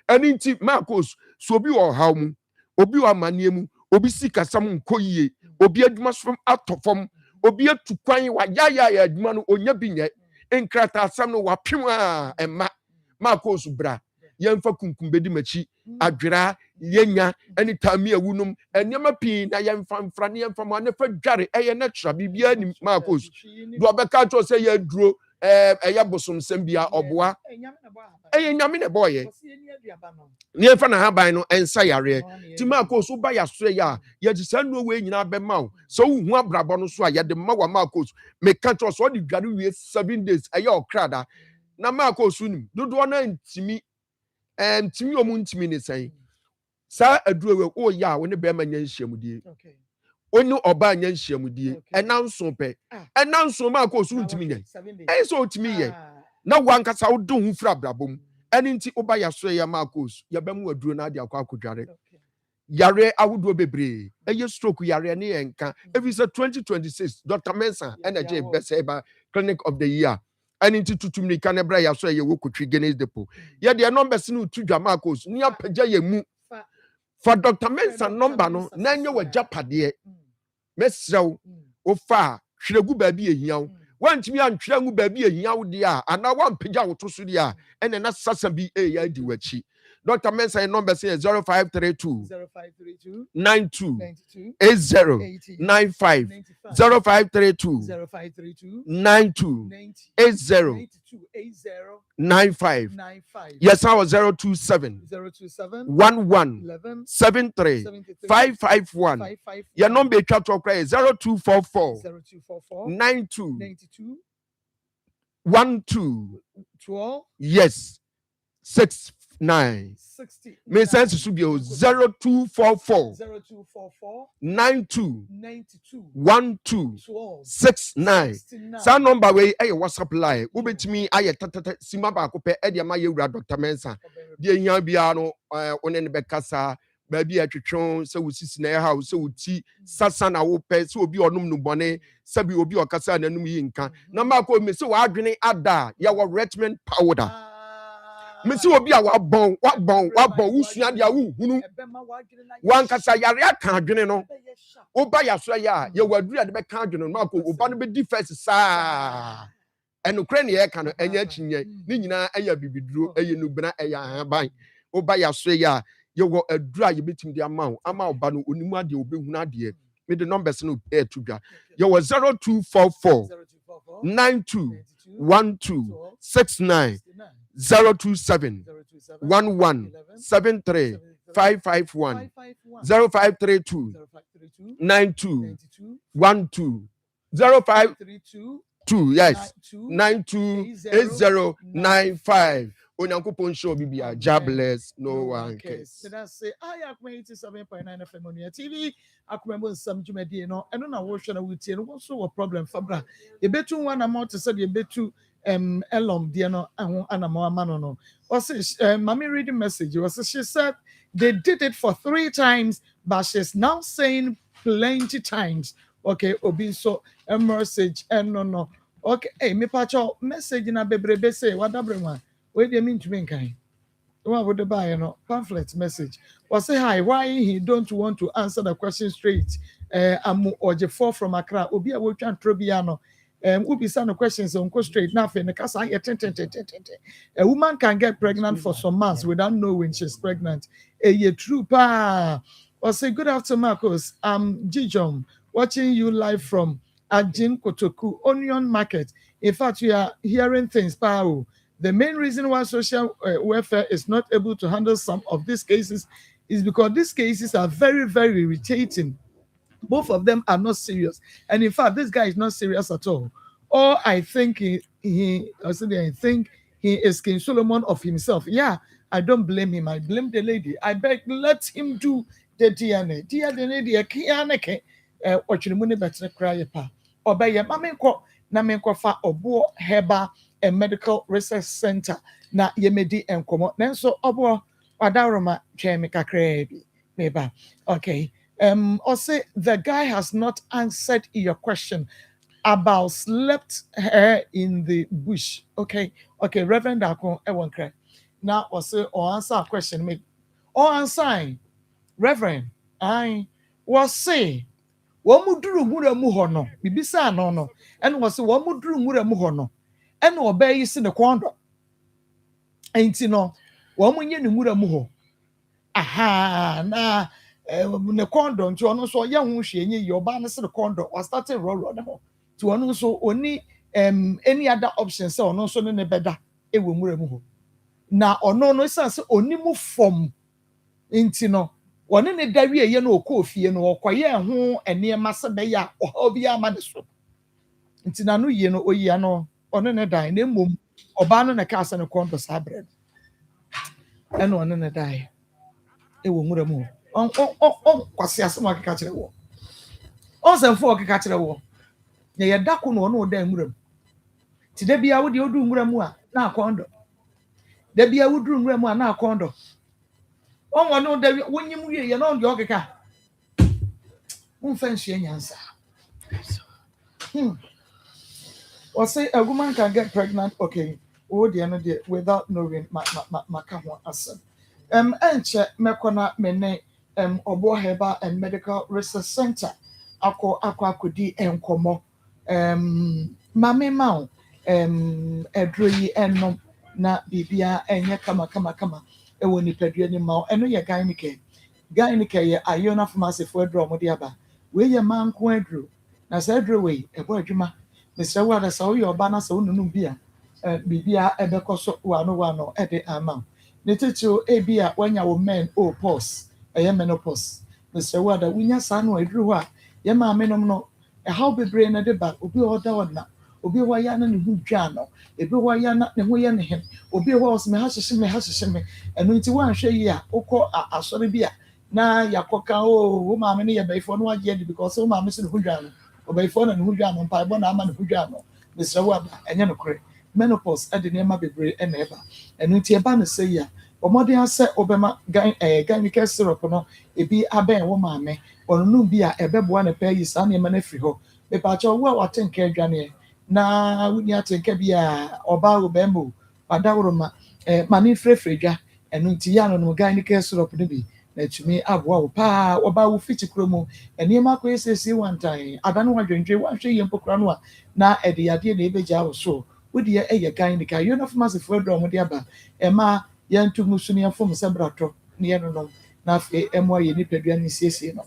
ɛne nti Marcos so obi wɔ ɔhaw mu obi wɔ amanneɛ mu obi sikasam nkɔ yie obi adwuma so atɔ fam obi atu kwan wayayaya adwuma no onya bi nyɛ nkrataasɛm no wapem a ɛma Marcos bra yɛmfa kunkum bedi machi adwira yenya ɛne tamia wunum ɛnema pii na yɛmfa mfra ne yɛmfa ma ne fa dware ɛyɛ natural bibia ni Marcos do abɛka to sɛ yɛ duro ɛyɛ bosomsɛm bia ɔboa ɛyɛ nyame ne boye ne yɛmfa na haban no ɛnsa yare ti Marcos wo ba yasoɛ ya yɛde saa no we nyina bɛma wo sɛ wo hu abrabɔ no so a yɛde ma wa Marcos meka to so de dware wie 7 days ɛyɛ okrada na Marcos nim dodo na ntimi timi ntimi ne sɛn saa aduro we ya wo ne bɛma nya nhyiamudie onu oba nya nhyiamudie ɛnanso pɛ ɛnanso Marcos ntimi nya ɛyɛ sɛ otimi yɛ na wankasa wo do hu fra brabom ɛne nti woba yɛaso ya Marcos yɛbɛmu aduro no ade akɔ akɔdware yare ahodoɔ bebree ɛyɛ stroke yare ne yɛ nka ɛfiri sɛ 2026 Dr. Mensa energy best ever clinic of the year ɛne nti tutum ni ka ne bra yɛaso yɛ wɔ kotwi Guinness Depot yɛde numbers no tu dwa Marcos ne apagya yɛ mu fa Dr. Mensa number no na nyɛ wɔ japadeɛ mesrɛw ofa hweregu baabi ehia wo wantimi antwerɛ ngu baabi ehia wo de a ana wampagya wo to so de a ɛne na sasa bi ya di wachi Dr. Mensa number say 0532 92 80 95 0532 92 80 95 yes I was 027 11 73 551 your number chat to cry 0244 92 12 yes 69 me sense should be 0244 92 12 69 sa number we e WhatsApp line ubetimi aye tatata sima ba ko pe e de ma yewura Dr. Mensa de hia bia no one ne bekasa ba bi atwetwon se wo sisi na ha se wo ti sasa na wo pe se obi onum no bone se bi obi okasa na num yi nka na ma ko me se wa adwene ada ya wo Richmond powder me se obi a wabon usua dia wo hunu wankasa yare aka adwene no oba yaso ya ye wadura de be ka adwene no ma ko oba no be di first saa enukre ne ye ka no enya chinye ni nyina eya bibiduro eye nubena eya haban oba yaso ya ye wo adura ye betim de ama oba no onimu ade obehunu ade me the numbers no e tudwa ye wo 0244 92 12 69 027 11 73 551 0532 92 12 052 yes 92 8095 Onyankopon show bibia jobless no one cares. Did I say I have 87.9 FM on your TV? I remember some Jumedi no and on a wash and we no so a problem Fabra. You bet to one amount to say you bet to Elom Diano and Anamo Manono. Also, mommy reading message. She said they did it for 3 times, but she's now saying plenty times. Okay, Obi so a message and no. Okay, hey, me pacho message na bebrebe say what one. What do you mean to me, kind? What would the buy pamphlet message? Or say hi, why he don't want to answer the question straight? I'm Oje4 from Accra. Obi a work and Trobiano. Ubi some questions on go straight nothing. Because I a woman can get pregnant for some months without knowing she's pregnant. A true pa. Or say good afternoon, Marcos. I'm Jijom, watching you live from Ajin Kotoku Onion Market. In fact, we are hearing things, pao. The main reason why social welfare is not able to handle some of these cases is because these cases are very, very irritating. Both of them are not serious. And in fact, this guy is not serious at all. Or I think he is King Solomon of himself. Yeah, I don't blame him. I blame the lady. I beg, let him do the DNA. DNA, kianeke, ochimune better cry pa. Obey your mamenko, namenko obo heba. A medical research center na yemedi enkomo nenso obo wadaroma chemika krebi meba okay also the guy has not answered your question about slept hair in the bush. Okay Reverend Akon ewon kre now also or answer a question me or answer Reverend I was say womuduru mura mu hono bibisa no and was womuduru mura mu hono and obey is in the quandra. Ain't you know, woman yen mura muho. Aha, na the quandra to one so young she your banner the quandra or started roll to one so only any other option so no so no better it will mura muho. Now or no sense only move from ain't you know. One in the day ye no coffee no quiet home and near Massa Beya or Hobia Maniso. It's no ye no oyano. Ono ne die na mum oba no na kasa ne kwonto sabre eno ono ne die e wo nwura mu on kwase asem akeka kire wo on semfo akeka kire wo na ye dako no ono da nwura mu ti da bia wo de odu nwura mu a na akondo da bia wuduru nwura mu ana akondo onwo no da wonyim wie ye no de okeka mumfa nhye nyansa or say a woman can get pregnant okay oh the end without knowing maka ho asem enche mekona mene obo heba and medical research center akodi enkomo mame mawo edroyi ennom na bibia enye kama ewo nipadua ni mawo eno ye gyneke ye ayona pharmacy fo edro mo de aba we ye manko adro na sa adro we ebo adwuma Mr. Wada sa uyo bana sa ununu bia bibia ebekoso wano ede ama ne titio ebia wanya wo men o pause menopause Mr. Wada winya sa no aduru ho a ye ma menom no how bebre na de ba obi oda wona obi wa ya na ne hu dwa no ebi wa ya na ne ho ye ne hem obi wa osme ha hyehye me eno nti wan hwe yi a ukọ asore bia na yakoka wo ma me ne ye baifo no agye di because wo ma me se ne hu dwa no obayifo na ne hu dwa no pa ebo na ama ne hu dwa no Mr. Wada enye no kore menopause ade ne ma bebre e na eba eno nti eba no se ya omode ase obema gynecological syrup no ebi aben wo ma me onunu bi a ebeboa ne pa yi sa na ema na firi ho be pa cha wo a watenka adwane na wuni atenka bi a oba wo bembo padawro ma mani frefredwa eno nti ya no gynecological syrup ne bi na tumi aboa wo pa oba wo fiti kromo enema ko esesi wantan adane wadwendwe wahwe ye mpokra no a na ede yade na ebeja wo so wodi ye gynecological you know pharmacy for do mo de aba ema yantu musuni afom sebrato ne ye no na afi emo ye nipadua ne siesie no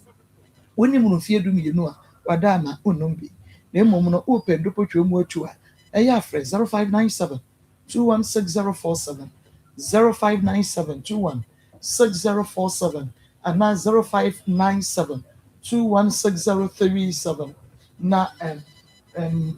woni mu no fie du mienu a wada na onnom bi na emom no open do potwe mu atu a eya afre 0597 216047 0597 216047 and now 0597 216037 na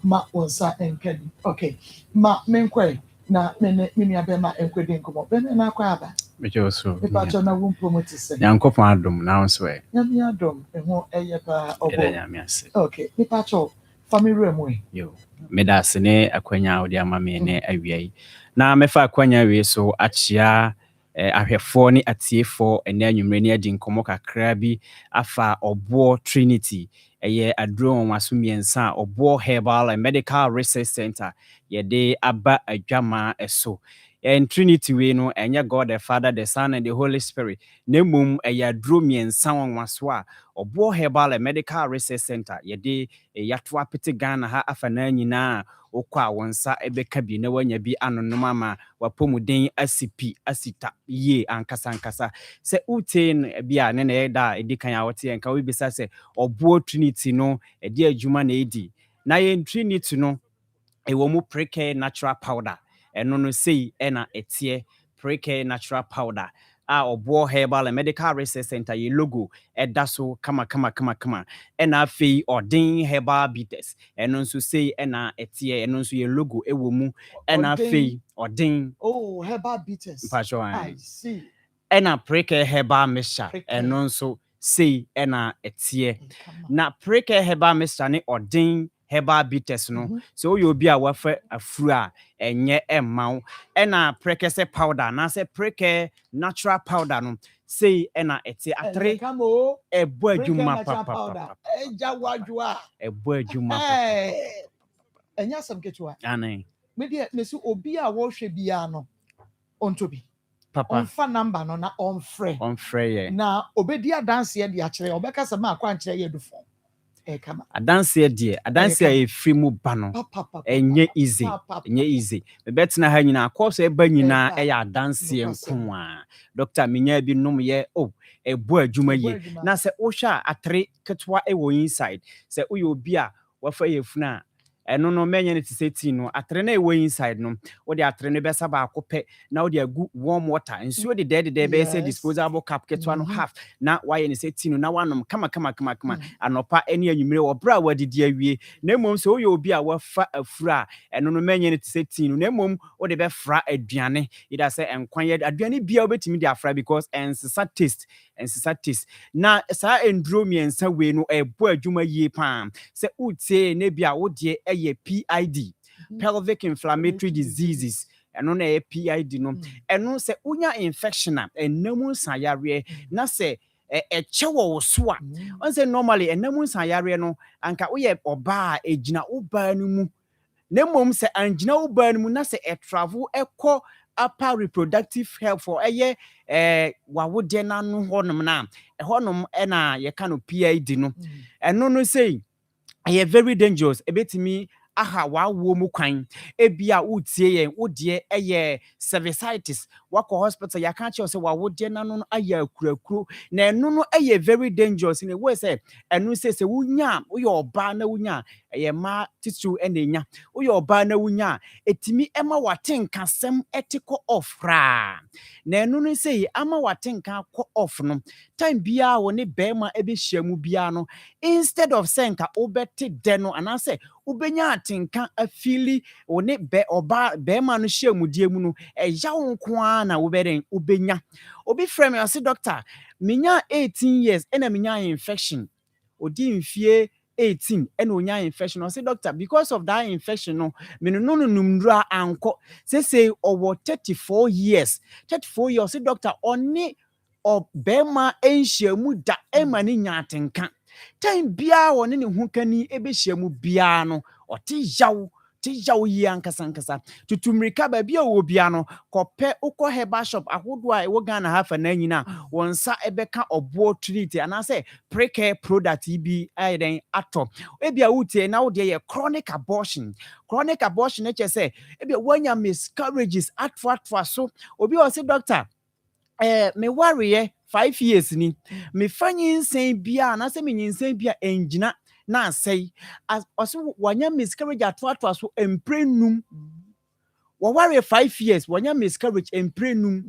ma onsa enkedi okay ma menkwe na meni abema enkwedi nkomo bene na akwa aba mejo so pa cho na wo promote se yankopon adom na onso e nyame adom eho eye pa obo nyame ase okay pa cho family mu yo medase ne akwanya odi ama me ne awiai na mefa akwanya we so achia ahwefo ne atiefo ene anwumre ne adi nkomo kakra bi afa obo Trinity eye adro waso miensa obo herbal and medical research center yede aba adwama eso and Trinity we no enye God the Father the Son and the Holy Spirit nemum eye adro miensa wanwaso a obo herbal and medical research center yede yato apete Ghana ha afa na nyina okwa wonsa ebeka bi na wanya bi anonom ama wapomuden asipi asita ye ankasa se uten bia ne na eda edikan a wote enka we bisa se obo Trinity no edi adwuma na edi na ye Trinity no ewo mu preke natural powder eno no sei ena etie preke natural powder a obo herbal and medical research center ye logo eda so kama ena afei odin herbal bitters eno nso sei ena etie eno nso ye logo ewo mu ena afei odin herbal bitters I see ena preke herbal mixture eno nso sei ena etie na preke herbal mixture ne odin herbal bitters no so you obi a wafa afuru a enye emmaw ena prekese powder na se preke natural powder no sei ena eti atre ebo adwuma papa eja wadwa ebo adwuma enya sam ketwa anen me de mesu obi a wo hwe bia no ontobi papa onfa number no na onfre ye na obedi adanse ye de akere obeka sama akwa nkere ye dufo adanse die adanse e free mu ba no enye easy bebetina ha nyina course e ba nyina e ya adanse nko a doctor minya bi nom ye ebo adwuma ye na se wo hwa atre ketwa e wo inside se uyo obi a wafa ye funa eno no menye ne tiseti no atre na e wo inside no wo de atre ne besa ba akopɛ na wo de agu warm water nsuo de de be say disposable cup ketwa no half na waye ne seti no na wanom kama anopa ene anwumre wo bra wadidi awie na mom so wo obi a wafa afura eno no menye ne tiseti no na mom wo de be fra aduane ida say enkwan ye aduane bia obetimi de afra because ensisa taste na sa enduro miensa we no ebo adwuma yie pam se utie ne bia wo de eye PID pelvic inflammatory diseases ɛno na ɛyɛ PID no ɛno sɛ wonya infection a ɛnam nsayare na sɛ ɛkyɛ wɔ wo so a ɔn sɛ normally ɛnam nsayare no anka woyɛ ɔbaa a ɛgyina wo baa no mu na mmom sɛ angyina wo baa no mu na sɛ ɛtravel ɛkɔ upper reproductive health for ɛyɛ wawodeɛ n'ano hɔnom na ɛhɔnom ɛna yɛka no PID no ɛno no sei ɛyɛ very dangerous ɛbɛtumi aha wawo mu kwan ebia wotie yɛn wodeɛ ɛyɛ cervicitis wakɔ hospital yɛaka kyerɛ sɛ wawodeɛ n'ano no ayɛ akurakuro na ɛno no ɛyɛ very dangerous in a way sɛ ɛno sɛ wonya woyɛ ɔbaa na wonya ɛyɛ mmaa titiriw ɛna enya woyɛ ɔbaa na wonya etimi ɛma watenkasɛm ɛte kɔ off ra na ɛno no sɛ ama watenka kɔ off no time biara wɔ ne bɛrima ɛbɛhyia mu biara no instead of sɛ nka wobɛte dɛ no anaasɛ wobɛnya atenka afili wo ne bɛrima no hyia mu die mu no ɛya wo nko ara na wobɛnya obi frɛ me ɔse doctor menya 18 years ɛna menya infection odi mfie 18 ɛna onya infection ɔse doctor because of that infection no me no numdura anko say ɔwɔ 34 years ɔse doctor ɔne ɔbɛrima ɛnhyia mu da ɛma ne nya atenka time biara wɔne ne ho kani ɛbɛhyia mu biara no ɔte yaw yi ankasa tutumrika baabi a wɔ biara no kɔpɛ ukɔ herbal shop ahodoɔ a ɛwɔ Ghana hafa na nyina wɔn nsa ɛbɛka ɔboɔ trinity anaasɛ pre-care product yi bi ayɛ den atɔ ebia wotie na wodeɛ yɛ chronic abortion kyɛ sɛ ebia wɔanya miscarriages atwa so obi wɔ sɛ doctor me worry 5 years ni me fanyi nsen bia na se me nsen bia engyina na asɛi ɔso wanya miscarriage atoatoa so emprenum wo worry 5 years wanya miscarriage emprenum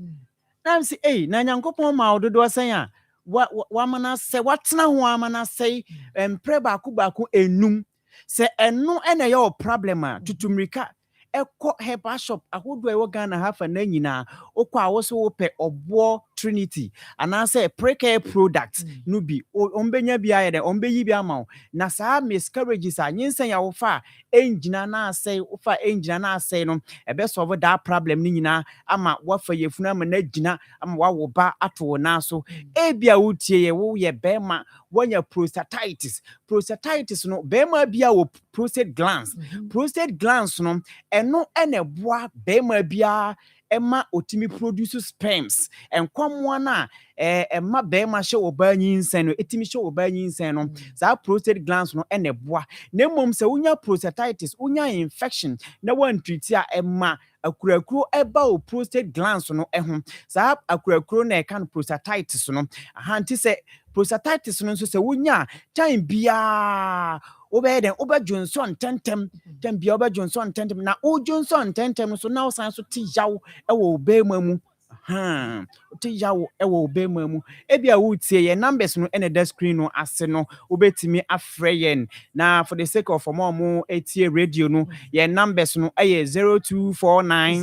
na say na nyankopɔn ma ododo sɛn a wa mana sɛ watena ho amana sɛ empre baako enum sɛ ɛno ɛna yɛ o problem a tutumrika ɛkɔ herbal shop ahodoɔ ɛwɔ Ghana hafa na nyinaa okɔ a wɔso wopɛ ɔboɔ trinity anaasɛ pre-care product no bi ombenya bi ayɛ dɛ ombeyi bi ama wo na saa miscarriages a nyinsen ya wofa engyina na asɛe wofa engyina na asɛe no ɛbɛ solve that problem ni nyinaa ama wafa yefunu ama na gyina ama wawo ba ato na so ebia wotie ye wo yɛ bɛma wanya prostatitis no bɛma bia wo prostate glands no ɛno ɛna boa bɛma bia ɛma otimi produce sperms enkwamwa na ɛma bɛma hye oba nyinsen no etimi hye oba nyinsen no saa prostate glands no ɛna boa na mmom sɛ wonya prostatitis wonya infection na wan treat a ɛma akurakuro ɛba o prostate glands no ɛho saa akurakuro na ɛka no prostatitis no ahanti sɛ prostatitis no nso sɛ wonya time bia obey den oba Johnson tentem bia oba Johnson tentem na o Johnson tentem so na osan so ti yaw ɛwɔ obema mu ti yaw ɛwɔ obema mu ebia wo tie ye numbers no ene da screen no ase no obetimi afrɛ yen na for the sake of more etie radio no ye numbers no ɛyɛ 0249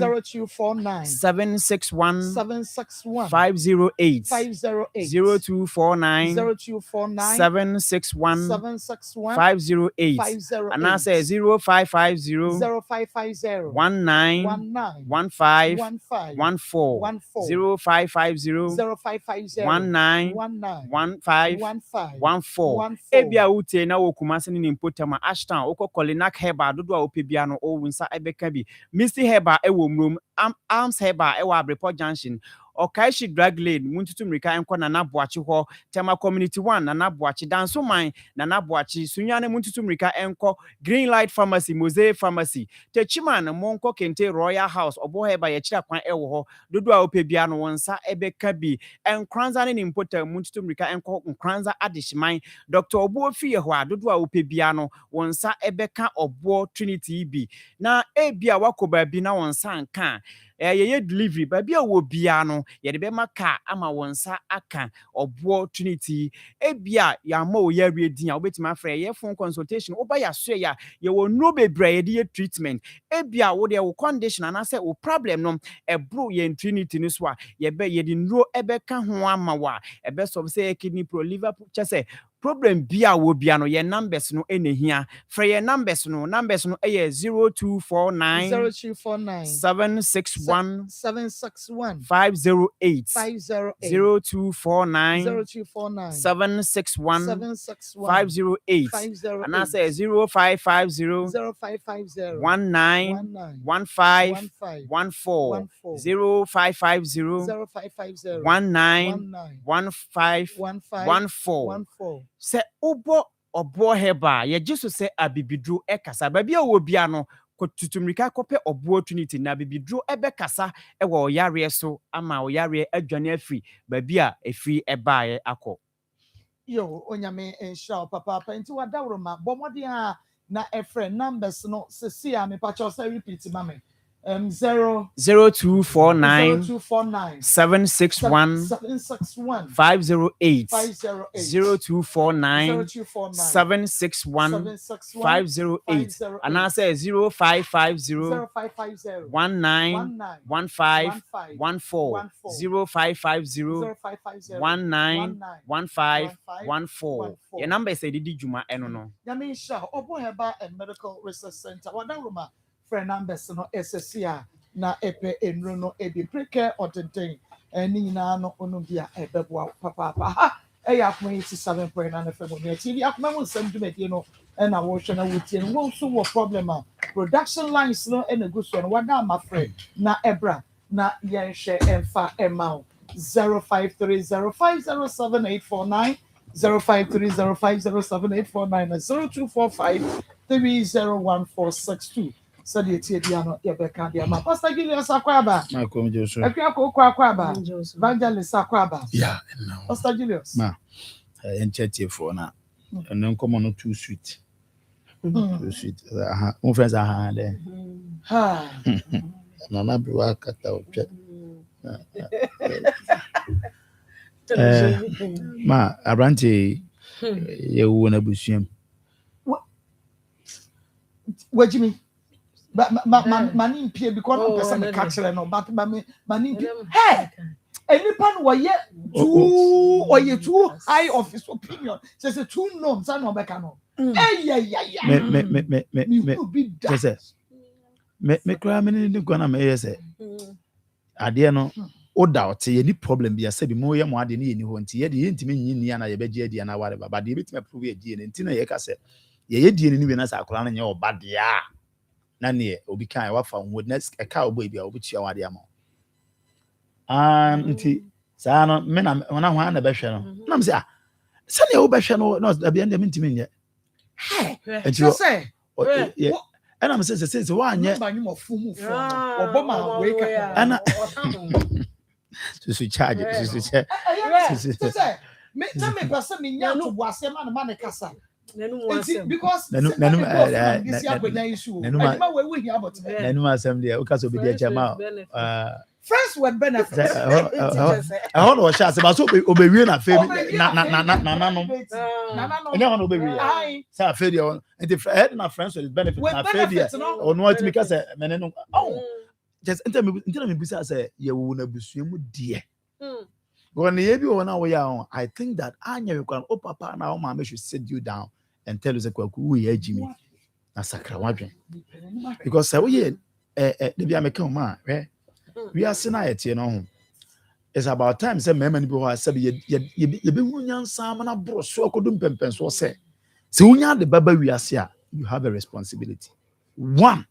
761 508 0249 761 508 and I say 0550 19 15 14 0550 19 15 14 ebia utie na wokumase ni impotama ashtown okokolinak heba dodo a opebia no o wunsa ebeka bi Misty heba ewo mrom arms heba ewo Abreport junction Okaishi drag lane muntutu mrika enko na naboachi ho tema community 1 na naboachi danso man na naboachi sunyane muntutu mrika enko Green Light Pharmacy Mosaic Pharmacy techima na monko kente Royal House obo heba ye kira kwan ewo ho dodo a opebia no wonsa ebeka bi enkranza ne impota muntutu mrika enko nkranza adishman Dr. Obo fie ho a dodo a opebia no wonsa ebeka obo Trinity bi na ebia wakoba bi na wonsa nka ye delivery baby wo bia no ye de be maka ama wonsa aka obo Trinity ebia ya ma o ya redin a obetima afre ye phone consultation oba ya so ya ye wo no bebre ye de treatment ebia wo de wo condition na say wo problem no ebro ye Trinity no so a ye be ye de nro ebe ka ho ama wa ebe so say kidney pro liver chese problem bia wo bia no ye numbers no enehia fra ye numbers no 0249 0249 761 761 508 508 0249 0249 761 761 508 508 and I say 0550 0550 19 15 14 0550 0550 19 15 14 se ubo obo heba ye jiso se abibidru ekasa babia wo bia no kotutumrika kope obo opportunity na abibidru ebe kasa ewo oyare so ama oyare adwane afri babia efri ebae akọ yo onyame ensha papa nti wadawro ma bomodi a na efre numbers no sesi a me pacho say repeat mame 0249 761 508 0249 761 508 and I say 0550 19 15 14 0550 19 15 14 your number is Didi Juma eno no yame sha obo heba and medical research center wadawro ma friend numbers no SSC na epe enro no edi preke odeden eni nyina no onu bia ebeboa papa ha eya akoma 87.9 FM ne TV akoma mu nsem dwumadi no na wo hwe na wotie no wo so wo problem a production lines no na guso no wada ma friend na ebra na yenhwe emfa emao 0530507849 0530507849 na 0245301462 so the Tiano Yabeka Diama. Pastor Julius Akwaba. Ma come Joshua. Ekwako Akwaba. Evangelist Akwaba. Yeah, no. Pastor Julius. Ma. Enchete for na. And then come on too sweet. Too sweet. My friends are there. Ha. Nana biwa kata oche. Ma abranti ye wo na busuam. What do you mean? Mani pie because no person me catch no but mani hey anyone were yet too high of his opinion says a too no san no beka no yeah me cry me ni gona me say ade no o doubt ye ni problem bi ase bi mo ye mo ade ni ye ni ho nti ye de ye ntimi nyi ni ana ye beje ade na ware baba de betime prove ye die ni nti na ye ka se ye die ni bi na sa akora na nye obade a na ne obi kan wafa witness e ka obo bia obi tua wade ama nti sa no me na ho na behwe no na me say se ne obehwe no no da bia ndem ntimi nye so say ana me say wa anye oboma we ka ana to charge to say me tell me person me nya to wase man kasa because friends with benefits. I want to share about so obey na family na no. No no obey. Say afedi on. And the head na friends with benefits na afedi. Or no to make us meneno. Oh. Just enter me bisa say ye wo na busuemu die. When ye bi wona wo ya I think that anya we kwan o papa na o mama should sit you down and tell us kwaku we ya jimi na sakra wadwen because say we the bia meka ma we are sena etie no ho it's about time say mema ni bi ho say ye be hunya nsam na bro so akodum pempen so say unya de baba we ase a you have a responsibility. One,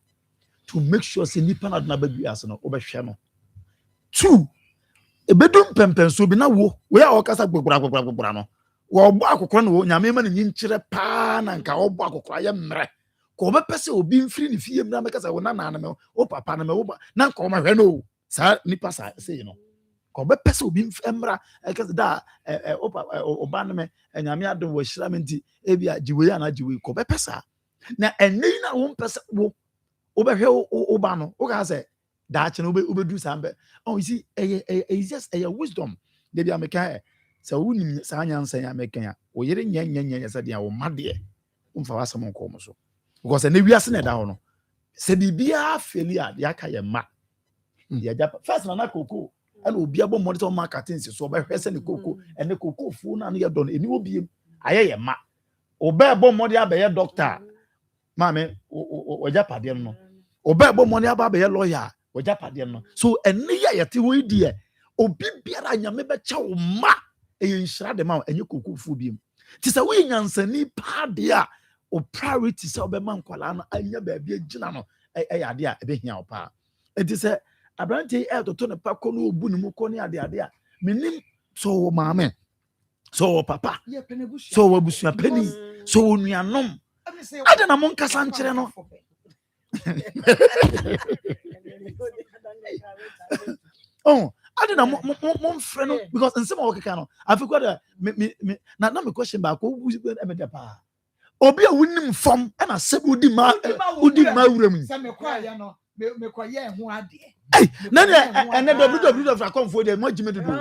to make sure say nipa na na baba we ase no obehwe no. Two, ebedum pempen so bi na wo we a okasa gbogbra no wo bo akokora no nyame ma ni nkyire pa na nka wo bo akokora ye mmre ko be pese obi mfiri ni fie mna meka sa wo na na me o papa na me wo na nka wo ma hwe no sa nipa sa say no ko be pese obi mfemra eka da o papa o ba na me nyame adom wo hira me nti e bia jiwe ya na jiwe ko be pesa na enyi na wo pese wo be hwe o ba no o ka say that no be do sambe oh you see it's just a wisdom they be ameka so woni sa nyansa ya meka ya o yere nyanya sa dia wo made umfa wasam nko mo so because na wiase na da ho no se bibia failure ya ka ye ma ya japa first na koko and obi abo monitor marketing so be hwese ne koko and ne koko fu na no ye don eni obi aye ma oba bo modi abaye doctor maame oja pade no oba bo modi abaye lawyer oja pade no so ene ya yete ho di e obi biara nyame be cha wo ma eye nhira de ma enye kokufu bi ti se we nyansani pade a o priority se obema nkwala no anya ba bia gina no ade a ebe hia opa enti se abranti to ne pa ko no obu ne mu ko ne ade a menim so maame so papa so wabusua pani so nuanom ade na mon kasa nkyere no oh ade na mon frɛ no because nsɛm a wɔkeka no afekwa da na me question ba ko emede pa obi a wonim fam na sɛbe udi ma wuram sɛ me kwa ya no me kwa ye ho ade na ne www.akomfo de mo jime dodo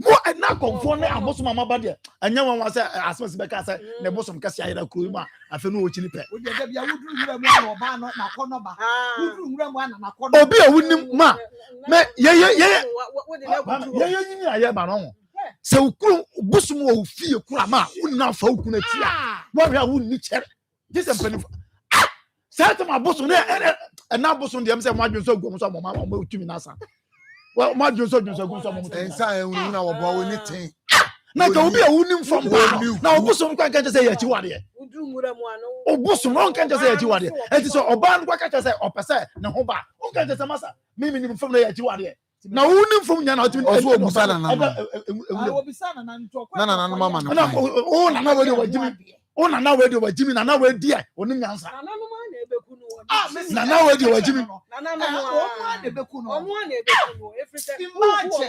mo na konfo ne abosom amaba de anya wan wase asmasi beka se ne bosom kase ayira kuro ma afa no ochini pe o de bia wuduru nwura mu na oba no na kono ba wuduru nwura mu na kono obi a wonim ma me ye nyini aye ba no se ukuru bosom wo fie kura ma wonna fa ukuna ti a wo hwa wonni kyer this empany certain abosom ne na abosom de am se mo adwen so gom so mo ma mo tumi na asa well, my Jones gum some inside una wo bo ni tin. Na ka obi a wunim from na obusom kwa kan say yachi wade. Udu mura mu ano. Obusom no kan say yachi wade. Enti so oba no kwa kan say opese ne ho ba. O kan say masa me nim from na yachi wade. Na wunim from nya na otimi oso obusa na na. Obisa na nto kwa. Na mama na. Na o na we de wajimi. O na we de wajimi na we di e onim nyansa. Na no ma na ebeku no. Na we de wajimi. Na no ma na ebeku no. Omo na ebeku no. Efrite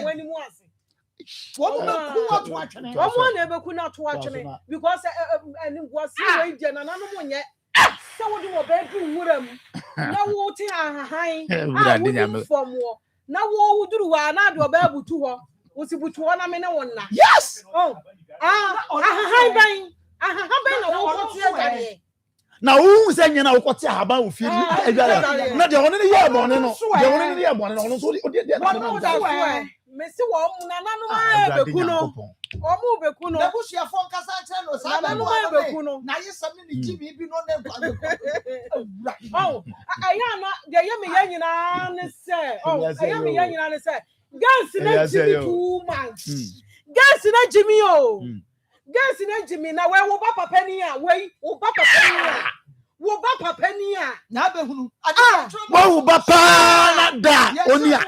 wani mu ase. Omo na ebeku na to atwene because ani gwasi we je na no mo nye. Se wo de wo be du muram. Na wo ti ahahan. Wo form wo. Na wo wuduru wa na de obabutu ho. Wo si butu ho na me ne wonna. Yes. Oh. Ahahan ban. Ahahan ban na wo ko ti agare. Na wo se nyina wo kwoti ahaba wo fi agare. Na de hono ne ye bone no. De hono ne ye bone no. Hono so de Messi wo mu na nanu ma ebeku no. Omu beku no. Nebusia fon kasa che no sa nanu ma ebeku no. Na yesam ni jimi bi no ne kwa. Oh, aya na de ye me ye nyina ne se. Oh, aya me ye nyina ne se. Gas na jimi 2 months. Gas na jimi o. Gas na jimi na we wo ba papa ni a we wo ba papa ni a. Wo ba papa ni a na be hunu wo ba pa na da oni a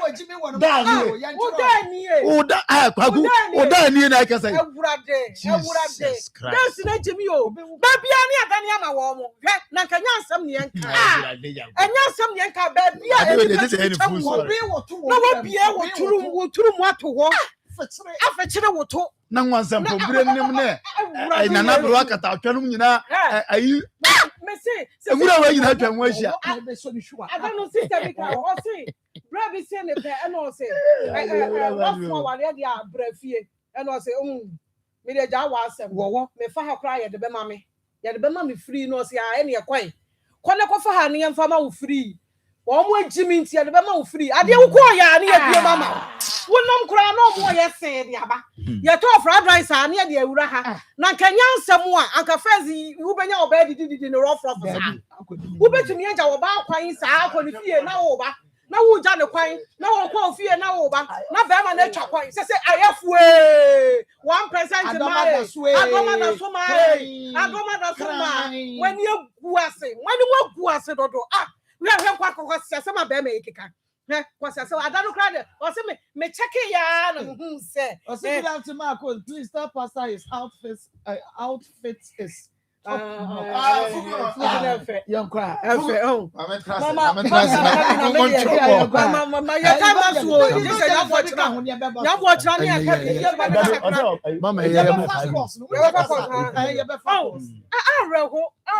da ni wo da ni e wo da kwagu wo da ni na ka sai ewurade dance na jimi o ba bia ni ada ni ama wo mo hwe na ka nya nsam ni enka enya nsam ni enka ba bia na wo bia wo turu mu ato ho afechire wo to na nwansa mpombre nim ne na na bro akata atwanum nyina ayi Messi, Mmre we nyina atwa mu ahia. I don't know sister because o say bra bi say ne pe e no say what for wale dia bra fie e no say me de ja wa asem wo me fa ha kra ye de be ma me free no say a e ne kwan kone ko fa ha ne yemfa ma wo free wo mo agimi ntia de be ma wo free ade wo ko ya ne ya bie mama wonam kra no mo ye se de aba ye to fried rice a ne de awura ha na kanya nsem a anka fezi wo benya oba didi ne rough sa wo betumi agya wo ba kwan sa akọ ne fie na wo ba na wo ja ne kwan na wo kọ fie na wo ba na be ma na twa kwan se ayefue 1% agoma da so ma when you gu ase dodo we hwe kwa kwa se ma be ma ekeka kwasa so adanu kra de o se me check ya na hu se o se good afternoon Marco please tell pastor his outfit is young cry mama ya kama so you say ya watch na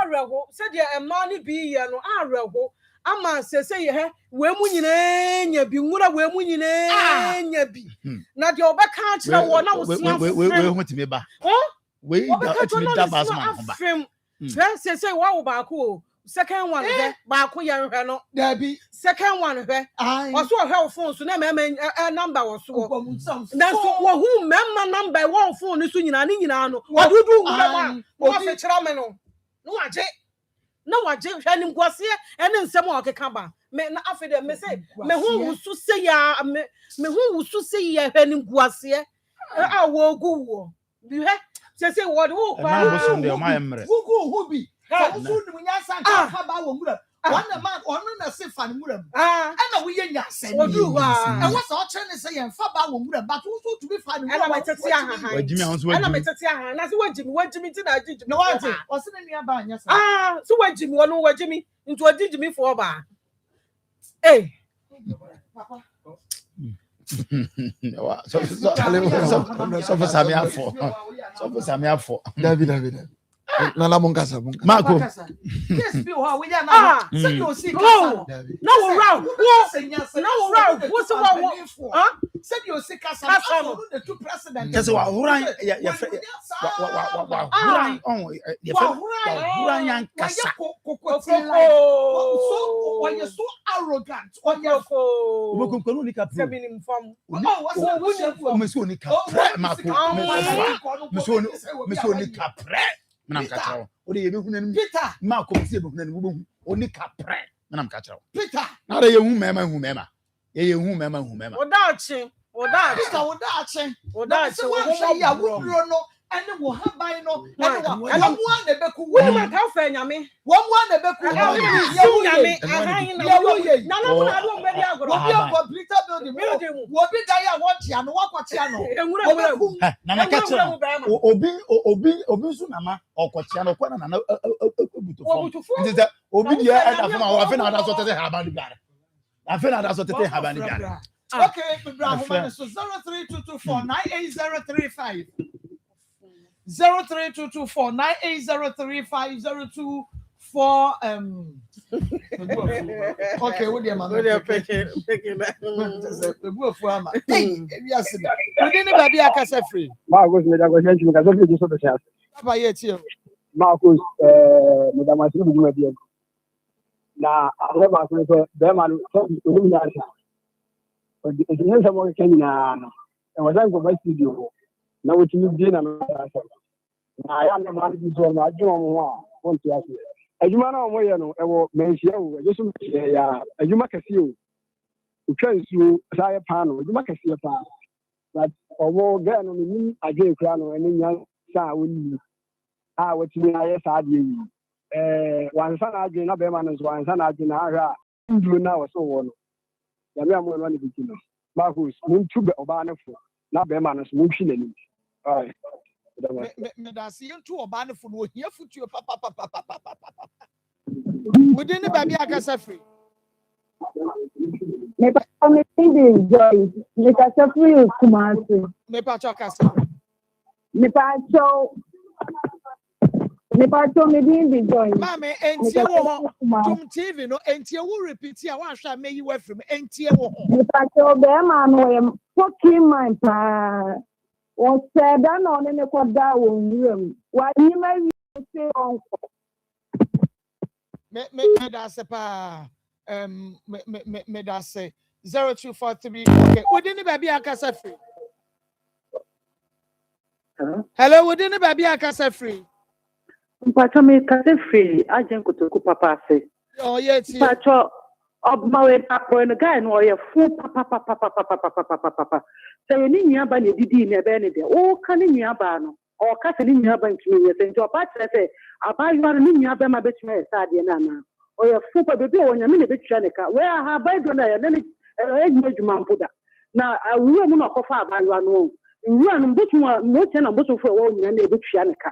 areho se de emma ni bi ye no areho ama sese ye we mu nyina nya bi nwura we mu nyina nya bi na de obeka kira wo na wo sia we hotime ba we atimi da bas man ba sese wa wo ba ko second one baako yɛ nhwɛ no Debbie. Second one hwɛ ɔso ɔhwɛ phone so na mɛmɛ number wɔ so na so wɔhu mɛmma number wɔ phone no so nyinaa ne nyinaa no wadudu nwura ma wɔfɛ kyerɛ me no na wagye hwɛ ne nkwasiɛ ɛne nsɛm a ɔkeka ba me na afɛ dɛ me se me ho wusu se ya me ho wusu se ya hwɛ ne nkwasiɛ a wo gu wo bi hwɛ se wo de wo kwa Gugu hubi so so ni munya sanka fa ba wo mura one man ono na se fa ne mura mu na wo ye nyasɛ ni e wo so ɔkyerɛ ne se yɛn fa ba wo mura but wo so to be fa ne mura na metete aha wajimi ahun so wajimi na metete aha na se wajimi ti na jijimi na wante ɔse ne nua ba anya sa so wajimi wono wajimi nti odijimi fo ba eh papa so for Sami afọ. David. Nana Monkasa. Marco. Yes, be how we are now. So you see, no round. No round. What's the one? Huh? Said you see, the two presidents. Yes, wow, Huran Kasa. Why you're so arrogant? Why you're Peter, Marco, only capre. Manam Catcher. Peter, now they whom and will have by no, and one the Beku, woman, how fair yammy, one the Beku, what be Dia want Yano, what Yano, Obi Sunama, or Cotiano, Obi, I think that's what they have about the I feel that's what they have about the okay, Bravo, so 03224 98035. 03224 98035 024 okay, what do you man? Picking the wolf farmer. Yes, we didn't baby a free. Marcos, Madame, because of you so the chance. Papa, yet you. Marcos, Madame, I think you be. Now, I have asked them and illumination. But the essence of what came now, and was I go by studio. Now, what you did, and I am the man who is on my job. Want to ask you. As you man away, I will mention you. Just as you make a few. You can see a panel, you make a few panel. But although then on me, I gave Crano and in young Sa, I would see I had you. One son I did not be man as one son I did not do now so on. The man will run it. Marcus, moon to be Obana for not be man as motion. All right. That's you two or banner for here for your papa. Within the baby, I guess free. Maybe I'm enjoy. Make us a free Kumasi. Maybe I talk as a Nepacho maybe enjoy. Mamma, and TV, no, and you will repeat here. One shall make you away from NTO. Nepacho, Beman, fucking my on said that on any room. Why you may say uncle? Me that's me that's 0243. Okay, within the baby I can set free. Hello, within the baby I can set free. Pacho me can free. I just go to Papa say. Oh yes, Pacho. Of my papa and a guy and warrior full papa. So you need your bunny did never any day. Oh, can in your ban or casting in your bank to me and your part say, I buy you are in your bema bitch me Sadiana. Or your super baby on your mini bitch Janica. Where I have by Donna and then it's man put that. Now I will not offer by one room. You are not no ten of bottle for all and a bitch Janica.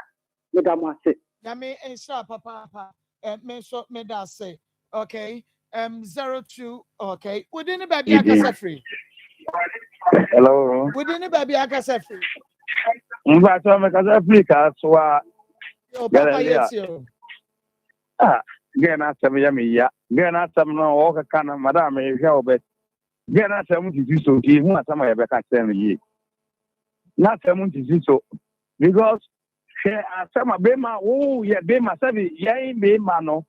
Madame was it. Yami and sharp papa and me so me that say, okay. 02 okay. Within the baby I free. Hello. Within the baby I free. But I'm a Africa, so Papa yes you. Again, I tell me, again, I tell no walk a can of Madame, if you bet. Again, I tell you to so, he wants some of back at 7 years. Not someone to do so because some of Bema, oh, yeah, Bema, 7 years, Bema, no.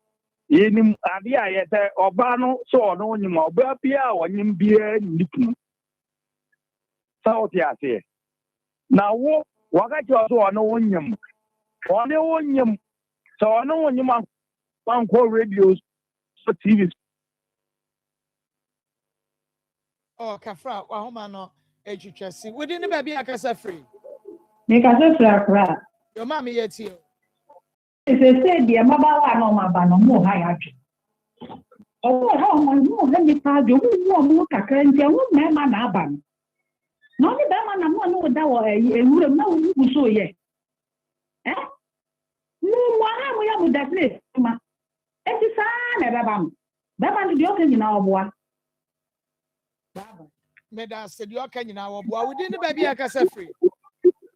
Yenim adia yete obano so no nyima oba bia wonyim bia nikum. South yase. Na wo wakati waso ono wonyim. One wonyim. So ono wonyim an call radios so TV. Oh, Kafra, Wahoma no HHC. Within the baby akasa free. Make us a Your mommy yet here. If they say the Mabala no Mabano more high. Oh, how much let me tell you, more current, young man, Aban. No, the man, I'm not know that way, and would have known who so yet. Eh? No, why am I with that place? It's a sign, Rabam. That man is the open in our boy. Meda said you are can our boy within the baby akasa free.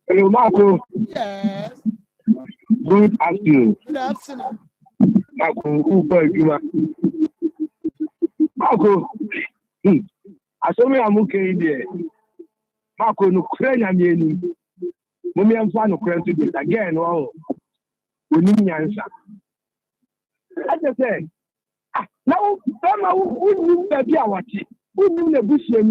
Hello, Marco. Yes. Good afternoon. Good afternoon. Marco, I saw me. I'm okay there. Marco, no crane. Mommy, I'm fine. No crane to do again. Oh, we need an answer. I just say, now, who be our tea? Who knew the bush?